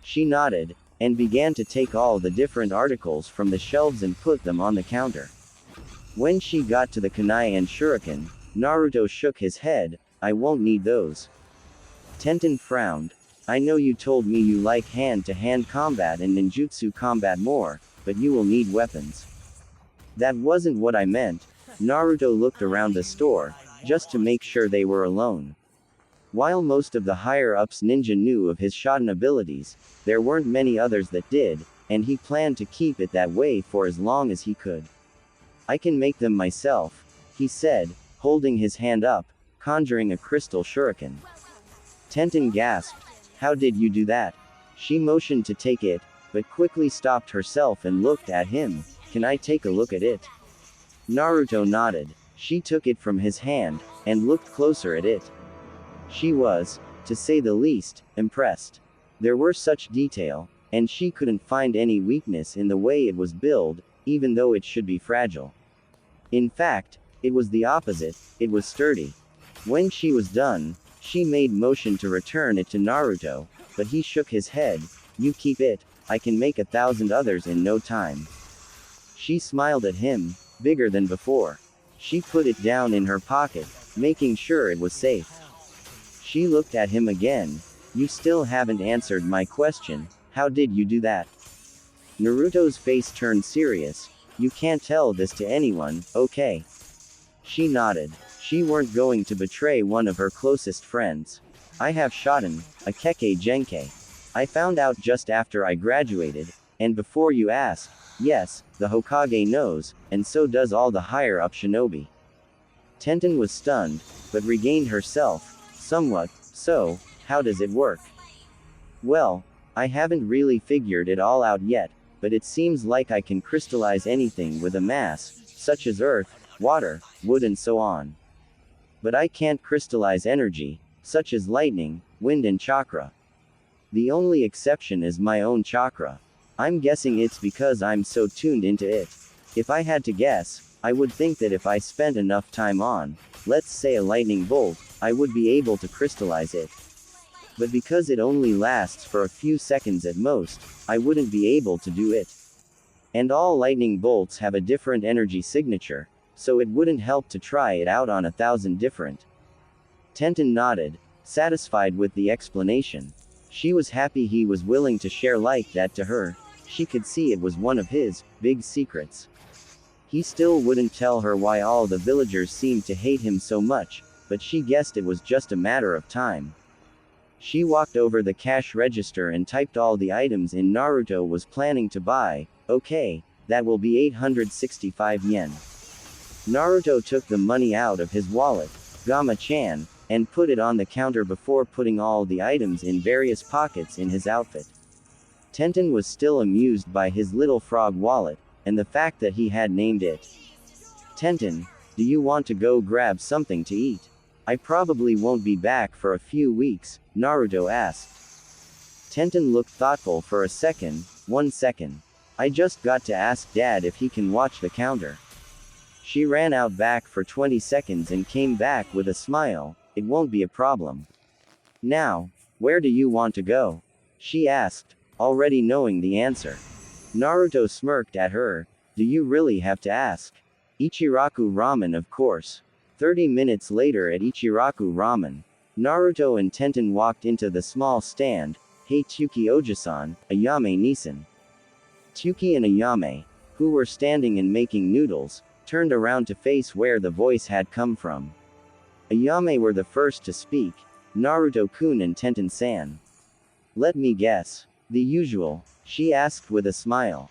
She nodded, and began to take all the different articles from the shelves and put them on the counter. When she got to the kunai and shuriken, Naruto shook his head. I won't need those. Tenten frowned. I know you told me you like hand-to-hand combat and ninjutsu combat more, but you will need weapons. That wasn't what I meant. Naruto looked around the store, just to make sure they were alone. While most of the higher-ups ninja knew of his Shoten abilities, there weren't many others that did, and he planned to keep it that way for as long as he could. I can make them myself, he said, holding his hand up, conjuring a crystal shuriken. Tenten gasped. How did you do that? She motioned to take it, but quickly stopped herself and looked at him. Can I take a look at it? Naruto nodded. She took it from his hand, and looked closer at it. She was, to say the least, impressed. There were such detail, and she couldn't find any weakness in the way it was built, even though it should be fragile. In fact, It was the opposite, it was sturdy. When she was done, she made motion to return it to Naruto, but he shook his head. You keep it, I can make 1,000 others in no time. She smiled at him, bigger than before. She put it down in her pocket, making sure it was safe. She looked at him again. You still haven't answered my question, how did you do that? Naruto's face turned serious. You can't tell this to anyone, okay? She nodded. She weren't going to betray one of her closest friends. I have Shoten, a Kekkei Genkai. I found out just after I graduated, and before you ask, yes, the Hokage knows, and so does all the higher-up shinobi. Tenten was stunned, but regained herself, somewhat. So, how does it work? Well, I haven't really figured it all out yet, but it seems like I can crystallize anything with a mass, such as earth, water, wood and so on. But I can't crystallize energy, such as lightning, wind and chakra. The only exception is my own chakra. I'm guessing it's because I'm so tuned into it. If I had to guess, I would think that if I spent enough time on, let's say a lightning bolt, I would be able to crystallize it. But because it only lasts for a few seconds at most, I wouldn't be able to do it. And all lightning bolts have a different energy signature, so it wouldn't help to try it out on 1,000 different. Tenten nodded, satisfied with the explanation. She was happy he was willing to share like that to her. She could see it was one of his big secrets. He still wouldn't tell her why all the villagers seemed to hate him so much, but she guessed it was just a matter of time. She walked over the cash register and typed all the items in Naruto was planning to buy. Okay, that will be 865 yen. Naruto took the money out of his wallet, Gama-chan, and put it on the counter before putting all the items in various pockets in his outfit. Tenten was still amused by his little frog wallet, and the fact that he had named it. Tenten, do you want to go grab something to eat? I probably won't be back for a few weeks, Naruto asked. Tenten looked thoughtful for a second. 1 second. I just got to ask Dad if he can watch the counter. She ran out back for 20 seconds and came back with a smile. It won't be a problem. Now, where do you want to go? She asked, already knowing the answer. Naruto smirked at her. Do you really have to ask? Ichiraku Ramen, of course. 30 minutes later at Ichiraku Ramen, Naruto and Tenten walked into the small stand. Hey Tsuki Ojisan, Ayame-nisan. Tsuki and Ayame, who were standing and making noodles, turned around to face where the voice had come from. Ayame were the first to speak. Naruto-kun and Tenten-san. Let me guess. The usual, she asked with a smile.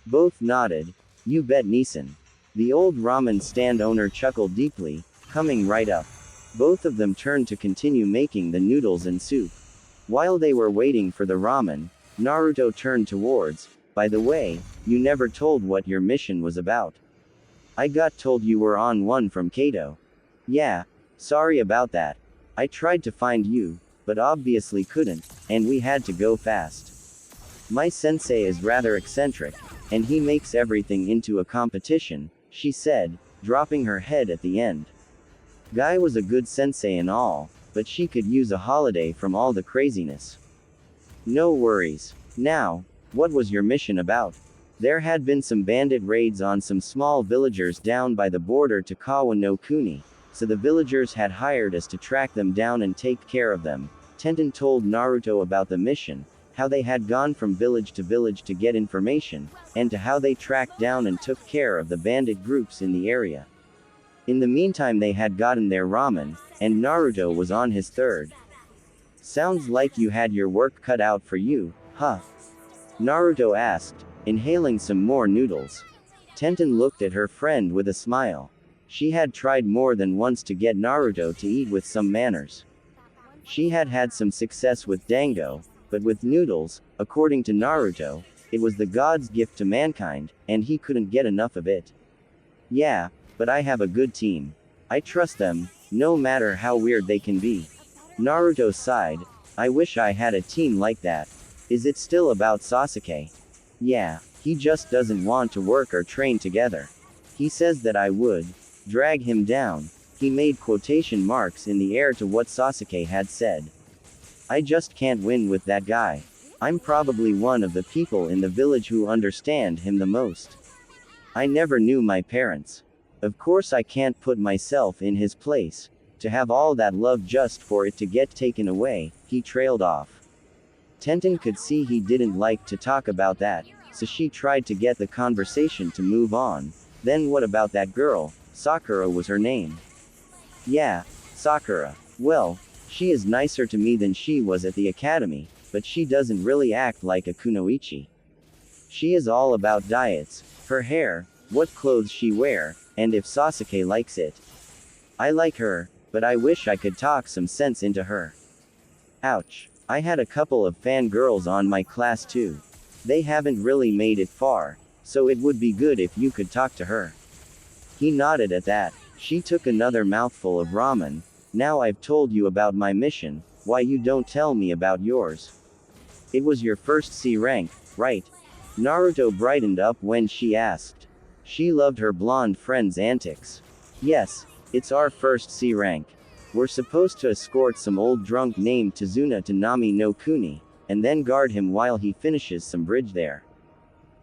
Both nodded. You bet, Nisan. The old ramen stand owner chuckled deeply, coming right up. Both of them turned to continue making the noodles and soup. While they were waiting for the ramen, Naruto turned towards, by the way, you never told what your mission was about. I got told you were on one from Kato. Yeah, sorry about that. I tried to find you, but obviously couldn't, and we had to go fast. My sensei is rather eccentric, and he makes everything into a competition, she said, dropping her head at the end. Guy was a good sensei and all, but she could use a holiday from all the craziness. No worries. Now, what was your mission about? There had been some bandit raids on some small villagers down by the border to Kawa no Kuni, so the villagers had hired us to track them down and take care of them. Tenten told Naruto about the mission, how they had gone from village to get information, and to how they tracked down and took care of the bandit groups in the area. In the meantime they had gotten their ramen, and Naruto was on his third. Sounds like you had your work cut out for you, huh? Naruto asked, inhaling some more noodles. Tenten looked at her friend with a smile. She had tried more than once to get Naruto to eat with some manners. She had had some success with dango, but with noodles, according to Naruto, it was the god's gift to mankind, and he couldn't get enough of it. Yeah, but I have a good team. I trust them, no matter how weird they can be. Naruto sighed. I wish I had a team like that. Is it still about Sasuke? Yeah, he just doesn't want to work or train together. He says that I would. drag him down. He made quotation marks in the air to what Sasuke had said. I just can't win with that guy. I'm probably one of the people in the village who understand him the most. I never knew my parents. Of course I can't put myself in his place. To have all that love just for it to get taken away, he trailed off. Tenten could see he didn't like to talk about that, so she tried to get the conversation to move on. Then what about that girl? Sakura was her name. Yeah, Sakura. Well, she is nicer to me than she was at the academy, but she doesn't really act like a kunoichi. She is all about diets, her hair, what clothes she wear, and if Sasuke likes it. I like her, but I wish I could talk some sense into her. Ouch. I had a couple of fangirls on my class too. They haven't really made it far, so it would be good if you could talk to her. He nodded at that. She took another mouthful of ramen. Now I've told you about my mission, why you don't tell me about yours? It was your first C rank, right? Naruto brightened up when she asked. She loved her blonde friend's antics. Yes, it's our first C rank. We're supposed to escort some old drunk named Tazuna to Nami no Kuni, and then guard him while he finishes some bridge there.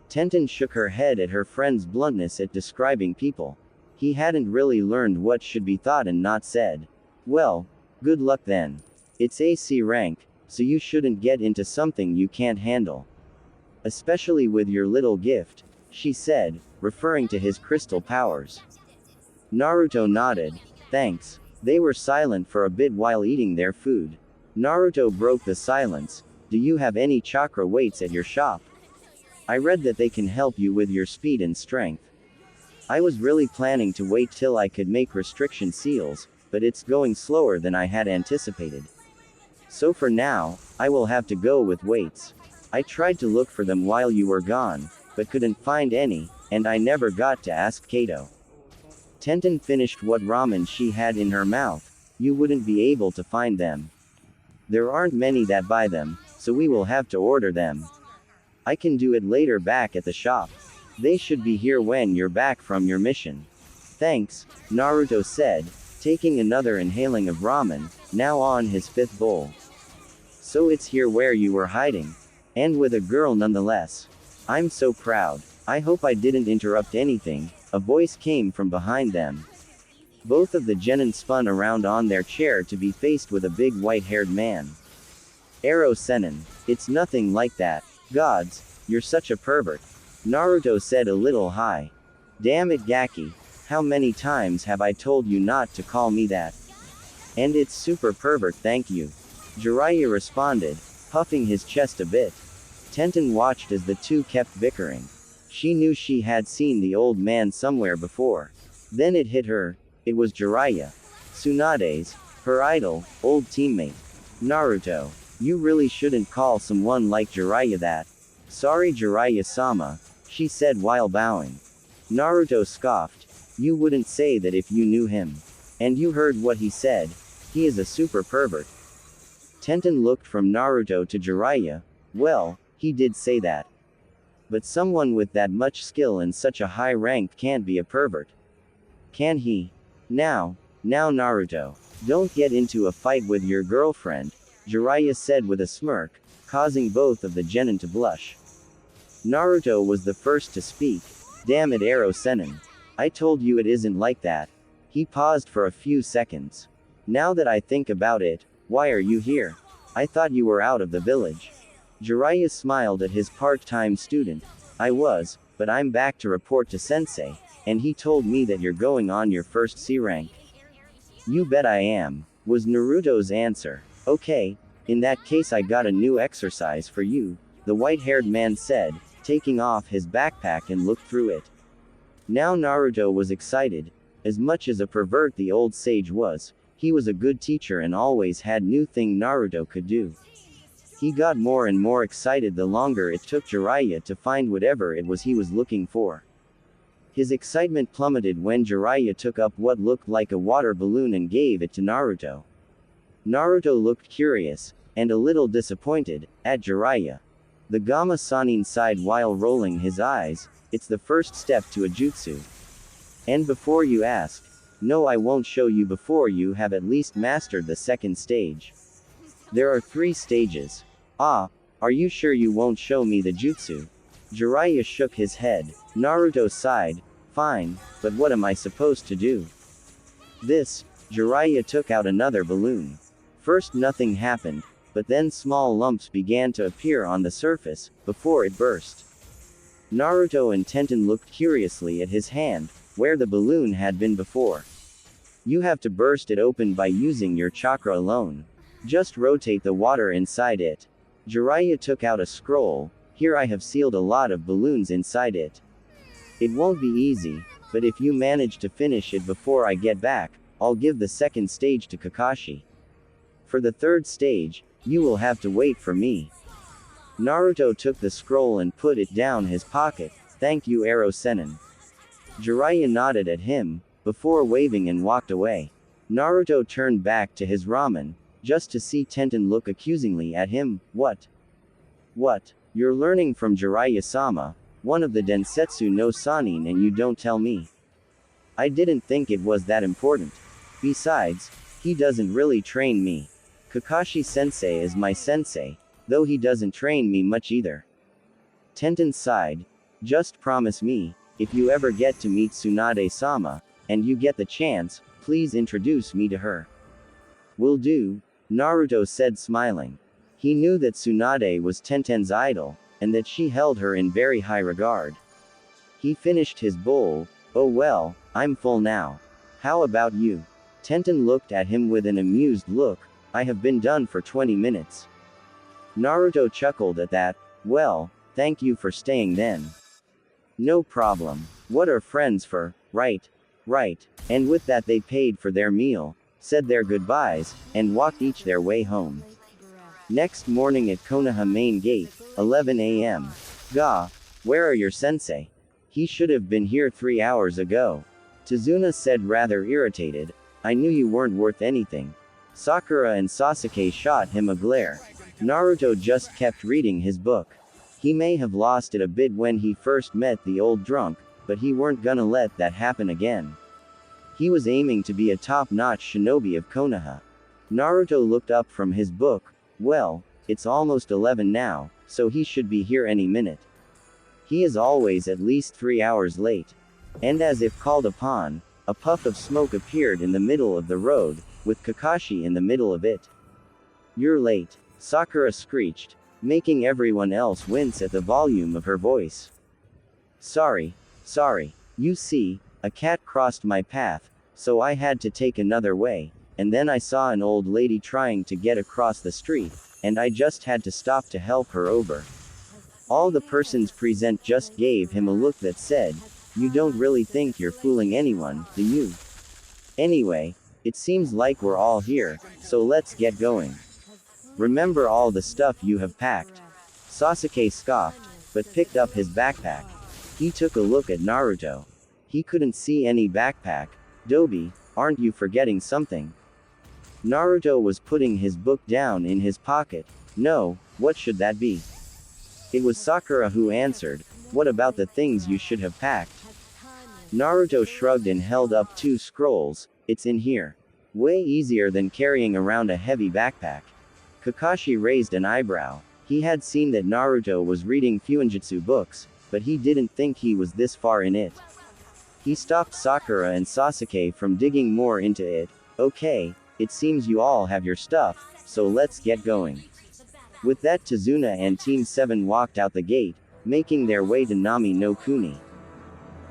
Tenten shook her head at her friend's bluntness at describing people. He hadn't really learned what should be thought and not said. Well, good luck then. It's a C rank, so you shouldn't get into something you can't handle. Especially with your little gift, she said, referring to his crystal powers. Naruto nodded. Thanks. They were silent for a bit while eating their food. Naruto broke the silence. Do you have any chakra weights at your shop? I read that they can help you with your speed and strength. I was really planning to wait till I could make restriction seals, but it's going slower than I had anticipated. So for now, I will have to go with weights. I tried to look for them while you were gone, but couldn't find any, and I never got to ask Kato. Tenten finished what ramen she had in her mouth. You wouldn't be able to find them. There aren't many that buy them, so we will have to order them. I can do it later back at the shop. They should be here when you're back from your mission. Thanks, Naruto said, taking another inhaling of ramen, now on his 5th bowl. So it's here where you were hiding. And with a girl nonetheless. I'm so proud. I hope I didn't interrupt anything. A voice came from behind them. Both of the genin spun around on their chair to be faced with a big white-haired man. Ero Sennin. It's nothing like that. Gods, you're such a pervert. Naruto said a little high. Damn it Gaki. How many times have I told you not to call me that? And it's super pervert thank you. Jiraiya responded, puffing his chest a bit. Tenten watched as the two kept bickering. She knew she had seen the old man somewhere before. Then it hit her. It was Jiraiya. Tsunade's, her idol, old teammate. Naruto. You really shouldn't call someone like Jiraiya that. Sorry Jiraiya-sama, she said while bowing. Naruto scoffed. You wouldn't say that if you knew him. And you heard what he said. He is a super pervert. Tenten looked from Naruto to Jiraiya. Well, he did say that. But someone with that much skill and such a high rank can't be a pervert. Can he? Now Naruto. Don't get into a fight with your girlfriend, Jiraiya said with a smirk, causing both of the genin to blush. Naruto was the first to speak. Damn it Ero Sennin. I told you it isn't like that. He paused for a few seconds. Now that I think about it, why are you here? I thought you were out of the village. Jiraiya smiled at his part-time student. I was, but I'm back to report to sensei, and he told me that you're going on your first C rank. You bet I am, was Naruto's answer. Okay, in that case I got a new exercise for you, the white-haired man said, taking off his backpack and looked through it. Now Naruto was excited. As much as a pervert the old sage was, he was a good teacher and always had new thing Naruto could do. He got more and more excited the longer it took Jiraiya to find whatever it was he was looking for. His excitement plummeted when Jiraiya took up what looked like a water balloon and gave it to Naruto. Naruto looked curious, and a little disappointed, at Jiraiya. The Gamma Sanin sighed while rolling his eyes. It's the first step to a jutsu. And before you ask, No, I won't show you before you have at least mastered the second stage. There are 3 stages. Ah, are you sure you won't show me the jutsu? Jiraiya shook his head. Naruto sighed. Fine, but what am I supposed to do? This, Jiraiya took out another balloon. First nothing happened, but then small lumps began to appear on the surface, before it burst. Naruto and Tenten looked curiously at his hand, where the balloon had been before. You have to burst it open by using your chakra alone. Just rotate the water inside it. Jiraiya took out a scroll. Here I have sealed a lot of balloons inside it. It won't be easy, but if you manage to finish it before I get back, I'll give the second stage to Kakashi. For the third stage, you will have to wait for me. Naruto took the scroll and put it down his pocket. Thank you, Ero Sennin. Jiraiya nodded at him, before waving and walked away. Naruto turned back to his ramen, just to see Tenten look accusingly at him. What? What? You're learning from Jiraiya-sama, one of the Densetsu no Sannin, and you don't tell me? I didn't think it was that important. Besides, he doesn't really train me. Kakashi sensei is my sensei, though he doesn't train me much either. Tenten sighed. Just promise me, if you ever get to meet Tsunade-sama, and you get the chance, please introduce me to her. Will do, Naruto said smiling. He knew that Tsunade was Tenten's idol, and that she held her in very high regard. He finished his bowl. Oh well, I'm full now. How about you? Tenten looked at him with an amused look. I have been done for 20 minutes. Naruto chuckled at that. Well, thank you for staying then. No problem. What are friends for, right? Right. And with that they paid for their meal, said their goodbyes, and walked each their way home. Next morning at Konoha main gate, 11 a.m. Ga, where are your sensei? He should have been here 3 hours ago. Tazuna said rather irritated. I knew you weren't worth anything. Sakura and Sasuke shot him a glare. Naruto just kept reading his book. He may have lost it a bit when he first met the old drunk, but he weren't gonna let that happen again. He was aiming to be a top-notch shinobi of Konoha. Naruto looked up from his book. Well, it's almost 11 now, so he should be here any minute. He is always at least 3 hours late. And as if called upon, a puff of smoke appeared in the middle of the road, with Kakashi in the middle of it. You're late, Sakura screeched, making everyone else wince at the volume of her voice. Sorry. You see, a cat crossed my path, so I had to take another way, and then I saw an old lady trying to get across the street, and I just had to stop to help her over. All the persons present just gave him a look that said, you don't really think you're fooling anyone, do you? Anyway, it seems like we're all here, so let's get going. Remember all the stuff you have packed? Sasuke scoffed, but picked up his backpack. He took a look at Naruto. He couldn't see any backpack. Dobi, aren't you forgetting something? Naruto was putting his book down in his pocket. No, what should that be? It was Sakura who answered, what about the things you should have packed? Naruto shrugged and held up 2 scrolls. It's in here. Way easier than carrying around a heavy backpack. Kakashi raised an eyebrow. He had seen that Naruto was reading Fuinjutsu books, but he didn't think he was this far in it. He stopped Sakura and Sasuke from digging more into it. Okay, it seems you all have your stuff, so let's get going. With that, Tazuna and Team 7 walked out the gate, making their way to Nami no Kuni.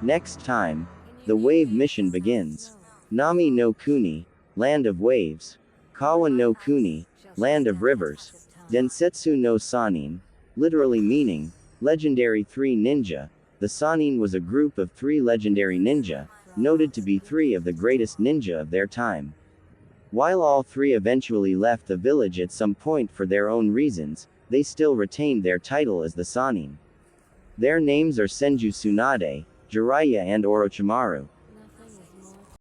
Next time, the wave mission begins. Nami no Kuni, land of waves. Kawa no Kuni, land of rivers. Densetsu no Sannin, literally meaning, legendary 3 ninja. The Sannin was a group of 3 legendary ninja, noted to be 3 of the greatest ninja of their time. While all 3 eventually left the village at some point for their own reasons, they still retained their title as the Sannin. Their names are Senju Tsunade, Jiraiya and Orochimaru.